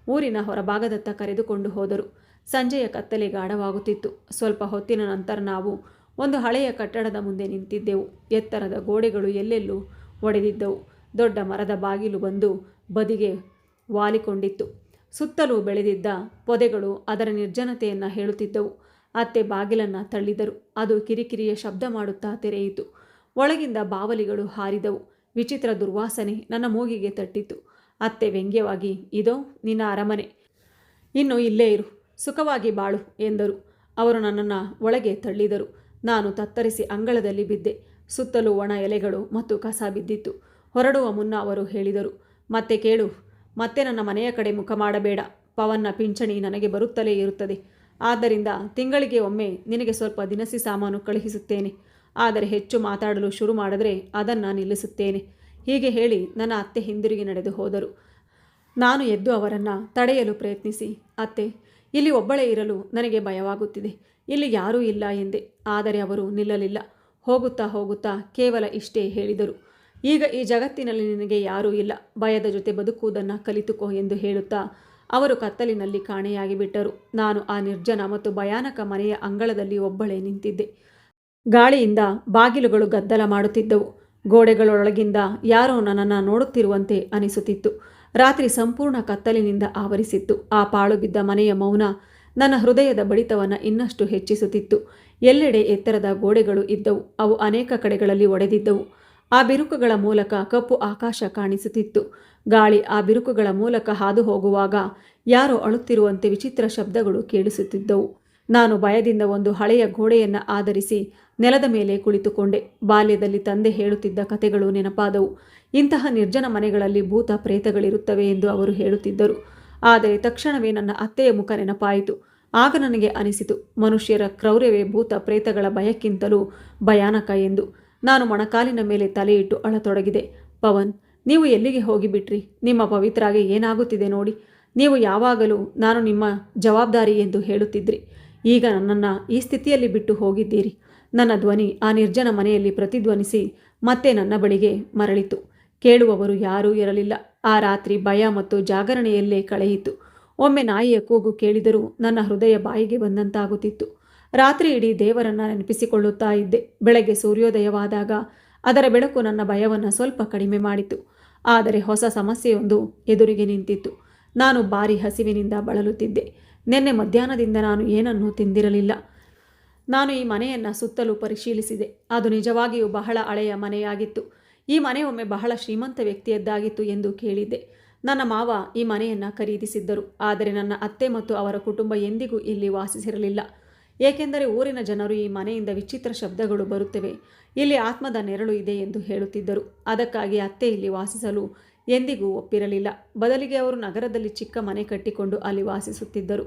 ಊರಿನ ಹೊರಭಾಗದತ್ತ ಕರೆದುಕೊಂಡು ಹೋದರು. ಸಂಜೆಯ ಕತ್ತಲೆ ಗಾಢವಾಗುತ್ತಿತ್ತು. ಸ್ವಲ್ಪ ಹೊತ್ತಿನ ನಂತರ ನಾವು ಒಂದು ಹಳೆಯ ಕಟ್ಟಡದ ಮುಂದೆ ನಿಂತಿದ್ದೆವು. ಎತ್ತರದ ಗೋಡೆಗಳು ಎಲ್ಲೆಲ್ಲೂ ಒಡೆದಿದ್ದವು. ದೊಡ್ಡ ಮರದ ಬಾಗಿಲು ಬಂದು ಬದಿಗೆ ವಾಲಿಕೊಂಡಿತ್ತು. ಸುತ್ತಲೂ ಬೆಳೆದಿದ್ದ ಪೊದೆಗಳು ಅದರ ನಿರ್ಜನತೆಯನ್ನು ಹೇಳುತ್ತಿದ್ದವು. ಅತ್ತೆ ಬಾಗಿಲನ್ನು ತಳ್ಳಿದರು. ಅದು ಕಿರಿಕಿರಿಯ ಶಬ್ದ ಮಾಡುತ್ತಾ ತೆರೆಯಿತು. ಒಳಗಿಂದ ಬಾವಲಿಗಳು ಹಾರಿದವು. ವಿಚಿತ್ರ ದುರ್ವಾಸನೆ ನನ್ನ ಮೂಗಿಗೆ ತಟ್ಟಿತು. ಅತ್ತೆ ವ್ಯಂಗ್ಯವಾಗಿ, ಇದೋ ನಿನ್ನ ಅರಮನೆ, ಇನ್ನು ಇಲ್ಲೇ ಇರು, ಸುಖವಾಗಿ ಬಾಳು ಎಂದರು. ಅವರು ನನ್ನನ್ನು ಒಳಗೆ ತಳ್ಳಿದರು. ನಾನು ತತ್ತರಿಸಿ ಅಂಗಳದಲ್ಲಿ ಬಿದ್ದೆ. ಸುತ್ತಲೂ ಒಣ ಎಲೆಗಳು ಮತ್ತು ಕಸ ಬಿದ್ದಿತ್ತು. ಹೊರಡುವ ಮುನ್ನ ಅವರು ಹೇಳಿದರು, ಮತ್ತೆ ಕೇಳು, ಮತ್ತೆ ನನ್ನ ಮನೆಯ ಕಡೆ ಮುಖ ಮಾಡಬೇಡ. ಪವನ್ನ ಪಿಂಚಣಿ ನನಗೆ ಬರುತ್ತಲೇ ಇರುತ್ತದೆ. ಆದ್ದರಿಂದ ತಿಂಗಳಿಗೆ ಒಮ್ಮೆ ನಿನಗೆ ಸ್ವಲ್ಪ ದಿನಸಿ ಸಾಮಾನು ಕಳುಹಿಸುತ್ತೇನೆ. ಆದರೆ ಹೆಚ್ಚು ಮಾತಾಡಲು ಶುರು ಮಾಡಿದ್ರೆ ಅದನ್ನು ನಿಲ್ಲಿಸುತ್ತೇನೆ. ಹೀಗೆ ಹೇಳಿ ನನ್ನ ಅತ್ತೆ ಹಿಂದಿರುಗಿ ನಡೆದು ಹೋದರು. ನಾನು ಎದ್ದು ಅವರನ್ನು ತಡೆಯಲು ಪ್ರಯತ್ನಿಸಿ, ಅತ್ತೆ, ಇಲ್ಲಿ ಒಬ್ಬಳೇ ಇರಲು ನನಗೆ ಭಯವಾಗುತ್ತಿದೆ. ಇಲ್ಲಿ ಯಾರೂ ಇಲ್ಲ ಎಂದೆ. ಆದರೆ ಅವರು ನಿಲ್ಲಲಿಲ್ಲ. ಹೋಗುತ್ತಾ ಹೋಗುತ್ತಾ ಕೇವಲ ಇಷ್ಟೇ ಹೇಳಿದರು, ಈಗ ಈ ಜಗತ್ತಿನಲ್ಲಿ ನಿನಗೆ ಯಾರೂ ಇಲ್ಲ. ಭಯದ ಜೊತೆ ಬದುಕುವುದನ್ನು ಕಲಿತುಕೋ ಎಂದು ಹೇಳುತ್ತಾ ಅವರು ಕತ್ತಲಿನಲ್ಲಿ ಕಾಣೆಯಾಗಿ ಬಿಟ್ಟರು. ನಾನು ಆ ನಿರ್ಜನ ಮತ್ತು ಭಯಾನಕ ಮನೆಯ ಅಂಗಳದಲ್ಲಿ ಒಬ್ಬಳೇ ನಿಂತಿದ್ದೆ. ಗಾಳಿಯಿಂದ ಬಾಗಿಲುಗಳು ಗದ್ದಲ ಮಾಡುತ್ತಿದ್ದವು. ಗೋಡೆಗಳೊಳಗಿಂದ ಯಾರೋ ನನ್ನನ್ನು ನೋಡುತ್ತಿರುವಂತೆ ಅನಿಸುತ್ತಿತ್ತು. ರಾತ್ರಿ ಸಂಪೂರ್ಣ ಕತ್ತಲಿನಿಂದ ಆವರಿಸಿತ್ತು. ಆ ಪಾಳು ಬಿದ್ದ ಮನೆಯ ಮೌನ ನನ್ನ ಹೃದಯದ ಬಡಿತವನ್ನು ಇನ್ನಷ್ಟು ಹೆಚ್ಚಿಸುತ್ತಿತ್ತು. ಎಲ್ಲೆಡೆ ಎತ್ತರದ ಗೋಡೆಗಳು ಇದ್ದವು. ಅವು ಅನೇಕ ಕಡೆಗಳಲ್ಲಿ ಒಡೆದಿದ್ದವು. ಆ ಬಿರುಕುಗಳ ಮೂಲಕ ಕಪ್ಪು ಆಕಾಶ ಕಾಣಿಸುತ್ತಿತ್ತು. ಗಾಳಿ ಆ ಬಿರುಕುಗಳ ಮೂಲಕ ಹಾದು ಹೋಗುವಾಗ ಯಾರೋ ಅಳುತ್ತಿರುವಂತೆ ವಿಚಿತ್ರ ಶಬ್ದಗಳು ಕೇಳಿಸುತ್ತಿದ್ದವು. ನಾನು ಭಯದಿಂದ ಒಂದು ಹಳೆಯ ಗೋಡೆಯನ್ನು ಆಧರಿಸಿ ನೆಲದ ಮೇಲೆ ಕುಳಿತುಕೊಂಡೆ. ಬಾಲ್ಯದಲ್ಲಿ ತಂದೆ ಹೇಳುತ್ತಿದ್ದ ಕಥೆಗಳು ನೆನಪಾದವು. ಇಂತಹ ನಿರ್ಜನ ಮನೆಗಳಲ್ಲಿ ಭೂತ ಪ್ರೇತಗಳಿರುತ್ತವೆ ಎಂದು ಅವರು ಹೇಳುತ್ತಿದ್ದರು. ಆದರೆ ತಕ್ಷಣವೇ ನನ್ನ ಅತ್ತೆಯ ಮುಖ ನೆನಪಾಯಿತು. ಆಗ ನನಗೆ ಅನಿಸಿತು, ಮನುಷ್ಯರ ಕ್ರೌರ್ಯವೇ ಭೂತ ಪ್ರೇತಗಳ ಭಯಕ್ಕಿಂತಲೂ ಭಯಾನಕ ಎಂದು. ನಾನು ಮೊಣಕಾಲಿನ ಮೇಲೆ ತಲೆಯಿಟ್ಟು ಅಳತೊಡಗಿದೆ. ಪವನ್, ನೀವು ಎಲ್ಲಿಗೆ ಹೋಗಿಬಿಟ್ರಿ? ನಿಮ್ಮ ಪವಿತ್ರಾಗೆ ಏನಾಗುತ್ತಿದೆ ನೋಡಿ. ನೀವು ಯಾವಾಗಲೂ ನಾನು ನಿಮ್ಮ ಜವಾಬ್ದಾರಿ ಎಂದು ಹೇಳುತ್ತಿದ್ರಿ. ಈಗ ನನ್ನನ್ನು ಈ ಸ್ಥಿತಿಯಲ್ಲಿ ಬಿಟ್ಟು ಹೋಗಿದ್ದೀರಿ. ನನ್ನ ಧ್ವನಿ ಆ ನಿರ್ಜನ ಮನೆಯಲ್ಲಿ ಪ್ರತಿಧ್ವನಿಸಿ ಮತ್ತೆ ನನ್ನ ಬಳಿಗೆ ಮರಳಿತು. ಕೇಳುವವರು ಯಾರೂ ಇರಲಿಲ್ಲ. ಆ ರಾತ್ರಿ ಭಯ ಮತ್ತು ಜಾಗರಣೆಯಲ್ಲೇ ಕಳೆಯಿತು. ಒಮ್ಮೆ ನಾಯಿಯ ಕೂಗು ಕೇಳಿದರೂ ನನ್ನ ಹೃದಯ ಬಾಯಿಗೆ ಬಂದಂತಾಗುತ್ತಿತ್ತು. ರಾತ್ರಿ ಇಡೀ ದೇವರನ್ನು ನೆನಪಿಸಿಕೊಳ್ಳುತ್ತಾ ಇದ್ದೆ. ಬೆಳಗ್ಗೆ ಸೂರ್ಯೋದಯವಾದಾಗ ಅದರ ಬೆಳಕು ನನ್ನ ಭಯವನ್ನು ಸ್ವಲ್ಪ ಕಡಿಮೆ ಮಾಡಿತು. ಆದರೆ ಹೊಸ ಸಮಸ್ಯೆಯೊಂದು ಎದುರಿಗೆ ನಿಂತಿತ್ತು. ನಾನು ಭಾರಿ ಹಸಿವಿನಿಂದ ಬಳಲುತ್ತಿದ್ದೆ. ನಿನ್ನೆ ಮಧ್ಯಾಹ್ನದಿಂದ ನಾನು ಏನನ್ನೂ ತಿಂದಿರಲಿಲ್ಲ. ನಾನು ಈ ಮನೆಯನ್ನು ಸುತ್ತಲೂ ಪರಿಶೀಲಿಸಿದೆ. ಅದು ನಿಜವಾಗಿಯೂ ಬಹಳ ಹಳೆಯ ಮನೆಯಾಗಿತ್ತು. ಈ ಮನೆ ಒಮ್ಮೆ ಬಹಳ ಶ್ರೀಮಂತ ವ್ಯಕ್ತಿಯದ್ದಾಗಿತ್ತು ಎಂದು ಕೇಳಿದ್ದೆ. ನನ್ನ ಮಾವ ಈ ಮನೆಯನ್ನು ಖರೀದಿಸಿದ್ದರು. ಆದರೆ ನನ್ನ ಅತ್ತೆ ಮತ್ತು ಅವರ ಕುಟುಂಬ ಎಂದಿಗೂ ಇಲ್ಲಿ ವಾಸಿಸಿರಲಿಲ್ಲ. ಏಕೆಂದರೆ ಊರಿನ ಜನರು ಈ ಮನೆಯಿಂದ ವಿಚಿತ್ರ ಶಬ್ದಗಳು ಬರುತ್ತವೆ, ಇಲ್ಲಿ ಆತ್ಮದ ನೆರಳು ಇದೆ ಎಂದು ಹೇಳುತ್ತಿದ್ದರು. ಅದಕ್ಕಾಗಿ ಅತ್ತೆ ಇಲ್ಲಿ ವಾಸಿಸಲು ಎಂದಿಗೂ ಒಪ್ಪಿರಲಿಲ್ಲ. ಬದಲಿಗೆ ಅವರು ನಗರದಲ್ಲಿ ಚಿಕ್ಕ ಮನೆ ಕಟ್ಟಿಕೊಂಡು ಅಲ್ಲಿ ವಾಸಿಸುತ್ತಿದ್ದರು.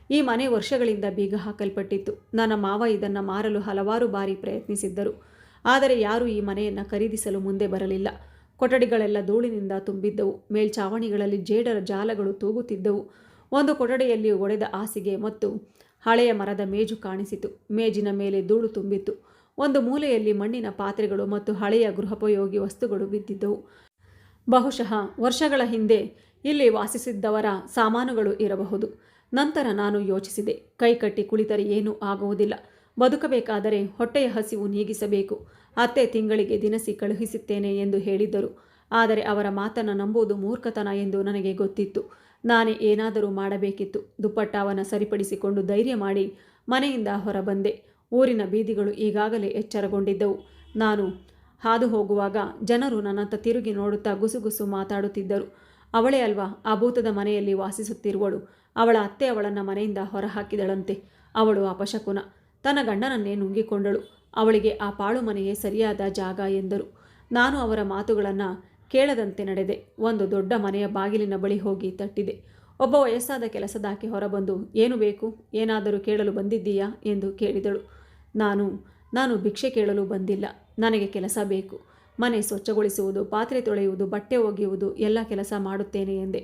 ಈ ಮನೆ ವರ್ಷಗಳಿಂದ ಬೀಗ ಹಾಕಲ್ಪಟ್ಟಿತ್ತು. ನನ್ನ ಮಾವ ಇದನ್ನು ಮಾರಲು ಹಲವಾರು ಬಾರಿ ಪ್ರಯತ್ನಿಸಿದ್ದರು. ಆದರೆ ಯಾರೂ ಈ ಮನೆಯನ್ನು ಖರೀದಿಸಲು ಮುಂದೆ ಬರಲಿಲ್ಲ. ಕೊಠಡಿಗಳೆಲ್ಲ ಧೂಳಿನಿಂದ ತುಂಬಿದ್ದವು. ಮೇಲ್ಛಾವಣಿಗಳಲ್ಲಿ ಜೇಡರ ಜಾಲಗಳು ತೂಗುತ್ತಿದ್ದವು. ಒಂದು ಕೊಠಡಿಯಲ್ಲಿ ಒಡೆದ ಹಾಸಿಗೆ ಮತ್ತು ಹಳೆಯ ಮರದ ಮೇಜು ಕಾಣಿಸಿತು. ಮೇಜಿನ ಮೇಲೆ ಧೂಳು ತುಂಬಿತ್ತು. ಒಂದು ಮೂಲೆಯಲ್ಲಿ ಮಣ್ಣಿನ ಪಾತ್ರೆಗಳು ಮತ್ತು ಹಳೆಯ ಗೃಹೋಪಯೋಗಿ ವಸ್ತುಗಳು ಬಿದ್ದಿದ್ದವು. ಬಹುಶಃ ವರ್ಷಗಳ ಹಿಂದೆ ಇಲ್ಲಿ ವಾಸಿಸಿದ್ದವರ ಸಾಮಾನುಗಳು ಇರಬಹುದು. ನಂತರ ನಾನು ಯೋಚಿಸಿದೆ, ಕೈಕಟ್ಟಿ ಕುಳಿತರೆ ಏನೂ ಆಗುವುದಿಲ್ಲ. ಬದುಕಬೇಕಾದರೆ ಹೊಟ್ಟೆಯ ಹಸಿವು ನೀಗಿಸಬೇಕು. ಅತ್ತೆ ತಿಂಗಳಿಗೆ ದಿನಸಿ ಕಳುಹಿಸುತ್ತೇನೆ ಎಂದು ಹೇಳಿದ್ದರು. ಆದರೆ ಅವರ ಮಾತನ್ನು ನಂಬುವುದು ಮೂರ್ಖತನ ಎಂದು ನನಗೆ ಗೊತ್ತಿತ್ತು. ನಾನೇ ಏನಾದರೂ ಮಾಡಬೇಕಿತ್ತು. ದುಪ್ಪಟ್ಟವನ್ನು ಸರಿಪಡಿಸಿಕೊಂಡು ಧೈರ್ಯ ಮಾಡಿ ಮನೆಯಿಂದ ಹೊರಬಂದೆ. ಊರಿನ ಬೀದಿಗಳು ಈಗಾಗಲೇ ಎಚ್ಚರಗೊಂಡಿದ್ದವು. ನಾನು ಹಾದು ಹೋಗುವಾಗ ಜನರು ನನ್ನತ್ತ ತಿರುಗಿ ನೋಡುತ್ತಾ ಗುಸುಗುಸು ಮಾತಾಡುತ್ತಿದ್ದರು. ಅವಳೇ ಅಲ್ವಾ ಆ ಭೂತದ ಮನೆಯಲ್ಲಿ ವಾಸಿಸುತ್ತಿರುವಳು. ಅವಳ ಅತ್ತೆ ಅವಳನ್ನು ಮನೆಯಿಂದ ಹೊರಹಾಕಿದಳಂತೆ. ಅವಳು ಅಪಶಕುನ. ತನ್ನ ಗಂಡನನ್ನೇ ನುಂಗಿಕೊಂಡಳು. ಅವಳಿಗೆ ಆ ಪಾಳು ಮನೆಯೇ ಸರಿಯಾದ ಜಾಗ ಎಂದರು. ನಾನು ಅವರ ಮಾತುಗಳನ್ನು ಕೇಳದಂತೆ ನಡೆದೆ. ಒಂದು ದೊಡ್ಡ ಮನೆಯ ಬಾಗಿಲಿನ ಬಳಿ ಹೋಗಿ ತಟ್ಟಿದೆ. ಒಬ್ಬ ವಯಸ್ಸಾದ ಕೆಲಸದಾಕೆ ಹೊರಬಂದು, ಏನು ಬೇಕು, ಏನಾದರೂ ಕೇಳಲು ಬಂದಿದ್ದೀಯಾ ಎಂದು ಕೇಳಿದಳು. ನಾನು ಭಿಕ್ಷೆ ಕೇಳಲು ಬಂದಿಲ್ಲ. ನನಗೆ ಕೆಲಸ ಬೇಕು. ಮನೆ ಸ್ವಚ್ಛಗೊಳಿಸುವುದು, ಪಾತ್ರೆ ತೊಳೆಯುವುದು, ಬಟ್ಟೆ ಒಗೆಯುವುದು ಎಲ್ಲ ಕೆಲಸ ಮಾಡುತ್ತೇನೆ ಎಂದೆ.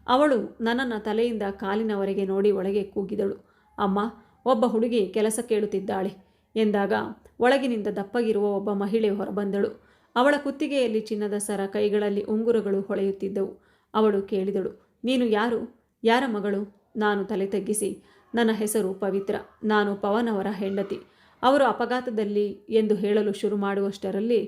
ಅವಳು ನನ್ನನ್ನು ತಲೆಯಿಂದ ಕಾಲಿನವರೆಗೆ ನೋಡಿ ಒಳಗೆ ಕೂಗಿದಳು. ಅಮ್ಮ, ಒಬ್ಬ ಹುಡುಗಿ ಕೆಲಸ ಕೇಳುತ್ತಿದ್ದಾಳೆ ಎಂದಾಗ ಒಳಗಿನಿಂದ ದಪ್ಪಗಿರುವ ಒಬ್ಬ ಮಹಿಳೆ ಹೊರಬಂದಳು. ಅವಳ ಕುತ್ತಿಗೆಯಲ್ಲಿ ಚಿನ್ನದ ಸರ, ಕೈಗಳಲ್ಲಿ ಉಂಗುರಗಳು ಹೊಳೆಯುತ್ತಿದ್ದವು. ಅವಳು ಕೇಳಿದಳು, ನೀನು ಯಾರು? ಯಾರ ಮಗಳು? ನಾನು ತಲೆ ತಗ್ಗಿಸಿ, ನನ್ನ ಹೆಸರು ಪವಿತ್ರ. ನಾನು ಪವನ್ ಅವರ ಹೆಂಡತಿ. ಅವರು ಅಪಘಾತದಲ್ಲಿ ಎಂದು ಹೇಳಲು ಶುರು ಮಾಡುವಷ್ಟರಲ್ಲಿ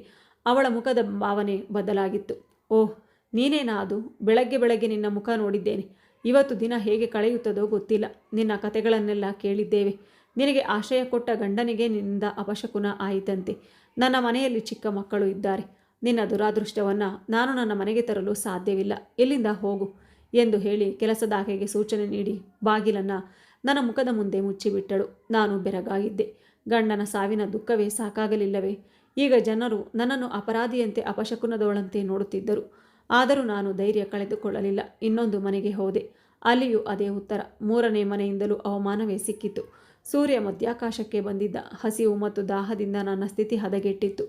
ಅವಳ ಮುಖದ ಭಾವನೆ ಬದಲಾಗಿತ್ತು. ಓಹ್, ನೀನೇನಾ ಅದು? ಬೆಳಗ್ಗೆ ನಿನ್ನ ಮುಖ ನೋಡಿದ್ದೇನೆ. ಇವತ್ತು ದಿನ ಹೇಗೆ ಕಳೆಯುತ್ತದೋ ಗೊತ್ತಿಲ್ಲ. ನಿನ್ನ ಕತೆಗಳನ್ನೆಲ್ಲ ಕೇಳಿದ್ದೇವೆ. ನಿನಗೆ ಆಶ್ರಯ ಕೊಟ್ಟ ಗಂಡನಿಗೆ ನಿನ್ನಿಂದ ಅಪಶಕುನ ಆಯಿತಂತೆ. ನನ್ನ ಮನೆಯಲ್ಲಿ ಚಿಕ್ಕ ಮಕ್ಕಳು ಇದ್ದಾರೆ. ನಿನ್ನ ದುರಾದೃಷ್ಟವನ್ನು ನಾನು ನನ್ನ ಮನೆಗೆ ತರಲು ಸಾಧ್ಯವಿಲ್ಲ. ಎಲ್ಲಿಂದ ಹೋಗು ಎಂದು ಹೇಳಿ ಕೆಲಸದಾಕೆಗೆ ಸೂಚನೆ ನೀಡಿ ಬಾಗಿಲನ್ನು ನನ್ನ ಮುಖದ ಮುಂದೆ ಮುಚ್ಚಿಬಿಟ್ಟಳು. ನಾನು ಬೆರಗಾಗಿದ್ದೆ. ಗಂಡನ ಸಾವಿನ ದುಃಖವೇ ಸಾಕಾಗಲಿಲ್ಲವೇ? ಈಗ ಜನರು ನನ್ನನ್ನು ಅಪರಾಧಿಯಂತೆ, ಅಪಶಕುನದವಳಂತೆ ನೋಡುತ್ತಿದ್ದರು. ಆದರೂ ನಾನು ಧೈರ್ಯ ಕಳೆದುಕೊಳ್ಳಲಿಲ್ಲ. ಇನ್ನೊಂದು ಮನೆಗೆ ಹೋದೆ. ಅಲ್ಲಿಯೂ ಅದೇ ಉತ್ತರ. ಮೂರನೇ ಮನೆಯಿಂದಲೂ ಅವಮಾನವೇ ಸಿಕ್ಕಿತು. ಸೂರ್ಯ ಮಧ್ಯಾಕಾಶಕ್ಕೆ ಬಂದಿದ್ದ. ಹಸಿವು ಮತ್ತು ದಾಹದಿಂದ ನನ್ನ ಸ್ಥಿತಿ ಹದಗೆಟ್ಟಿತ್ತು.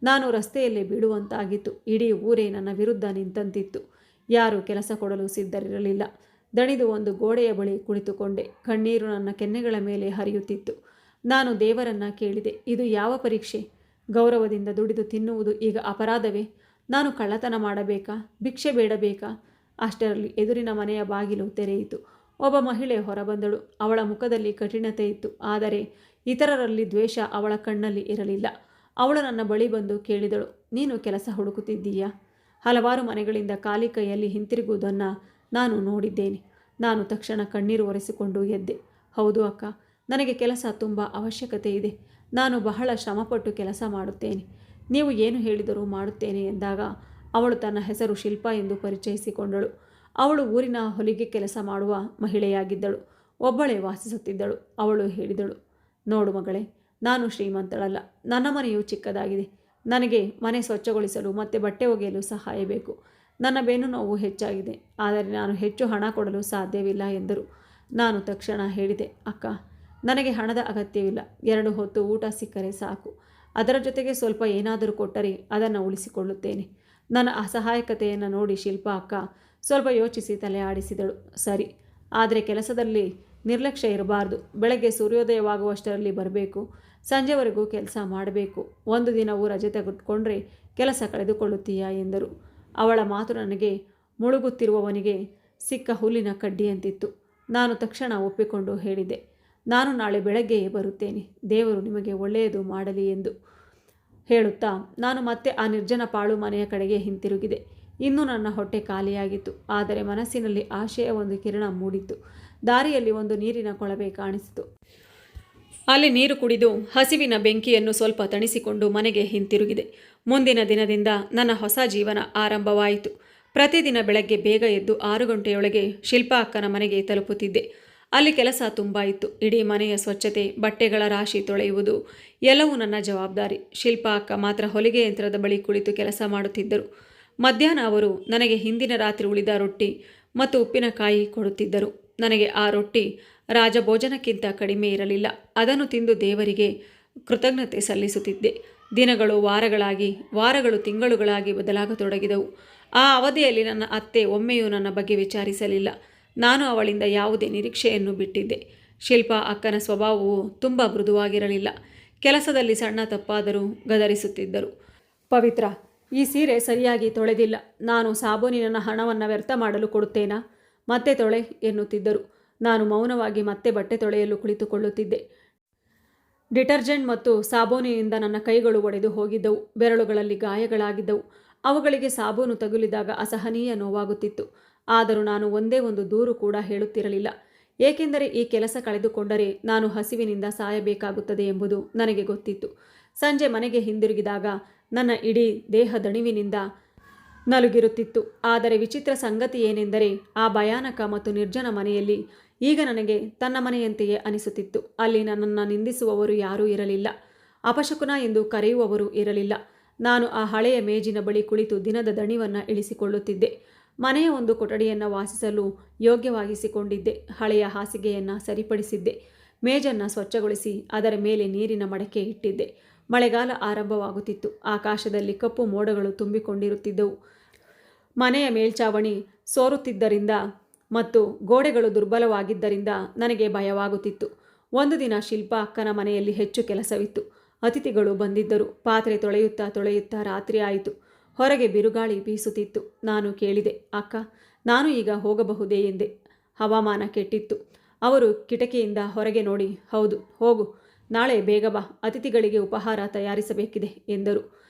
ನಾನು ರಸ್ತೆಯಲ್ಲೇ ಬೀಳುವಂತಾಗಿತ್ತು. ಇಡೀ ಊರೇ ನನ್ನ ವಿರುದ್ಧ ನಿಂತಂತಿತ್ತು. ಯಾರೂ ಕೆಲಸ ಕೊಡಲು ಸಿದ್ಧರಿರಲಿಲ್ಲ. ದಣಿದು ಒಂದು ಗೋಡೆಯ ಬಳಿ ಕುಳಿತುಕೊಂಡೆ. ಕಣ್ಣೀರು ನನ್ನ ಕೆನ್ನೆಗಳ ಮೇಲೆ ಹರಿಯುತ್ತಿತ್ತು. ನಾನು ದೇವರನ್ನ ಕೇಳಿದೆ, ಇದು ಯಾವ ಪರೀಕ್ಷೆ? ಗೌರವದಿಂದ ದುಡಿದು ತಿನ್ನುವುದು ಈಗ ಅಪರಾಧವೇ? ನಾನು ಕಳ್ಳತನ ಮಾಡಬೇಕಾ? ಭಿಕ್ಷೆ ಬೇಡಬೇಕಾ? ಅಷ್ಟರಲ್ಲಿ ಎದುರಿನ ಮನೆಯ ಬಾಗಿಲು ತೆರೆಯಿತು. ಒಬ್ಬ ಮಹಿಳೆ ಹೊರಬಂದಳು. ಅವಳ ಮುಖದಲ್ಲಿ ಕಠಿಣತೆ ಇತ್ತು. ಆದರೆ ಇತರರಲ್ಲಿ ದ್ವೇಷ ಅವಳ ಕಣ್ಣಲ್ಲಿ ಇರಲಿಲ್ಲ. ಅವಳು ನನ್ನ ಬಳಿ ಬಂದು ಕೇಳಿದಳು, ನೀನು ಕೆಲಸ ಹುಡುಕುತ್ತಿದ್ದೀಯಾ? ಹಲವಾರು ಮನೆಗಳಿಂದ ಖಾಲಿ ಕೈಯಲ್ಲಿ ಹಿಂತಿರುಗುವುದನ್ನು ನಾನು ನೋಡಿದ್ದೇನೆ. ನಾನು ತಕ್ಷಣ ಕಣ್ಣೀರು ಒರೆಸಿಕೊಂಡು ಎದ್ದೆ. ಹೌದು ಅಕ್ಕ, ನನಗೆ ಕೆಲಸ ತುಂಬ ಅವಶ್ಯಕತೆ ಇದೆ. ನಾನು ಬಹಳ ಶ್ರಮಪಟ್ಟು ಕೆಲಸ ಮಾಡುತ್ತೇನೆ. ನೀವು ಏನು ಹೇಳಿದರೂ ಮಾಡುತ್ತೇನೆ ಎಂದಾಗ ಅವಳು ತನ್ನ ಹೆಸರು ಶಿಲ್ಪಾ ಎಂದು ಪರಿಚಯಿಸಿಕೊಂಡಳು. ಅವಳು ಊರಿನ ಹೊಲಿಗೆ ಕೆಲಸ ಮಾಡುವ ಮಹಿಳೆಯಾಗಿದ್ದಳು. ಒಬ್ಬಳೇ ವಾಸಿಸುತ್ತಿದ್ದಳು. ಅವಳು ಹೇಳಿದಳು, ನೋಡು ಮಗಳೇ, ನಾನು ಶ್ರೀಮಂತಳಲ್ಲ. ನನ್ನ ಮನೆಯು ಚಿಕ್ಕದಾಗಿದೆ. ನನಗೆ ಮನೆ ಸ್ವಚ್ಛಗೊಳಿಸಲು ಮತ್ತು ಬಟ್ಟೆ ಒಗೆಯಲು ಸಹಾಯ ಬೇಕು. ನನ್ನ ಬೆನ್ನು ನೋವು ಹೆಚ್ಚಾಗಿದೆ. ಆದರೆ ನಾನು ಹೆಚ್ಚು ಹಣ ಕೊಡಲು ಸಾಧ್ಯವಿಲ್ಲ ಎಂದರು. ನಾನು ತಕ್ಷಣ ಹೇಳಿದೆ, ಅಕ್ಕ, ನನಗೆ ಹಣದ ಅಗತ್ಯವಿಲ್ಲ. 2 ಹೊತ್ತು ಊಟ ಸಿಕ್ಕರೆ ಸಾಕು. ಅದರ ಜೊತೆಗೆ ಸ್ವಲ್ಪ ಏನಾದರೂ ಕೊಟ್ಟರೆ ಅದನ್ನು ಉಳಿಸಿಕೊಳ್ಳುತ್ತೇನೆ. ನನ್ನ ಅಸಹಾಯಕತೆಯನ್ನು ನೋಡಿ ಶಿಲ್ಪಾ ಅಕ್ಕ ಸ್ವಲ್ಪ ಯೋಚಿಸಿ ತಲೆ ಆಡಿಸಿದಳು. ಸರಿ, ಆದರೆ ಕೆಲಸದಲ್ಲಿ ನಿರ್ಲಕ್ಷ್ಯ ಇರಬಾರ್ದು. ಬೆಳಗ್ಗೆ ಸೂರ್ಯೋದಯವಾಗುವಷ್ಟರಲ್ಲಿ ಬರಬೇಕು. ಸಂಜೆವರೆಗೂ ಕೆಲಸ ಮಾಡಬೇಕು. ಒಂದು ದಿನವೂ ರಜೆ ತೆಗೆದುಕೊಂಡ್ರೆ ಕೆಲಸ ಕಳೆದುಕೊಳ್ಳುತ್ತೀಯಾ ಎಂದರು. ಅವಳ ಮಾತು ನನಗೆ ಮುಳುಗುತ್ತಿರುವವನಿಗೆ ಸಿಕ್ಕ ಹುಲ್ಲಿನ ಕಡ್ಡಿಯಂತಿತ್ತು. ನಾನು ತಕ್ಷಣ ಒಪ್ಪಿಕೊಂಡು ಹೇಳಿದೆ, ನಾನು ನಾಳೆ ಬೆಳಗ್ಗೆಯೇ ಬರುತ್ತೇನೆ. ದೇವರು ನಿಮಗೆ ಒಳ್ಳೆಯದು ಮಾಡಲಿ ಎಂದು ಹೇಳುತ್ತಾ ನಾನು ಮತ್ತೆ ಆ ನಿರ್ಜನ ಪಾಳು ಮನೆಯ ಕಡೆಗೆ ಹಿಂತಿರುಗಿದೆ. ಇನ್ನೂ ನನ್ನ ಹೊಟ್ಟೆ ಖಾಲಿಯಾಗಿತ್ತು. ಆದರೆ ಮನಸ್ಸಿನಲ್ಲಿ ಆಶೆಯ ಒಂದು ಕಿರಣ ಮೂಡಿತ್ತು. ದಾರಿಯಲ್ಲಿ ಒಂದು ನೀರಿನ ಕೊಳವೆ ಕಾಣಿಸಿತು. ಅಲ್ಲಿ ನೀರು ಕುಡಿದು ಹಸಿವಿನ ಬೆಂಕಿಯನ್ನು ಸ್ವಲ್ಪ ತಣಿಸಿಕೊಂಡು ಮನೆಗೆ ಹಿಂತಿರುಗಿದೆ. ಮುಂದಿನ ದಿನದಿಂದ ನನ್ನ ಹೊಸ ಜೀವನ ಆರಂಭವಾಯಿತು. ಪ್ರತಿದಿನ ಬೆಳಗ್ಗೆ ಬೇಗ ಎದ್ದು 6 ಗಂಟೆಯೊಳಗೆ ಶಿಲ್ಪಾ ಅಕ್ಕನ ಮನೆಗೆ ತಲುಪುತ್ತಿದ್ದೆ. ಅಲ್ಲಿ ಕೆಲಸ ತುಂಬ ಇತ್ತು. ಇಡೀ ಮನೆಯ ಸ್ವಚ್ಛತೆ, ಬಟ್ಟೆಗಳ ರಾಶಿ ತೊಳೆಯುವುದು ಎಲ್ಲವೂ ನನ್ನ ಜವಾಬ್ದಾರಿ. ಶಿಲ್ಪಾ ಅಕ್ಕ ಮಾತ್ರ ಹೊಲಿಗೆ ಯಂತ್ರದ ಬಳಿ ಕುಳಿತು ಕೆಲಸ ಮಾಡುತ್ತಿದ್ದರು. ಮಧ್ಯಾಹ್ನ ಅವರು ನನಗೆ ಹಿಂದಿನ ರಾತ್ರಿ ಉಳಿದ ರೊಟ್ಟಿ ಮತ್ತು ಉಪ್ಪಿನಕಾಯಿ ಕೊಡುತ್ತಿದ್ದರು. ನನಗೆ ಆ ರೊಟ್ಟಿ ರಾಜಭೋಜನಕ್ಕಿಂತ ಕಡಿಮೆ ಇರಲಿಲ್ಲ. ಅದನ್ನು ತಿಂದು ದೇವರಿಗೆ ಕೃತಜ್ಞತೆ ಸಲ್ಲಿಸುತ್ತಿದ್ದೆ. ದಿನಗಳು ವಾರಗಳಾಗಿ, ವಾರಗಳು ತಿಂಗಳುಗಳಾಗಿ ಬದಲಾಗತೊಡಗಿದವು. ಆ ಅವಧಿಯಲ್ಲಿ ನನ್ನ ಅತ್ತೆ ಒಮ್ಮೆಯೂ ನನ್ನ ಬಗ್ಗೆ ವಿಚಾರಿಸಲಿಲ್ಲ. ನಾನು ಅವಳಿಂದ ಯಾವುದೇ ನಿರೀಕ್ಷೆಯನ್ನು ಬಿಟ್ಟಿದ್ದೆ. ಶಿಲ್ಪಾ ಅಕ್ಕನ ಸ್ವಭಾವವು ತುಂಬ ಮೃದುವಾಗಿರಲಿಲ್ಲ. ಕೆಲಸದಲ್ಲಿ ಸಣ್ಣ ತಪ್ಪಾದರೂ ಗದರಿಸುತ್ತಿದ್ದರು. ಪವಿತ್ರ, ಈ ಸೀರೆ ಸರಿಯಾಗಿ ತೊಳೆದಿಲ್ಲ. ನಾನು ಸಾಬೂನಿನ ಹಣವನ್ನು ವ್ಯರ್ಥ ಮಾಡಲು ಕೊಡುತ್ತೇನಾ? ಮತ್ತೆ ತೊಳೆ ಎನ್ನುತ್ತಿದ್ದರು. ನಾನು ಮೌನವಾಗಿ ಮತ್ತೆ ಬಟ್ಟೆ ತೊಳೆಯಲು ಕುಳಿತುಕೊಳ್ಳುತ್ತಿದ್ದೆ. ಡಿಟರ್ಜೆಂಟ್ ಮತ್ತು ಸಾಬೂನಿನಿಂದ ನನ್ನ ಕೈಗಳು ಒಡೆದು ಹೋಗಿದ್ದವು. ಬೆರಳುಗಳಲ್ಲಿ ಗಾಯಗಳಾಗಿದ್ದವು. ಅವುಗಳಿಗೆ ಸಾಬೂನು ತಗುಲಿದಾಗ ಅಸಹನೀಯ ನೋವಾಗುತ್ತಿತ್ತು. ಆದರೂ ನಾನು ಒಂದೇ ಒಂದು ದೂರು ಕೂಡ ಹೇಳುತ್ತಿರಲಿಲ್ಲ. ಏಕೆಂದರೆ ಈ ಕೆಲಸ ಕಳೆದುಕೊಂಡರೆ ನಾನು ಹಸಿವಿನಿಂದ ಸಾಯಬೇಕಾಗುತ್ತದೆ ಎಂಬುದು ನನಗೆ ಗೊತ್ತಿತ್ತು. ಸಂಜೆ ಮನೆಗೆ ಹಿಂದಿರುಗಿದಾಗ ನನ್ನ ಇಡೀ ದೇಹ ದಣಿವಿನಿಂದ ನಲುಗಿರುತ್ತಿತ್ತು. ಆದರೆ ವಿಚಿತ್ರ ಸಂಗತಿ ಏನೆಂದರೆ, ಆ ಭಯಾನಕ ಮತ್ತು ನಿರ್ಜನ ಮನೆಯಲ್ಲಿ ಈಗ ನನಗೆ ತನ್ನ ಮನೆಯಂತೆಯೇ ಅನಿಸುತ್ತಿತ್ತು. ಅಲ್ಲಿ ನನ್ನನ್ನು ನಿಂದಿಸುವವರು ಯಾರೂ ಇರಲಿಲ್ಲ. ಅಪಶಕುನ ಎಂದು ಕರೆಯುವವರು ಇರಲಿಲ್ಲ. ನಾನು ಆ ಹಳೆಯ ಮೇಜಿನ ಬಳಿ ಕುಳಿತು ದಿನದ ದಣಿವನ್ನು ಇಳಿಸಿಕೊಳ್ಳುತ್ತಿದ್ದೆ. ಮನೆಯ ಒಂದು ಕೊಠಡಿಯನ್ನು ವಾಸಿಸಲು ಯೋಗ್ಯವಾಗಿಸಿಕೊಂಡಿದ್ದೆ. ಹಳೆಯ ಹಾಸಿಗೆಯನ್ನು ಸರಿಪಡಿಸಿದ್ದೆ. ಮೇಜನ್ನು ಸ್ವಚ್ಛಗೊಳಿಸಿ ಅದರ ಮೇಲೆ ನೀರಿನ ಮಡಕೆ ಇಟ್ಟಿದ್ದೆ. ಮಳೆಗಾಲ ಆರಂಭವಾಗುತ್ತಿತ್ತು. ಆಕಾಶದಲ್ಲಿ ಕಪ್ಪು ಮೋಡಗಳು ತುಂಬಿಕೊಂಡಿರುತ್ತಿದ್ದವು. ಮನೆಯ ಮೇಲ್ಛಾವಣಿ ಸೋರುತ್ತಿದ್ದರಿಂದ ಮತ್ತು ಗೋಡೆಗಳು ದುರ್ಬಲವಾಗಿದ್ದರಿಂದ ನನಗೆ ಭಯವಾಗುತ್ತಿತ್ತು. ಒಂದು ದಿನ ಶಿಲ್ಪಾ ಅಕ್ಕನ ಮನೆಯಲ್ಲಿ ಹೆಚ್ಚು ಕೆಲಸವಿತ್ತು. ಅತಿಥಿಗಳು ಬಂದಿದ್ದರು. ಪಾತ್ರೆ ತೊಳೆಯುತ್ತಾ ರಾತ್ರಿ ಆಯಿತು. ಹೊರಗೆ ಬಿರುಗಾಳಿ ಬೀಸುತ್ತಿತ್ತು. ನಾನು ಕೇಳಿದೆ, ಅಕ್ಕ, ನಾನು ಈಗ ಹೋಗಬಹುದೇ ಎಂದೆ. ಹವಾಮಾನ ಕೆಟ್ಟಿತ್ತು. ಅವರು ಕಿಟಕಿಯಿಂದ ಹೊರಗೆ ನೋಡಿ, ಹೌದು, ಹೋಗು, ನಾಳೆ ಬೇಗ ಬಾ, ಅತಿಥಿಗಳಿಗೆ ಉಪಹಾರ ತಯಾರಿಸಬೇಕಿದೆ ಎಂದರು.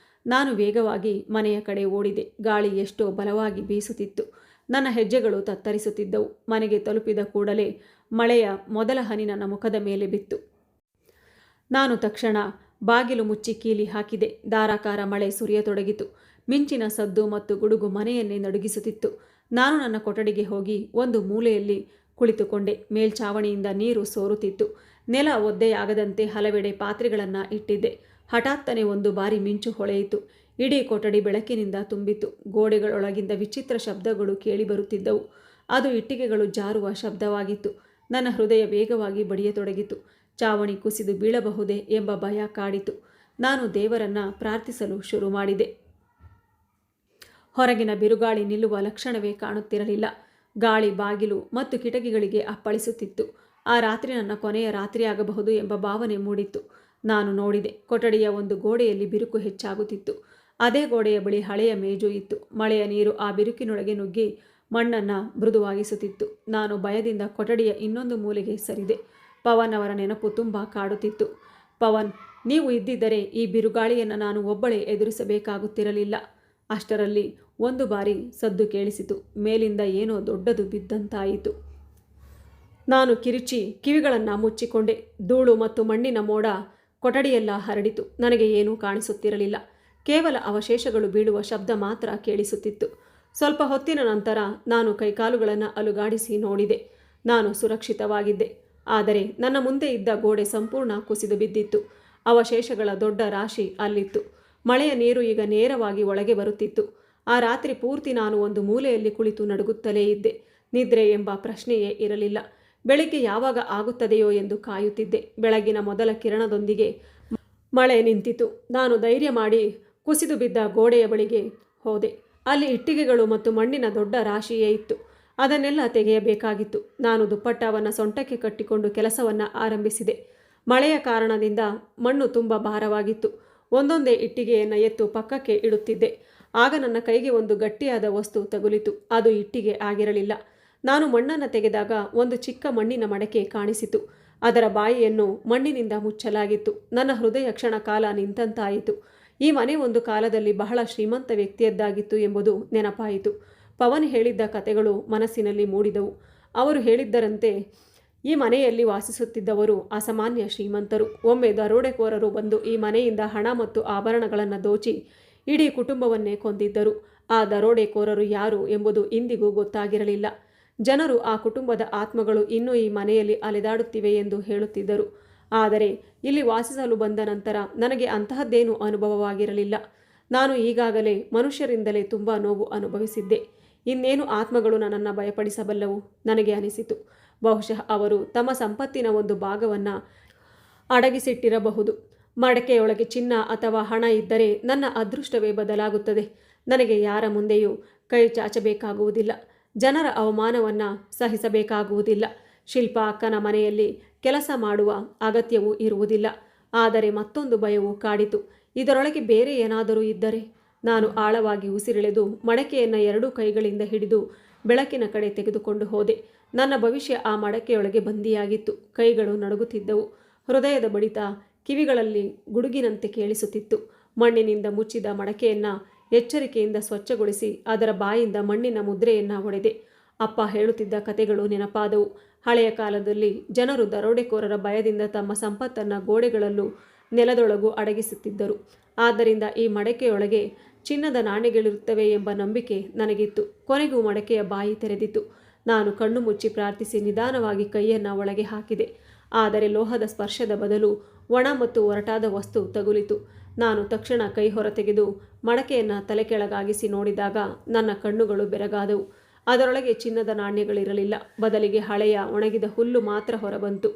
ನಾನು ವೇಗವಾಗಿ ಮನೆಯ ಕಡೆ ಓಡಿದೆ. ಗಾಳಿ ಎಷ್ಟೋ ಬಲವಾಗಿ ಬೀಸುತ್ತಿತ್ತು. ನನ್ನ ಹೆಜ್ಜೆಗಳು ತತ್ತರಿಸುತ್ತಿದ್ದವು. ಮನೆಗೆ ತಲುಪಿದ ಕೂಡಲೇ ಮಳೆಯ ಮೊದಲ ಹನಿ ನನ್ನ ಮುಖದ ಮೇಲೆ ಬಿತ್ತು. ನಾನು ತಕ್ಷಣ ಬಾಗಿಲು ಮುಚ್ಚಿ ಕೀಲಿ ಹಾಕಿದೆ. ಧಾರಾಕಾರ ಮಳೆ ಸುರಿಯತೊಡಗಿತು. ಮಿಂಚಿನ ಸದ್ದು ಮತ್ತು ಗುಡುಗು ಮನೆಯನ್ನೇ ನಡುಗಿಸುತ್ತಿತ್ತು. ನಾನು ನನ್ನ ಕೊಠಡಿಗೆ ಹೋಗಿ ಒಂದು ಮೂಲೆಯಲ್ಲಿ ಕುಳಿತುಕೊಂಡೆ. ಮೇಲ್ಛಾವಣಿಯಿಂದ ನೀರು ಸೋರುತ್ತಿತ್ತು. ನೆಲ ಒದ್ದೆಯಾಗದಂತೆ ಹಲವೆಡೆ ಪಾತ್ರೆಗಳನ್ನು ಇಟ್ಟಿದ್ದೆ. ಹಠಾತ್ತನೆ ಒಂದು ಬಾರಿ ಮಿಂಚು ಹೊಳೆಯಿತು. ಇಡೀ ಕೊಠಡಿ ಬೆಳಕಿನಿಂದ ತುಂಬಿತು. ಗೋಡೆಗಳೊಳಗಿಂದ ವಿಚಿತ್ರ ಶಬ್ದಗಳು ಕೇಳಿಬರುತ್ತಿದ್ದವು. ಅದು ಇಟ್ಟಿಗೆಗಳು ಜಾರುವ ಶಬ್ದವಾಗಿತ್ತು. ನನ್ನ ಹೃದಯ ವೇಗವಾಗಿ ಬಡಿಯತೊಡಗಿತು. ಚಾವಣಿ ಕುಸಿದು ಬೀಳಬಹುದೇ ಎಂಬ ಭಯ ಕಾಡಿತು. ನಾನು ದೇವರನ್ನು ಪ್ರಾರ್ಥಿಸಲು ಶುರು ಮಾಡಿದೆ. ಹೊರಗಿನ ಬಿರುಗಾಳಿ ನಿಲ್ಲುವ ಲಕ್ಷಣವೇ ಕಾಣುತ್ತಿರಲಿಲ್ಲ. ಗಾಳಿ ಬಾಗಿಲು ಮತ್ತು ಕಿಟಕಿಗಳಿಗೆ ಅಪ್ಪಳಿಸುತ್ತಿತ್ತು. ಆ ರಾತ್ರಿ ನನ್ನ ಕೊನೆಯ ರಾತ್ರಿಯಾಗಬಹುದು ಎಂಬ ಭಾವನೆ ಮೂಡಿತ್ತು. ನಾನು ನೋಡಿದೆ. ಕೊಠಡಿಯ ಒಂದು ಗೋಡೆಯಲ್ಲಿ ಬಿರುಕು ಹೆಚ್ಚಾಗುತ್ತಿತ್ತು. ಅದೇ ಗೋಡೆಯ ಬಳಿ ಹಳೆಯ ಮೇಜು ಇತ್ತು. ಮಳೆಯ ನೀರು ಆ ಬಿರುಕಿನೊಳಗೆ ನುಗ್ಗಿ ಮಣ್ಣನ್ನು ಮೃದುವಾಗಿಸುತ್ತಿತ್ತು. ನಾನು ಭಯದಿಂದ ಕೊಠಡಿಯ ಇನ್ನೊಂದು ಮೂಲೆಗೆ ಸರಿದೆ. ಪವನ್ ಅವರ ನೆನಪು ತುಂಬ ಕಾಡುತ್ತಿತ್ತು. ಪವನ್, ನೀವು ಇದ್ದಿದ್ದರೆ ಈ ಬಿರುಗಾಳಿಯನ್ನು ನಾನು ಒಬ್ಬಳೇ ಎದುರಿಸಬೇಕಾಗುತ್ತಿರಲಿಲ್ಲ. ಅಷ್ಟರಲ್ಲಿ ಒಂದು ಬಾರಿ ಸದ್ದು ಕೇಳಿಸಿತು. ಮೇಲಿಂದ ಏನೋ ದೊಡ್ಡದು ಬಿದ್ದಂತಾಯಿತು. ನಾನು ಕಿರಿಚಿ ಕಿವಿಗಳನ್ನು ಮುಚ್ಚಿಕೊಂಡೆ. ಧೂಳು ಮತ್ತು ಮಣ್ಣಿನ ಮೋಡ ಕೊಠಡಿಯೆಲ್ಲ ಹರಡಿತು. ನನಗೆ ಏನೂ ಕಾಣಿಸುತ್ತಿರಲಿಲ್ಲ. ಕೇವಲ ಅವಶೇಷಗಳು ಬೀಳುವ ಶಬ್ದ ಮಾತ್ರ ಕೇಳಿಸುತ್ತಿತ್ತು. ಸ್ವಲ್ಪ ಹೊತ್ತಿನ ನಂತರ ನಾನು ಕೈಕಾಲುಗಳನ್ನು ಅಲುಗಾಡಿಸಿ ನೋಡಿದೆ. ನಾನು ಸುರಕ್ಷಿತವಾಗಿದ್ದೆ. ಆದರೆ ನನ್ನ ಮುಂದೆ ಇದ್ದ ಗೋಡೆ ಸಂಪೂರ್ಣ ಕುಸಿದು ಬಿದ್ದಿತ್ತು. ಅವಶೇಷಗಳ ದೊಡ್ಡ ರಾಶಿ ಅಲ್ಲಿತ್ತು. ಮಳೆಯ ನೀರು ಈಗ ನೇರವಾಗಿ ಒಳಗೆ ಬರುತ್ತಿತ್ತು. ಆ ರಾತ್ರಿ ಪೂರ್ತಿ ನಾನು ಒಂದು ಮೂಲೆಯಲ್ಲಿ ಕುಳಿತು ನಡುಗುತ್ತಲೇ ಇದ್ದೆ. ನಿದ್ರೆ ಎಂಬ ಪ್ರಶ್ನೆಯೇ ಇರಲಿಲ್ಲ. ಬೆಳಿಗ್ಗೆ ಯಾವಾಗ ಆಗುತ್ತದೆಯೋ ಎಂದು ಕಾಯುತ್ತಿದ್ದೆ. ಬೆಳಗಿನ ಮೊದಲ ಕಿರಣದೊಂದಿಗೆ ಮಳೆ ನಿಂತಿತು. ನಾನು ಧೈರ್ಯ ಮಾಡಿ ಕುಸಿದು ಬಿದ್ದ ಗೋಡೆಯ ಬಳಿಗೆ ಹೋದೆ. ಅಲ್ಲಿ ಇಟ್ಟಿಗೆಗಳು ಮತ್ತು ಮಣ್ಣಿನ ದೊಡ್ಡ ರಾಶಿಯೇ ಇತ್ತು. ಅದನ್ನೆಲ್ಲ ತೆಗೆಯಬೇಕಾಗಿತ್ತು. ನಾನು ದುಪ್ಪಟ್ಟವನ್ನು ಸೊಂಟಕ್ಕೆ ಕಟ್ಟಿಕೊಂಡು ಕೆಲಸವನ್ನು ಆರಂಭಿಸಿದೆ. ಮಳೆಯ ಕಾರಣದಿಂದ ಮಣ್ಣು ತುಂಬ ಭಾರವಾಗಿತ್ತು. ಒಂದೊಂದೇ ಇಟ್ಟಿಗೆಯನ್ನು ಎತ್ತು ಪಕ್ಕಕ್ಕೆ ಇಡುತ್ತಿದ್ದೆ. ಆಗ ನನ್ನ ಕೈಗೆ ಒಂದು ಗಟ್ಟಿಯಾದ ವಸ್ತು ತಗುಲಿತು. ಅದು ಇಟ್ಟಿಗೆ ಆಗಿರಲಿಲ್ಲ. ನಾನು ಮಣ್ಣನ್ನು ತೆಗೆದಾಗ ಒಂದು ಚಿಕ್ಕ ಮಣ್ಣಿನ ಮಡಕೆ ಕಾಣಿಸಿತು. ಅದರ ಬಾಯಿಯನ್ನು ಮಣ್ಣಿನಿಂದ ಮುಚ್ಚಲಾಗಿತ್ತು. ನನ್ನ ಹೃದಯ ಕ್ಷಣ ಕಾಲ ನಿಂತಂತಾಯಿತು. ಈ ಮನೆ ಒಂದು ಕಾಲದಲ್ಲಿ ಬಹಳ ಶ್ರೀಮಂತ ವ್ಯಕ್ತಿಯದ್ದಾಗಿತ್ತು ಎಂಬುದು ನೆನಪಾಯಿತು. ಪವನ್ ಹೇಳಿದ್ದ ಕತೆಗಳು ಮನಸ್ಸಿನಲ್ಲಿ ಮೂಡಿದವು. ಅವರು ಹೇಳಿದ್ದರಂತೆ ಈ ಮನೆಯಲ್ಲಿ ವಾಸಿಸುತ್ತಿದ್ದವರು ಅಸಾಮಾನ್ಯ ಶ್ರೀಮಂತರು. ಒಮ್ಮೆ ದರೋಡೆಕೋರರು ಬಂದು ಈ ಮನೆಯಿಂದ ಹಣ ಮತ್ತು ಆಭರಣಗಳನ್ನು ದೋಚಿ ಇಡೀ ಕುಟುಂಬವನ್ನೇ ಕೊಂದಿದ್ದರು. ಆ ದರೋಡೆಕೋರರು ಯಾರು ಎಂಬುದು ಇಂದಿಗೂ ಗೊತ್ತಾಗಿರಲಿಲ್ಲ. ಜನರು ಆ ಕುಟುಂಬದ ಆತ್ಮಗಳು ಇನ್ನೂ ಈ ಮನೆಯಲ್ಲಿ ಅಲೆದಾಡುತ್ತಿವೆ ಎಂದು ಹೇಳುತ್ತಿದ್ದರು. ಆದರೆ ಇಲ್ಲಿ ವಾಸಿಸಲು ಬಂದ ನಂತರ ನನಗೆ ಅಂತಹದ್ದೇನೂ ಅನುಭವವಾಗಿರಲಿಲ್ಲ. ನಾನು ಈಗಾಗಲೇ ಮನುಷ್ಯರಿಂದಲೇ ತುಂಬ ನೋವು ಅನುಭವಿಸಿದ್ದೆ. ಇನ್ನೇನು ಆತ್ಮಗಳು ನನ್ನನ್ನು ಭಯಪಡಿಸಬಲ್ಲವು ನನಗೆ ಅನಿಸಿತು. ಬಹುಶಃ ಅವರು ತಮ್ಮ ಸಂಪತ್ತಿನ ಒಂದು ಭಾಗವನ್ನು ಅಡಗಿಸಿಟ್ಟಿರಬಹುದು. ಮಡಕೆಯೊಳಗೆ ಚಿನ್ನ ಅಥವಾ ಹಣ ಇದ್ದರೆ ನನ್ನ ಅದೃಷ್ಟವೇ ಬದಲಾಗುತ್ತದೆ. ನನಗೆ ಯಾರ ಮುಂದೆಯೂ ಕೈ ಚಾಚಬೇಕಾಗುವುದಿಲ್ಲ. ಜನರ ಅವಮಾನವನ್ನು ಸಹಿಸಬೇಕಾಗುವುದಿಲ್ಲ. ಶಿಲ್ಪ ಅಕ್ಕನ ಮನೆಯಲ್ಲಿ ಕೆಲಸ ಮಾಡುವ ಅಗತ್ಯವೂ ಇರುವುದಿಲ್ಲ. ಆದರೆ ಮತ್ತೊಂದು ಭಯವು ಕಾಡಿತು. ಇದರೊಳಗೆ ಬೇರೆ ಏನಾದರೂ ಇದ್ದರೆ? ನಾನು ಆಳವಾಗಿ ಉಸಿರೆಳೆದು ಮಡಕೆಯನ್ನು ಎರಡೂ ಕೈಗಳಿಂದ ಹಿಡಿದು ಬೆಳಕಿನ ಕಡೆ ತೆಗೆದುಕೊಂಡು ಹೋದೆ. ನನ್ನ ಭವಿಷ್ಯ ಆ ಮಡಕೆಯೊಳಗೆ ಬಂದಿಯಾಗಿತ್ತು. ಕೈಗಳು ನಡುಗುತ್ತಿದ್ದವು. ಹೃದಯದ ಬಡಿತ ಕಿವಿಗಳಲ್ಲಿ ಗುಡುಗಿನಂತೆ ಕೇಳಿಸುತ್ತಿತ್ತು. ಮಣ್ಣಿನಿಂದ ಮುಚ್ಚಿದ ಮಡಕೆಯನ್ನು ಎಚ್ಚರಿಕೆಯಿಂದ ಸ್ವಚ್ಛಗೊಳಿಸಿ ಅದರ ಬಾಯಿಂದ ಮಣ್ಣಿನ ಮುದ್ರೆಯನ್ನು ಹೊಡೆದೆ. ಅಪ್ಪ ಹೇಳುತ್ತಿದ್ದ ಕತೆಗಳು ನೆನಪಾದವು. ಹಳೆಯ ಕಾಲದಲ್ಲಿ ಜನರು ದರೋಡೆಕೋರರ ಭಯದಿಂದ ತಮ್ಮ ಸಂಪತ್ತನ್ನು ಗೋಡೆಗಳಲ್ಲೂ ನೆಲದೊಳಗೂ ಅಡಗಿಸುತ್ತಿದ್ದರು. ಆದ್ದರಿಂದ ಈ ಮಡಕೆಯೊಳಗೆ ಚಿನ್ನದ ನಾಣ್ಯಗಳಿರುತ್ತವೆ ಎಂಬ ನಂಬಿಕೆ ನನಗಿತ್ತು. ಕೊನೆಗೂ ಮಡಕೆಯ ಬಾಯಿ ತೆರೆದಿತು. ನಾನು ಕಣ್ಣು ಮುಚ್ಚಿ ಪ್ರಾರ್ಥಿಸಿ ನಿಧಾನವಾಗಿ ಕೈಯನ್ನು ಒಳಗೆ ಹಾಕಿದೆ. ಆದರೆ ಲೋಹದ ಸ್ಪರ್ಶದ ಬದಲು ಒಣ ಮತ್ತು ಒರಟಾದ ವಸ್ತು ತಗುಲಿತು. ನಾನು ತಕ್ಷಣ ಕೈ ಹೊರತೆಗೆದು ಮಡಕೆಯನ್ನು ತಲೆ ಕೆಳಗಾಗಿಸಿ ನೋಡಿದಾಗ ನನ್ನ ಕಣ್ಣುಗಳು ಬೆರಗಾದವು. ಅದರೊಳಗೆ ಚಿನ್ನದ ನಾಣ್ಯಗಳಿರಲಿಲ್ಲ. ಬದಲಿಗೆ ಹಳೆಯ ಒಣಗಿದ ಹುಲ್ಲು ಮಾತ್ರ ಹೊರಬಂತು.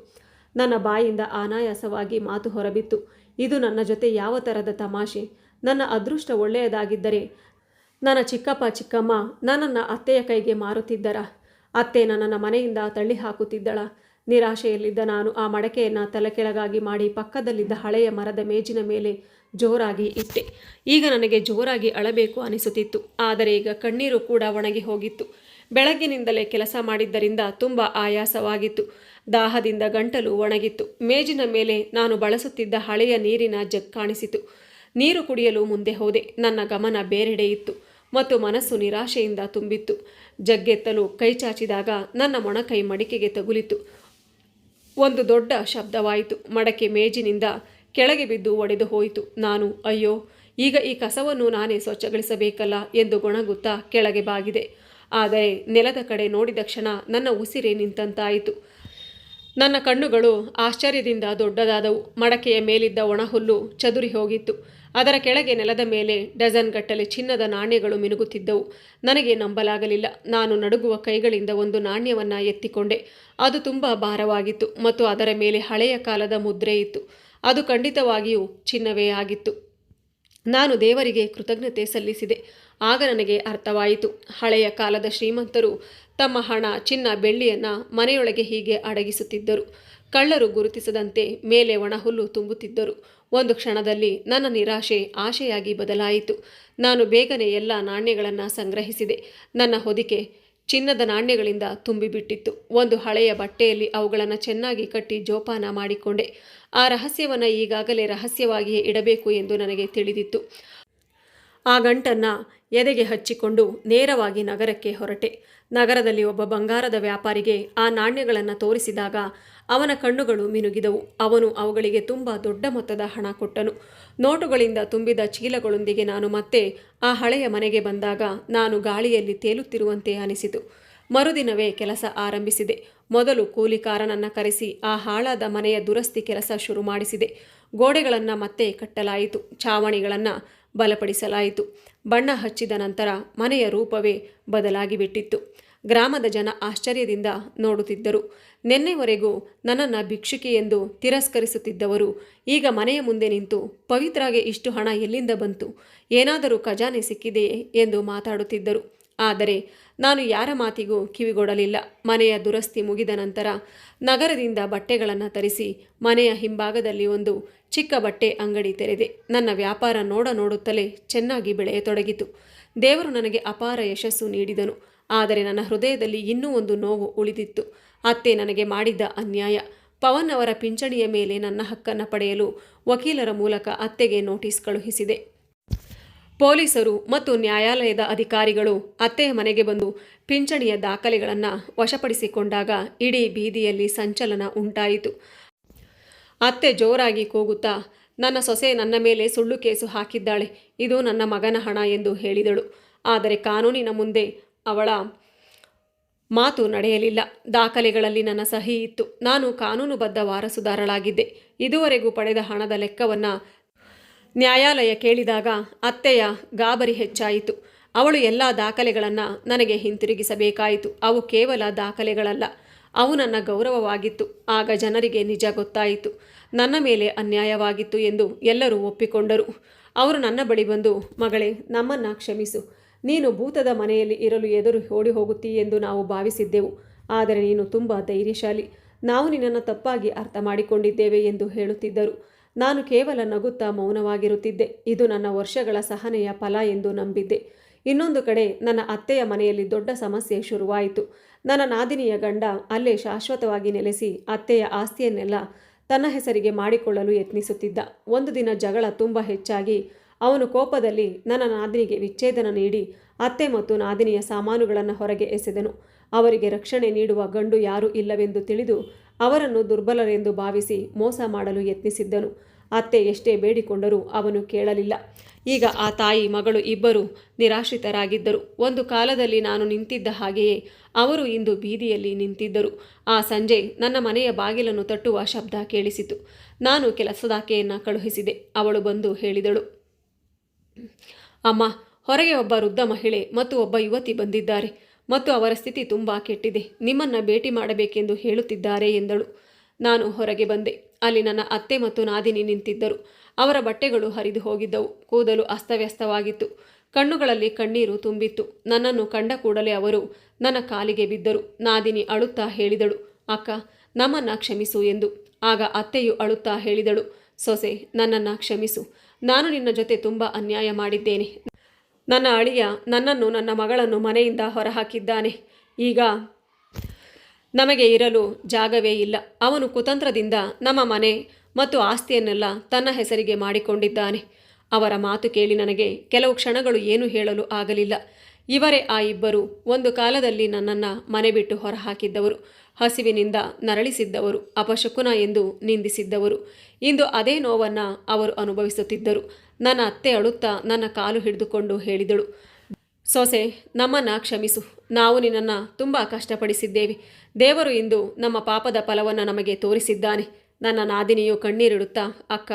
ನನ್ನ ಬಾಯಿಂದ ಅನಾಯಾಸವಾಗಿ ಮಾತು ಹೊರಬಿತ್ತು. ಇದು ನನ್ನ ಜೊತೆ ಯಾವ ಥರದ ತಮಾಷೆ? ನನ್ನ ಅದೃಷ್ಟ ಒಳ್ಳೆಯದಾಗಿದ್ದರೆ ನನ್ನ ಚಿಕ್ಕಪ್ಪ ಚಿಕ್ಕಮ್ಮ ನನ್ನನ್ನು ಅತ್ತೆಯ ಕೈಗೆ ಮಾರುತ್ತಿದ್ದರ? ಅತ್ತೆ ನನ್ನನ್ನು ಮನೆಯಿಂದ ತಳ್ಳಿ ಹಾಕುತ್ತಿದ್ದಳ? ನಿರಾಶೆಯಲ್ಲಿದ್ದ ನಾನು ಆ ಮಡಕೆಯನ್ನು ತಲೆ ಕೆಳಗಾಗಿ ಮಾಡಿ ಪಕ್ಕದಲ್ಲಿದ್ದ ಹಳೆಯ ಮರದ ಮೇಜಿನ ಮೇಲೆ ಜೋರಾಗಿ ಇಟ್ಟೆ. ಈಗ ನನಗೆ ಜೋರಾಗಿ ಅಳಬೇಕು ಅನಿಸುತ್ತಿತ್ತು. ಆದರೆ ಈಗ ಕಣ್ಣೀರು ಕೂಡ ಒಣಗಿ ಹೋಗಿತ್ತು. ಬೆಳಗ್ಗಿನಿಂದಲೇ ಕೆಲಸ ಮಾಡಿದ್ದರಿಂದ ತುಂಬ ಆಯಾಸವಾಗಿತ್ತು. ದಾಹದಿಂದ ಗಂಟಲು ಒಣಗಿತ್ತು. ಮೇಜಿನ ಮೇಲೆ ನಾನು ಬಳಸುತ್ತಿದ್ದ ಹಳೆಯ ನೀರಿನ ಜಗ್ ಕಾಣಿಸಿತು. ನೀರು ಕುಡಿಯಲು ಮುಂದೆ ಹೋದೆ. ನನ್ನ ಗಮನ ಬೇರೆಡೆ ಇತ್ತು ಮತ್ತು ಮನಸ್ಸು ನಿರಾಶೆಯಿಂದ ತುಂಬಿತ್ತು. ಜಗ್ಗೆತ್ತಲು ಕೈ ಚಾಚಿದಾಗ ನನ್ನ ಮೊಣಕೈ ಮಡಿಕೆಗೆ ತಗುಲಿತು. ಒಂದು ದೊಡ್ಡ ಶಬ್ದವಾಯಿತು. ಮಡಕೆ ಮೇಜಿನಿಂದ ಕೆಳಗೆ ಬಿದ್ದು ಒಡೆದು ಹೋಯಿತು. ನಾನು ಅಯ್ಯೋ, ಈಗ ಈ ಕಸವನ್ನು ನಾನೇ ಸ್ವಚ್ಛಗೊಳಿಸಬೇಕಲ್ಲ ಎಂದು ಗೊಣಗುತ್ತಾ ಕೆಳಗೆ ಬಾಗಿದೆ. ಆದರೆ ನೆಲದ ಕಡೆ ನೋಡಿದ ಕ್ಷಣ ನನ್ನ ಉಸಿರೇ ನಿಂತಂತಾಯಿತು. ನನ್ನ ಕಣ್ಣುಗಳು ಆಶ್ಚರ್ಯದಿಂದ ದೊಡ್ಡದಾದವು. ಮಡಕೆಯ ಮೇಲಿದ್ದ ಒಣಹುಲ್ಲು ಚದುರಿ ಹೋಗಿತ್ತು. ಅದರ ಕೆಳಗೆ ನೆಲದ ಮೇಲೆ ಡಜನ್ ಗಟ್ಟಲೆ ಚಿನ್ನದ ನಾಣ್ಯಗಳು ಮಿನುಗುತ್ತಿದ್ದವು. ನನಗೆ ನಂಬಲಾಗಲಿಲ್ಲ. ನಾನು ನಡುಗುವ ಕೈಗಳಿಂದ ಒಂದು ನಾಣ್ಯವನ್ನು ಎತ್ತಿಕೊಂಡೆ. ಅದು ತುಂಬ ಭಾರವಾಗಿತ್ತು ಮತ್ತು ಅದರ ಮೇಲೆ ಹಳೆಯ ಕಾಲದ ಮುದ್ರೆ ಇತ್ತು. ಅದು ಖಂಡಿತವಾಗಿಯೂ ಚಿನ್ನವೇ ಆಗಿತ್ತು. ನಾನು ದೇವರಿಗೆ ಕೃತಜ್ಞತೆ ಸಲ್ಲಿಸಿದೆ. ಆಗ ನನಗೆ ಅರ್ಥವಾಯಿತು. ಹಳೆಯ ಕಾಲದ ಶ್ರೀಮಂತರು ತಮ್ಮ ಹಣ, ಚಿನ್ನ, ಬೆಳ್ಳಿಯನ್ನು ಮನೆಯೊಳಗೆ ಹೀಗೆ ಅಡಗಿಸುತ್ತಿದ್ದರು. ಕಳ್ಳರು ಗುರುತಿಸದಂತೆ ಮೇಲೆ ಒಣಹುಲ್ಲು ತುಂಬುತ್ತಿದ್ದರು. ಒಂದು ಕ್ಷಣದಲ್ಲಿ ನನ್ನ ನಿರಾಶೆ ಆಶೆಯಾಗಿ ಬದಲಾಯಿತು. ನಾನು ಬೇಗನೆ ಎಲ್ಲ ನಾಣ್ಯಗಳನ್ನು ಸಂಗ್ರಹಿಸಿದೆ. ನನ್ನ ಹೊದಿಕೆ ಚಿನ್ನದ ನಾಣ್ಯಗಳಿಂದ ತುಂಬಿಬಿಟ್ಟಿತ್ತು. ಒಂದು ಹಳೆಯ ಬಟ್ಟೆಯಲ್ಲಿ ಅವುಗಳನ್ನು ಚೆನ್ನಾಗಿ ಕಟ್ಟಿ ಜೋಪಾನ ಮಾಡಿಕೊಂಡೆ. ಆ ರಹಸ್ಯವನ್ನು ಈಗಾಗಲೇ ರಹಸ್ಯವಾಗಿಯೇ ಇಡಬೇಕು ಎಂದು ನನಗೆ ತಿಳಿದಿತ್ತು. ಆ ಗಂಟನ್ನು ಎದೆಗೆ ಹಚ್ಚಿಕೊಂಡು ನೇರವಾಗಿ ನಗರಕ್ಕೆ ಹೊರಟೆ. ನಗರದಲ್ಲಿ ಒಬ್ಬ ಬಂಗಾರದ ವ್ಯಾಪಾರಿಗೆ ಆ ನಾಣ್ಯಗಳನ್ನು ತೋರಿಸಿದಾಗ ಅವನ ಕಣ್ಣುಗಳು ಮಿನುಗಿದವು. ಅವನು ಅವುಗಳಿಗೆ ತುಂಬ ದೊಡ್ಡ ಮೊತ್ತದ ಹಣ ಕೊಟ್ಟನು. ನೋಟುಗಳಿಂದ ತುಂಬಿದ ಚೀಲಗಳೊಂದಿಗೆ ನಾನು ಮತ್ತೆ ಆ ಹಳೆಯ ಮನೆಗೆ ಬಂದಾಗ ನಾನು ಗಾಳಿಯಲ್ಲಿ ತೇಲುತ್ತಿರುವಂತೆ ಅನಿಸಿತು. ಮರುದಿನವೇ ಕೆಲಸ ಆರಂಭಿಸಿದೆ. ಮೊದಲು ಕೂಲಿಕಾರನನ್ನು ಕರೆಸಿ ಆ ಹಾಳಾದ ಮನೆಯ ದುರಸ್ತಿ ಕೆಲಸ ಶುರು ಮಾಡಿಸಿದೆ. ಗೋಡೆಗಳನ್ನು ಮತ್ತೆ ಕಟ್ಟಲಾಯಿತು. ಛಾವಣಿಗಳನ್ನು ಬಲಪಡಿಸಲಾಯಿತು. ಬಣ್ಣ ಹಚ್ಚಿದ ನಂತರ ಮನೆಯ ರೂಪವೇ ಬದಲಾಗಿಬಿಟ್ಟಿತ್ತು. ಗ್ರಾಮದ ಜನ ಆಶ್ಚರ್ಯದಿಂದ ನೋಡುತ್ತಿದ್ದರು. ನಿನ್ನೆವರೆಗೂ ನನ್ನನ್ನು ಭಿಕ್ಷುಕಿ ಎಂದು ತಿರಸ್ಕರಿಸುತ್ತಿದ್ದವರು ಈಗ ಮನೆಯ ಮುಂದೆ ನಿಂತು ಪವಿತ್ರಾಗೆ ಇಷ್ಟು ಹಣ ಎಲ್ಲಿಂದ ಬಂತು, ಏನಾದರೂ ಖಜಾನೆ ಸಿಕ್ಕಿದೆಯೇ ಎಂದು ಮಾತಾಡುತ್ತಿದ್ದರು. ಆದರೆ ನಾನು ಯಾರ ಮಾತಿಗೂ ಕಿವಿಗೊಡಲಿಲ್ಲ. ಮನೆಯ ದುರಸ್ತಿ ಮುಗಿದ ನಂತರ ನಗರದಿಂದ ಬಟ್ಟೆಗಳನ್ನು ತರಿಸಿ ಮನೆಯ ಹಿಂಭಾಗದಲ್ಲಿ ಒಂದು ಚಿಕ್ಕ ಬಟ್ಟೆ ಅಂಗಡಿ ತೆರೆದೆ. ನನ್ನ ವ್ಯಾಪಾರ ನೋಡುತ್ತಲೇ ಚೆನ್ನಾಗಿ ಬೆಳೆಯತೊಡಗಿತು. ದೇವರು ನನಗೆ ಅಪಾರ ಯಶಸ್ಸು ನೀಡಿದನು. ಆದರೆ ನನ್ನ ಹೃದಯದಲ್ಲಿ ಇನ್ನೂ ಒಂದು ನೋವು ಉಳಿದಿತ್ತು. ಅತ್ತೆ ನನಗೆ ಮಾಡಿದ್ದ ಅನ್ಯಾಯ. ಪವನ್ ಅವರ ಪಿಂಚಣಿಯ ಮೇಲೆ ನನ್ನ ಹಕ್ಕನ್ನು ಪಡೆಯಲು ವಕೀಲರ ಮೂಲಕ ಅತ್ತೆಗೆ ನೋಟಿಸ್ ಕಳುಹಿಸಿದೆ. ಪೊಲೀಸರು ಮತ್ತು ನ್ಯಾಯಾಲಯದ ಅಧಿಕಾರಿಗಳು ಅತ್ತೆಯ ಮನೆಗೆ ಬಂದು ಪಿಂಚಣಿಯ ದಾಖಲೆಗಳನ್ನು ವಶಪಡಿಸಿಕೊಂಡಾಗ ಇಡೀ ಬೀದಿಯಲ್ಲಿ ಸಂಚಲನ ಉಂಟಾಯಿತು. ಅತ್ತೆ ಜೋರಾಗಿ ಕೂಗುತ್ತಾ, ನನ್ನ ಸೊಸೆ ನನ್ನ ಮೇಲೆ ಸುಳ್ಳು ಕೇಸು ಹಾಕಿದ್ದಾಳೆ, ಇದು ನನ್ನ ಮಗನ ಹಣ ಎಂದು ಹೇಳಿದಳು. ಆದರೆ ಕಾನೂನಿನ ಮುಂದೆ ಅವಳ ಮಾತು ನಡೆಯಲಿಲ್ಲ. ದಾಖಲೆಗಳಲ್ಲಿ ನನ್ನ ಸಹಿ ಇತ್ತು. ನಾನು ಕಾನೂನುಬದ್ಧ ವಾರಸುದಾರಳಾಗಿದ್ದೆ. ಇದುವರೆಗೂ ಪಡೆದ ಹಣದ ಲೆಕ್ಕವನ್ನು ನ್ಯಾಯಾಲಯ ಕೇಳಿದಾಗ ಅತ್ತೆಯ ಗಾಬರಿ ಹೆಚ್ಚಾಯಿತು. ಅವಳು ಎಲ್ಲ ದಾಖಲೆಗಳನ್ನು ನನಗೆ ಹಿಂತಿರುಗಿಸಬೇಕಾಯಿತು. ಅವು ಕೇವಲ ದಾಖಲೆಗಳಲ್ಲ, ಅವು ನನ್ನ ಗೌರವವಾಗಿತ್ತು. ಆಗ ಜನರಿಗೆ ನಿಜ ಗೊತ್ತಾಯಿತು. ನನ್ನ ಮೇಲೆ ಅನ್ಯಾಯವಾಗಿತ್ತು ಎಂದು ಎಲ್ಲರೂ ಒಪ್ಪಿಕೊಂಡರು. ಅವರು ನನ್ನ ಬಳಿ ಬಂದು, ಮಗಳೇ, ನಮ್ಮನ್ನು ಕ್ಷಮಿಸು. ನೀನು ಭೂತದ ಮನೆಯಲ್ಲಿ ಇರಲು ಎದುರು ಓಡಿ ಹೋಗುತ್ತೀ ಎಂದು ನಾವು ಭಾವಿಸಿದ್ದೆವು. ಆದರೆ ನೀನು ತುಂಬ ಧೈರ್ಯಶಾಲಿ. ನಾವು ನಿನ್ನನ್ನು ತಪ್ಪಾಗಿ ಅರ್ಥ ಮಾಡಿಕೊಂಡಿದ್ದೇವೆ ಎಂದು ಹೇಳುತ್ತಿದ್ದರು. ನಾನು ಕೇವಲ ನಗುತ್ತಾ ಮೌನವಾಗಿರುತ್ತಿದ್ದೆ. ಇದು ನನ್ನ ವರ್ಷಗಳ ಸಹನೆಯ ಫಲ ಎಂದು ನಂಬಿದ್ದೆ. ಇನ್ನೊಂದು ಕಡೆ ನನ್ನ ಅತ್ತೆಯ ಮನೆಯಲ್ಲಿ ದೊಡ್ಡ ಸಮಸ್ಯೆ ಶುರುವಾಯಿತು. ನನ್ನ ನಾದಿನಿಯ ಗಂಡ ಅಲ್ಲೇ ಶಾಶ್ವತವಾಗಿ ನೆಲೆಸಿ ಅತ್ತೆಯ ಆಸ್ತಿಯನ್ನೆಲ್ಲ ತನ್ನ ಹೆಸರಿಗೆ ಮಾಡಿಕೊಳ್ಳಲು ಯತ್ನಿಸುತ್ತಿದ್ದ. ಒಂದು ದಿನ ಜಗಳ ತುಂಬ ಹೆಚ್ಚಾಗಿ ಅವನು ಕೋಪದಲ್ಲಿ ನನ್ನ ನಾದಿನಿಗೆ ವಿಚ್ಛೇದನ ನೀಡಿ ಅತ್ತೆ ಮತ್ತು ನಾದಿನಿಯ ಸಾಮಾನುಗಳನ್ನು ಹೊರಗೆ ಎಸೆದನು. ಅವರಿಗೆ ರಕ್ಷಣೆ ನೀಡುವ ಗಂಡು ಯಾರೂ ಇಲ್ಲವೆಂದು ತಿಳಿದು ಅವರನ್ನು ದುರ್ಬಲರೆಂದು ಭಾವಿಸಿ ಮೋಸ ಮಾಡಲು ಯತ್ನಿಸಿದ್ದನು. ಅತ್ತೆ ಎಷ್ಟೇ ಬೇಡಿಕೊಂಡರೂ ಅವನು ಕೇಳಲಿಲ್ಲ. ಈಗ ಆ ತಾಯಿ ಮಗಳು ಇಬ್ಬರು ನಿರಾಶ್ರಿತರಾಗಿದ್ದರು. ಒಂದು ಕಾಲದಲ್ಲಿ ನಾನು ನಿಂತಿದ್ದ ಹಾಗೆಯೇ ಅವರು ಇಂದು ಬೀದಿಯಲ್ಲಿ ನಿಂತಿದ್ದರು. ಆ ಸಂಜೆ ನನ್ನ ಮನೆಯ ಬಾಗಿಲನ್ನು ತಟ್ಟುವ ಶಬ್ದ ಕೇಳಿಸಿತು. ನಾನು ಕೆಲಸದಾಕೆಯನ್ನು ಕಳುಹಿಸಿದೆ. ಅವಳು ಬಂದು ಹೇಳಿದಳು, ಅಮ್ಮ, ಹೊರಗೆ ಒಬ್ಬ ವೃದ್ಧ ಮಹಿಳೆ ಮತ್ತು ಒಬ್ಬ ಯುವತಿ ಬಂದಿದ್ದಾರೆ ಮತ್ತು ಅವರ ಸ್ಥಿತಿ ತುಂಬ ಕೆಟ್ಟಿದೆ. ನಿಮ್ಮನ್ನು ಭೇಟಿ ಮಾಡಬೇಕೆಂದು ಹೇಳುತ್ತಿದ್ದಾರೆ ಎಂದಳು. ನಾನು ಹೊರಗೆ ಬಂದೆ. ಅಲ್ಲಿ ನನ್ನ ಅತ್ತೆ ಮತ್ತು ನಾದಿನಿ ನಿಂತಿದ್ದರು. ಅವರ ಬಟ್ಟೆಗಳು ಹರಿದು ಹೋಗಿದ್ದವು. ಕೂದಲು ಅಸ್ತವ್ಯಸ್ತವಾಗಿತ್ತು. ಕಣ್ಣುಗಳಲ್ಲಿ ಕಣ್ಣೀರು ತುಂಬಿತ್ತು. ನನ್ನನ್ನು ಕಂಡ ಕೂಡಲೇ ಅವರು ನನ್ನ ಕಾಲಿಗೆ ಬಿದ್ದರು. ನಾದಿನಿ ಅಳುತ್ತಾ ಹೇಳಿದಳು, ಅಕ್ಕ, ನಮ್ಮನ್ನು ಕ್ಷಮಿಸು ಎಂದು. ಆಗ ಅತ್ತೆಯು ಅಳುತ್ತಾ ಹೇಳಿದಳು, ಸೊಸೆ, ನನ್ನನ್ನು ಕ್ಷಮಿಸು. ನಾನು ನಿನ್ನ ಜೊತೆ ತುಂಬ ಅನ್ಯಾಯ ಮಾಡಿದ್ದೇನೆ. ನನ್ನ ಅಳಿಯ ನನ್ನನ್ನು ನನ್ನ ಮಗಳನ್ನು ಮನೆಯಿಂದ ಹೊರಹಾಕಿದ್ದಾನೆ. ಈಗ ನಮಗೆ ಇರಲು ಜಾಗವೇ ಇಲ್ಲ. ಅವನು ಕುತಂತ್ರದಿಂದ ನಮ್ಮ ಮನೆ ಮತ್ತು ಆಸ್ತಿಯನ್ನೆಲ್ಲ ತನ್ನ ಹೆಸರಿಗೆ ಮಾಡಿಕೊಂಡಿದ್ದಾನೆ. ಅವರ ಮಾತು ಕೇಳಿ ನನಗೆ ಕೆಲವು ಕ್ಷಣಗಳು ಏನು ಹೇಳಲು ಆಗಲಿಲ್ಲ. ಇವರೇ ಆ ಇಬ್ಬರು ಒಂದು ಕಾಲದಲ್ಲಿ ನನ್ನನ್ನು ಮನೆ ಬಿಟ್ಟು ಹೊರಹಾಕಿದ್ದವರು, ಹಸಿವಿನಿಂದ ನರಳಿಸಿದ್ದವರು, ಅಪಶಕುನ ಎಂದು ನಿಂದಿಸಿದ್ದವರು. ಇಂದು ಅದೇ ನೋವನ್ನು ಅವರು ಅನುಭವಿಸುತ್ತಿದ್ದರು. ನನ್ನ ಅತ್ತೆ ಅಳುತ್ತಾ ನನ್ನ ಕಾಲು ಹಿಡಿದುಕೊಂಡು ಹೇಳಿದಳು, ಸೊಸೆ, ನಮ್ಮನ್ನು ಕ್ಷಮಿಸು. ನಾವು ನಿನ್ನನ್ನು ತುಂಬ ಕಷ್ಟಪಡಿಸಿದ್ದೇವೆ. ದೇವರು ಇಂದು ನಮ್ಮ ಪಾಪದ ಫಲವನ್ನು ನಮಗೆ ತೋರಿಸಿದ್ದಾನೆ. ನನ್ನ ನಾದಿನಿಯು ಕಣ್ಣೀರಿಡುತ್ತಾ, ಅಕ್ಕ,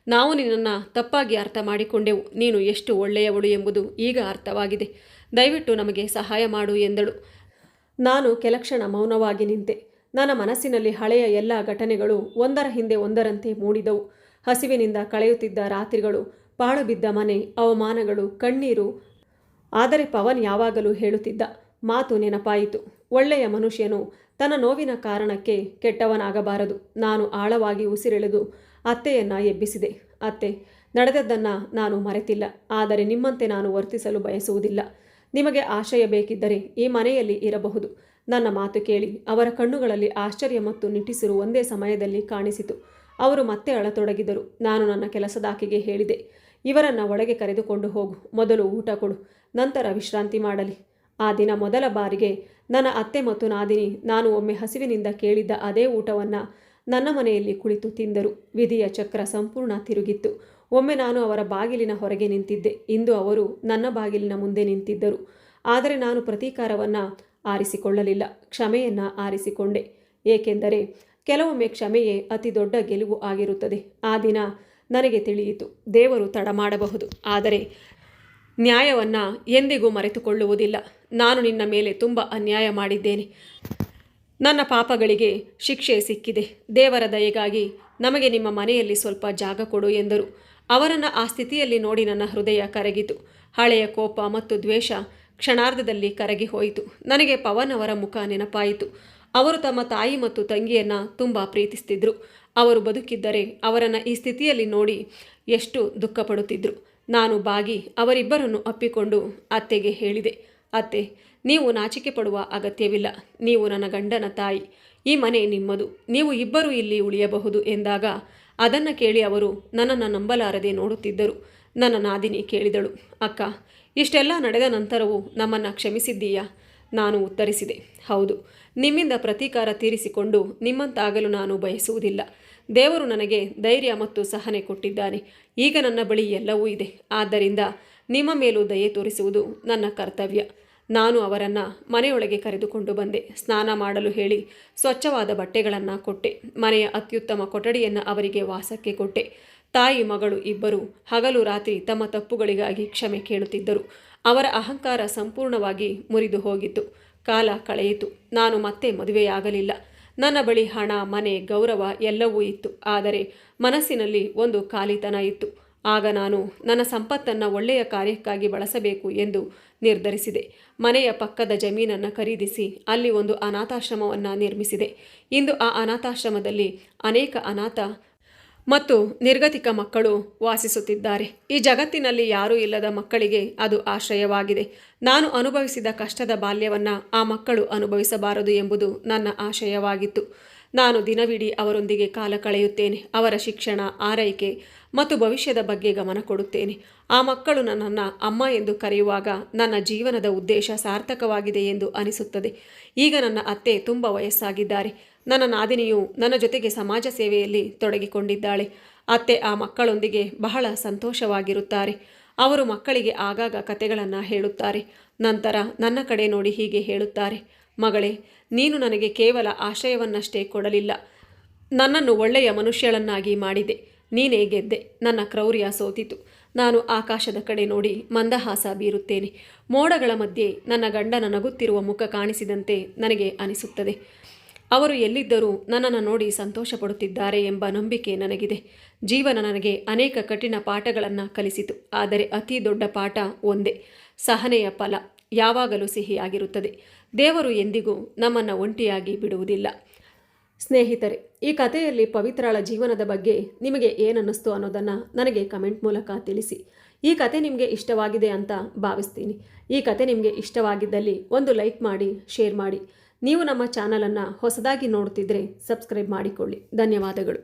ನಾವು ನಿನ್ನನ್ನು ತಪ್ಪಾಗಿ ಅರ್ಥ ಮಾಡಿಕೊಂಡೆವು. ನೀನು ಎಷ್ಟು ಒಳ್ಳೆಯವಳು ಎಂಬುದು ಈಗ ಅರ್ಥವಾಗಿದೆ. ದಯವಿಟ್ಟು ನಮಗೆ ಸಹಾಯ ಮಾಡು ಎಂದಳು. ನಾನು ಕೆಲಕ್ಷಣ ಮೌನವಾಗಿ ನಿಂತೆ. ನನ್ನ ಮನಸ್ಸಿನಲ್ಲಿ ಹಳೆಯ ಎಲ್ಲ ಘಟನೆಗಳು ಒಂದರ ಹಿಂದೆ ಒಂದರಂತೆ ಮೂಡಿದವು. ಹಸಿವಿನಿಂದ ಕಳೆಯುತ್ತಿದ್ದ ರಾತ್ರಿಗಳು, ಪಾಳು ಬಿದ್ದ ಮನೆ, ಅವಮಾನಗಳು, ಕಣ್ಣೀರು. ಆದರೆ ಪವನ್ ಯಾವಾಗಲೂ ಹೇಳುತ್ತಿದ್ದ ಮಾತು ನೆನಪಾಯಿತು. ಒಳ್ಳೆಯ ಮನುಷ್ಯನು ತನ್ನ ನೋವಿನ ಕಾರಣಕ್ಕೆ ಕೆಟ್ಟವನಾಗಬಾರದು. ನಾನು ಆಳವಾಗಿ ಉಸಿರೆಳೆದು ಅತ್ತೆಯನ್ನು ಎಬ್ಬಿಸಿದೆ. ಅತ್ತೆ, ನಡೆದದ್ದನ್ನು ನಾನು ಮರೆತಿಲ್ಲ. ಆದರೆ ನಿಮ್ಮಂತೆ ನಾನು ವರ್ತಿಸಲು ಬಯಸುವುದಿಲ್ಲ. ನಿಮಗೆ ಆಶ್ರಯ ಬೇಕಿದ್ದರೆ ಈ ಮನೆಯಲ್ಲಿ ಇರಬಹುದು. ನನ್ನ ಮಾತು ಕೇಳಿ. ಅವರ ಕಣ್ಣುಗಳಲ್ಲಿ ಆಶ್ಚರ್ಯ ಮತ್ತು ನಿಟ್ಟುಸಿರು ಒಂದೇ ಸಮಯದಲ್ಲಿ ಕಾಣಿಸಿತು. ಅವರು ಮತ್ತೆ ಅಳತೊಡಗಿದರು. ನಾನು ನನ್ನ ಕೆಲಸದಾಕೆಗೆ ಹೇಳಿದೆ, ಇವರನ್ನು ಒಳಗೆ ಕರೆದುಕೊಂಡು ಹೋಗು. ಮೊದಲು ಊಟ ಕೊಡು, ನಂತರ ವಿಶ್ರಾಂತಿ ಮಾಡಲಿ. ಆ ದಿನ ಮೊದಲ ಬಾರಿಗೆ ನನ್ನ ಅತ್ತೆ ಮತ್ತು ನಾದಿನಿ ನಾನು ಒಮ್ಮೆ ಹಸಿವಿನಿಂದ ಕೇಳಿದ್ದ ಅದೇ ಊಟವನ್ನು ನನ್ನ ಮನೆಯಲ್ಲಿ ಕುಳಿತು ತಿಂದರು. ವಿಧಿಯ ಚಕ್ರ ಸಂಪೂರ್ಣ ತಿರುಗಿತ್ತು. ಒಮ್ಮೆ ನಾನು ಅವರ ಬಾಗಿಲಿನ ಹೊರಗೆ ನಿಂತಿದ್ದೆ. ಇಂದು ಅವರು ನನ್ನ ಬಾಗಿಲಿನ ಮುಂದೆ ನಿಂತಿದ್ದರು. ಆದರೆ ನಾನು ಪ್ರತೀಕಾರವನ್ನು ಆರಿಸಿಕೊಳ್ಳಲಿಲ್ಲ, ಕ್ಷಮೆಯನ್ನು ಆರಿಸಿಕೊಂಡೆ. ಏಕೆಂದರೆ ಕೆಲವೊಮ್ಮೆ ಕ್ಷಮೆಯೇ ಅತಿ ದೊಡ್ಡ ಗೆಲುವು ಆಗಿರುತ್ತದೆ. ಆ ದಿನ ನನಗೆ ತಿಳಿಯಿತು, ದೇವರು ತಡ ಮಾಡಬಹುದು, ಆದರೆ ನ್ಯಾಯವನ್ನು ಎಂದಿಗೂ ಮರೆತುಕೊಳ್ಳುವುದಿಲ್ಲ. ನಾನು ನಿನ್ನ ಮೇಲೆ ತುಂಬ ಅನ್ಯಾಯ ಮಾಡಿದ್ದೇನೆ. ನನ್ನ ಪಾಪಗಳಿಗೆ ಶಿಕ್ಷೆ ಸಿಕ್ಕಿದೆ. ದೇವರ ದಯೆಗಾಗಿ ನಮಗೆ ನಿಮ್ಮ ಮನೆಯಲ್ಲಿ ಸ್ವಲ್ಪ ಜಾಗ ಕೊಡು ಎಂದರು. ಅವರನ್ನು ಆ ಸ್ಥಿತಿಯಲ್ಲಿ ನೋಡಿ ನನ್ನ ಹೃದಯ ಕರಗಿತು. ಹಳೆಯ ಕೋಪ ಮತ್ತು ದ್ವೇಷ ಕ್ಷಣಾರ್ಧದಲ್ಲಿ ಕರಗಿ ಹೋಯಿತು. ನನಗೆ ಪವನ್ ಅವರ ಮುಖ ನೆನಪಾಯಿತು. ಅವರು ತಮ್ಮ ತಾಯಿ ಮತ್ತು ತಂಗಿಯನ್ನು ತುಂಬ ಪ್ರೀತಿಸ್ತಿದ್ರು. ಅವರು ಬದುಕಿದ್ದರೆ ಅವರನ್ನು ಈ ಸ್ಥಿತಿಯಲ್ಲಿ ನೋಡಿ ಎಷ್ಟು ದುಃಖಪಡುತ್ತಿದ್ದರು. ನಾನು ಬಾಗಿ ಅವರಿಬ್ಬರನ್ನು ಅಪ್ಪಿಕೊಂಡು ಅತ್ತೆಗೆ ಹೇಳಿದೆ, ಅತ್ತೆ, ನೀವು ನಾಚಿಕೆ ಪಡುವ ಅಗತ್ಯವಿಲ್ಲ. ನೀವು ನನ್ನ ಗಂಡನ ತಾಯಿ. ಈ ಮನೆ ನಿಮ್ಮದು, ನೀವು ಇಬ್ಬರು ಇಲ್ಲಿ ಉಳಿಯಬಹುದು ಎಂದಾಗ ಅದನ್ನು ಕೇಳಿ ಅವರು ನನ್ನನ್ನು ನಂಬಲಾರದೆ ನೋಡುತ್ತಿದ್ದರು. ನನ್ನ ನಾದಿನಿ ಕೇಳಿದಳು, ಅಕ್ಕ, ಇಷ್ಟೆಲ್ಲ ನಡೆದ ನಂತರವೂ ನಮ್ಮನ್ನು ಕ್ಷಮಿಸಿದ್ದೀಯಾ? ನಾನು ಉತ್ತರಿಸಿದೆ, ಹೌದು. ನಿಮ್ಮಿಂದ ಪ್ರತೀಕಾರ ತೀರಿಸಿಕೊಂಡು ನಿಮ್ಮಂತಾಗಲು ನಾನು ಬಯಸುವುದಿಲ್ಲ. ದೇವರು ನನಗೆ ಧೈರ್ಯ ಮತ್ತು ಸಹನೆ ಕೊಟ್ಟಿದ್ದಾನೆ. ಈಗ ನನ್ನ ಬಳಿ ಎಲ್ಲವೂ ಇದೆ. ಆದ್ದರಿಂದ ನಿಮ್ಮ ಮೇಲೂ ದಯೆ ತೋರಿಸುವುದು ನನ್ನ ಕರ್ತವ್ಯ. ನಾನು ಅವರನ್ನು ಮನೆಯೊಳಗೆ ಕರೆದುಕೊಂಡು ಬಂದೆ. ಸ್ನಾನ ಮಾಡಲು ಹೇಳಿ ಸ್ವಚ್ಛವಾದ ಬಟ್ಟೆಗಳನ್ನು ಕೊಟ್ಟೆ. ಮನೆಯ ಅತ್ಯುತ್ತಮ ಕೊಠಡಿಯನ್ನು ಅವರಿಗೆ ವಾಸಕ್ಕೆ ಕೊಟ್ಟೆ. ತಾಯಿ ಮಗಳು ಇಬ್ಬರು ಹಗಲು ರಾತ್ರಿ ತಮ್ಮ ತಪ್ಪುಗಳಿಗಾಗಿ ಕ್ಷಮೆ ಕೇಳುತ್ತಿದ್ದರು. ಅವರ ಅಹಂಕಾರ ಸಂಪೂರ್ಣವಾಗಿ ಮುರಿದು ಹೋಗಿತ್ತು. ಕಾಲ ಕಳೆಯಿತು. ನಾನು ಮತ್ತೆ ಮದುವೆಯಾಗಲಿಲ್ಲ. ನನ್ನ ಬಳಿ ಹಣ, ಮನೆ, ಗೌರವ ಎಲ್ಲವೂ ಇತ್ತು. ಆದರೆ ಮನಸ್ಸಿನಲ್ಲಿ ಒಂದು ಖಾಲಿತನ ಇತ್ತು. ಆಗ ನಾನು ನನ್ನ ಸಂಪತ್ತನ್ನು ಒಳ್ಳೆಯ ಕಾರ್ಯಕ್ಕಾಗಿ ಬಳಸಬೇಕು ಎಂದು ನಿರ್ಧರಿಸಿದೆ. ಮನೆಯ ಪಕ್ಕದ ಜಮೀನನ್ನು ಖರೀದಿಸಿ ಅಲ್ಲಿ ಒಂದು ಅನಾಥಾಶ್ರಮವನ್ನು ನಿರ್ಮಿಸಿದೆ. ಇಂದು ಆ ಅನಾಥಾಶ್ರಮದಲ್ಲಿ ಅನೇಕ ಅನಾಥ ಮತ್ತು ನಿರ್ಗತಿಕ ಮಕ್ಕಳು ವಾಸಿಸುತ್ತಿದ್ದಾರೆ. ಈ ಜಗತ್ತಿನಲ್ಲಿ ಯಾರೂ ಇಲ್ಲದ ಮಕ್ಕಳಿಗೆ ಅದು ಆಶ್ರಯವಾಗಿದೆ. ನಾನು ಅನುಭವಿಸಿದ ಕಷ್ಟದ ಬಾಲ್ಯವನ್ನು ಆ ಮಕ್ಕಳು ಅನುಭವಿಸಬಾರದು ಎಂಬುದು ನನ್ನ ಆಶಯವಾಗಿತ್ತು. ನಾನು ದಿನವಿಡೀ ಅವರೊಂದಿಗೆ ಕಾಲ ಕಳೆಯುತ್ತೇನೆ. ಅವರ ಶಿಕ್ಷಣ, ಆರೈಕೆ ಮತ್ತು ಭವಿಷ್ಯದ ಬಗ್ಗೆ ಗಮನ ಕೊಡುತ್ತೇನೆ. ಆ ಮಕ್ಕಳು ನನ್ನನ್ನು ಅಮ್ಮ ಎಂದು ಕರೆಯುವಾಗ ನನ್ನ ಜೀವನದ ಉದ್ದೇಶ ಸಾರ್ಥಕವಾಗಿದೆ ಎಂದು ಅನಿಸುತ್ತದೆ. ಈಗ ನನ್ನ ಅತ್ತೆ ತುಂಬ ವಯಸ್ಸಾಗಿದ್ದಾರೆ. ನನ್ನ ನಾದಿನಿಯು ನನ್ನ ಜೊತೆಗೆ ಸಮಾಜ ಸೇವೆಯಲ್ಲಿ ತೊಡಗಿಕೊಂಡಿದ್ದಾಳೆ. ಅತ್ತೆ ಆ ಮಕ್ಕಳೊಂದಿಗೆ ಬಹಳ ಸಂತೋಷವಾಗಿರುತ್ತಾರೆ. ಅವರು ಮಕ್ಕಳಿಗೆ ಆಗಾಗ ಕತೆಗಳನ್ನು ಹೇಳುತ್ತಾರೆ. ನಂತರ ನನ್ನ ಕಡೆ ನೋಡಿ ಹೀಗೆ ಹೇಳುತ್ತಾರೆ, ಮಗಳೇ, ನೀನು ನನಗೆ ಕೇವಲ ಆಶ್ರಯವನ್ನಷ್ಟೇ ಕೊಡಲಿಲ್ಲ, ನನ್ನನ್ನು ಒಳ್ಳೆಯ ಮನುಷ್ಯಳನ್ನಾಗಿ ಮಾಡಿದೆ. ನೀನೇ ಗೆದ್ದೆ. ನನ್ನ ಕ್ರೌರ್ಯ ಸೋತಿತು. ನಾನು ಆಕಾಶದ ಕಡೆ ನೋಡಿ ಮಂದಹಾಸ ಬೀರುತ್ತೇನೆ. ಮೋಡಗಳ ಮಧ್ಯೆ ನನ್ನ ಗಂಡನ ನಗುತ್ತಿರುವ ಮುಖ ಕಾಣಿಸಿದಂತೆ ನನಗೆ ಅನಿಸುತ್ತದೆ. ಅವರು ಎಲ್ಲಿದ್ದರೂ ನನ್ನನ್ನು ನೋಡಿ ಸಂತೋಷ ಪಡುತ್ತಿದ್ದಾರೆ ಎಂಬ ನಂಬಿಕೆ ನನಗಿದೆ. ಜೀವನ ನನಗೆ ಅನೇಕ ಕಠಿಣ ಪಾಠಗಳನ್ನು ಕಲಿಸಿತು. ಆದರೆ ಅತಿ ದೊಡ್ಡ ಪಾಠ ಒಂದೇ, ಸಹನೆಯ ಫಲ ಯಾವಾಗಲೂ ಸಿಹಿಯಾಗಿರುತ್ತದೆ. ದೇವರು ಎಂದಿಗೂ ನಮ್ಮನ್ನು ಒಂಟಿಯಾಗಿ ಬಿಡುವುದಿಲ್ಲ. ಸ್ನೇಹಿತರೆ, ಈ ಕಥೆಯಲ್ಲಿ ಪವಿತ್ರಳ ಜೀವನದ ಬಗ್ಗೆ ನಿಮಗೆ ಏನನ್ನಿಸ್ತು ಅನ್ನೋದನ್ನು ನನಗೆ ಕಮೆಂಟ್ ಮೂಲಕ ತಿಳಿಸಿ. ಈ ಕತೆ ನಿಮಗೆ ಇಷ್ಟವಾಗಿದೆ ಅಂತ ಭಾವಿಸ್ತೀನಿ. ಈ ಕತೆ ನಿಮಗೆ ಇಷ್ಟವಾಗಿದ್ದಲ್ಲಿ ಒಂದು ಲೈಕ್ ಮಾಡಿ, ಶೇರ್ ಮಾಡಿ. ನೀವು ನಮ್ಮ ಚಾನಲನ್ನು ಹೊಸದಾಗಿ ನೋಡ್ತಿದ್ರೆ ಸಬ್ಸ್ಕ್ರೈಬ್ ಮಾಡಿಕೊಳ್ಳಿ. ಧನ್ಯವಾದಗಳು.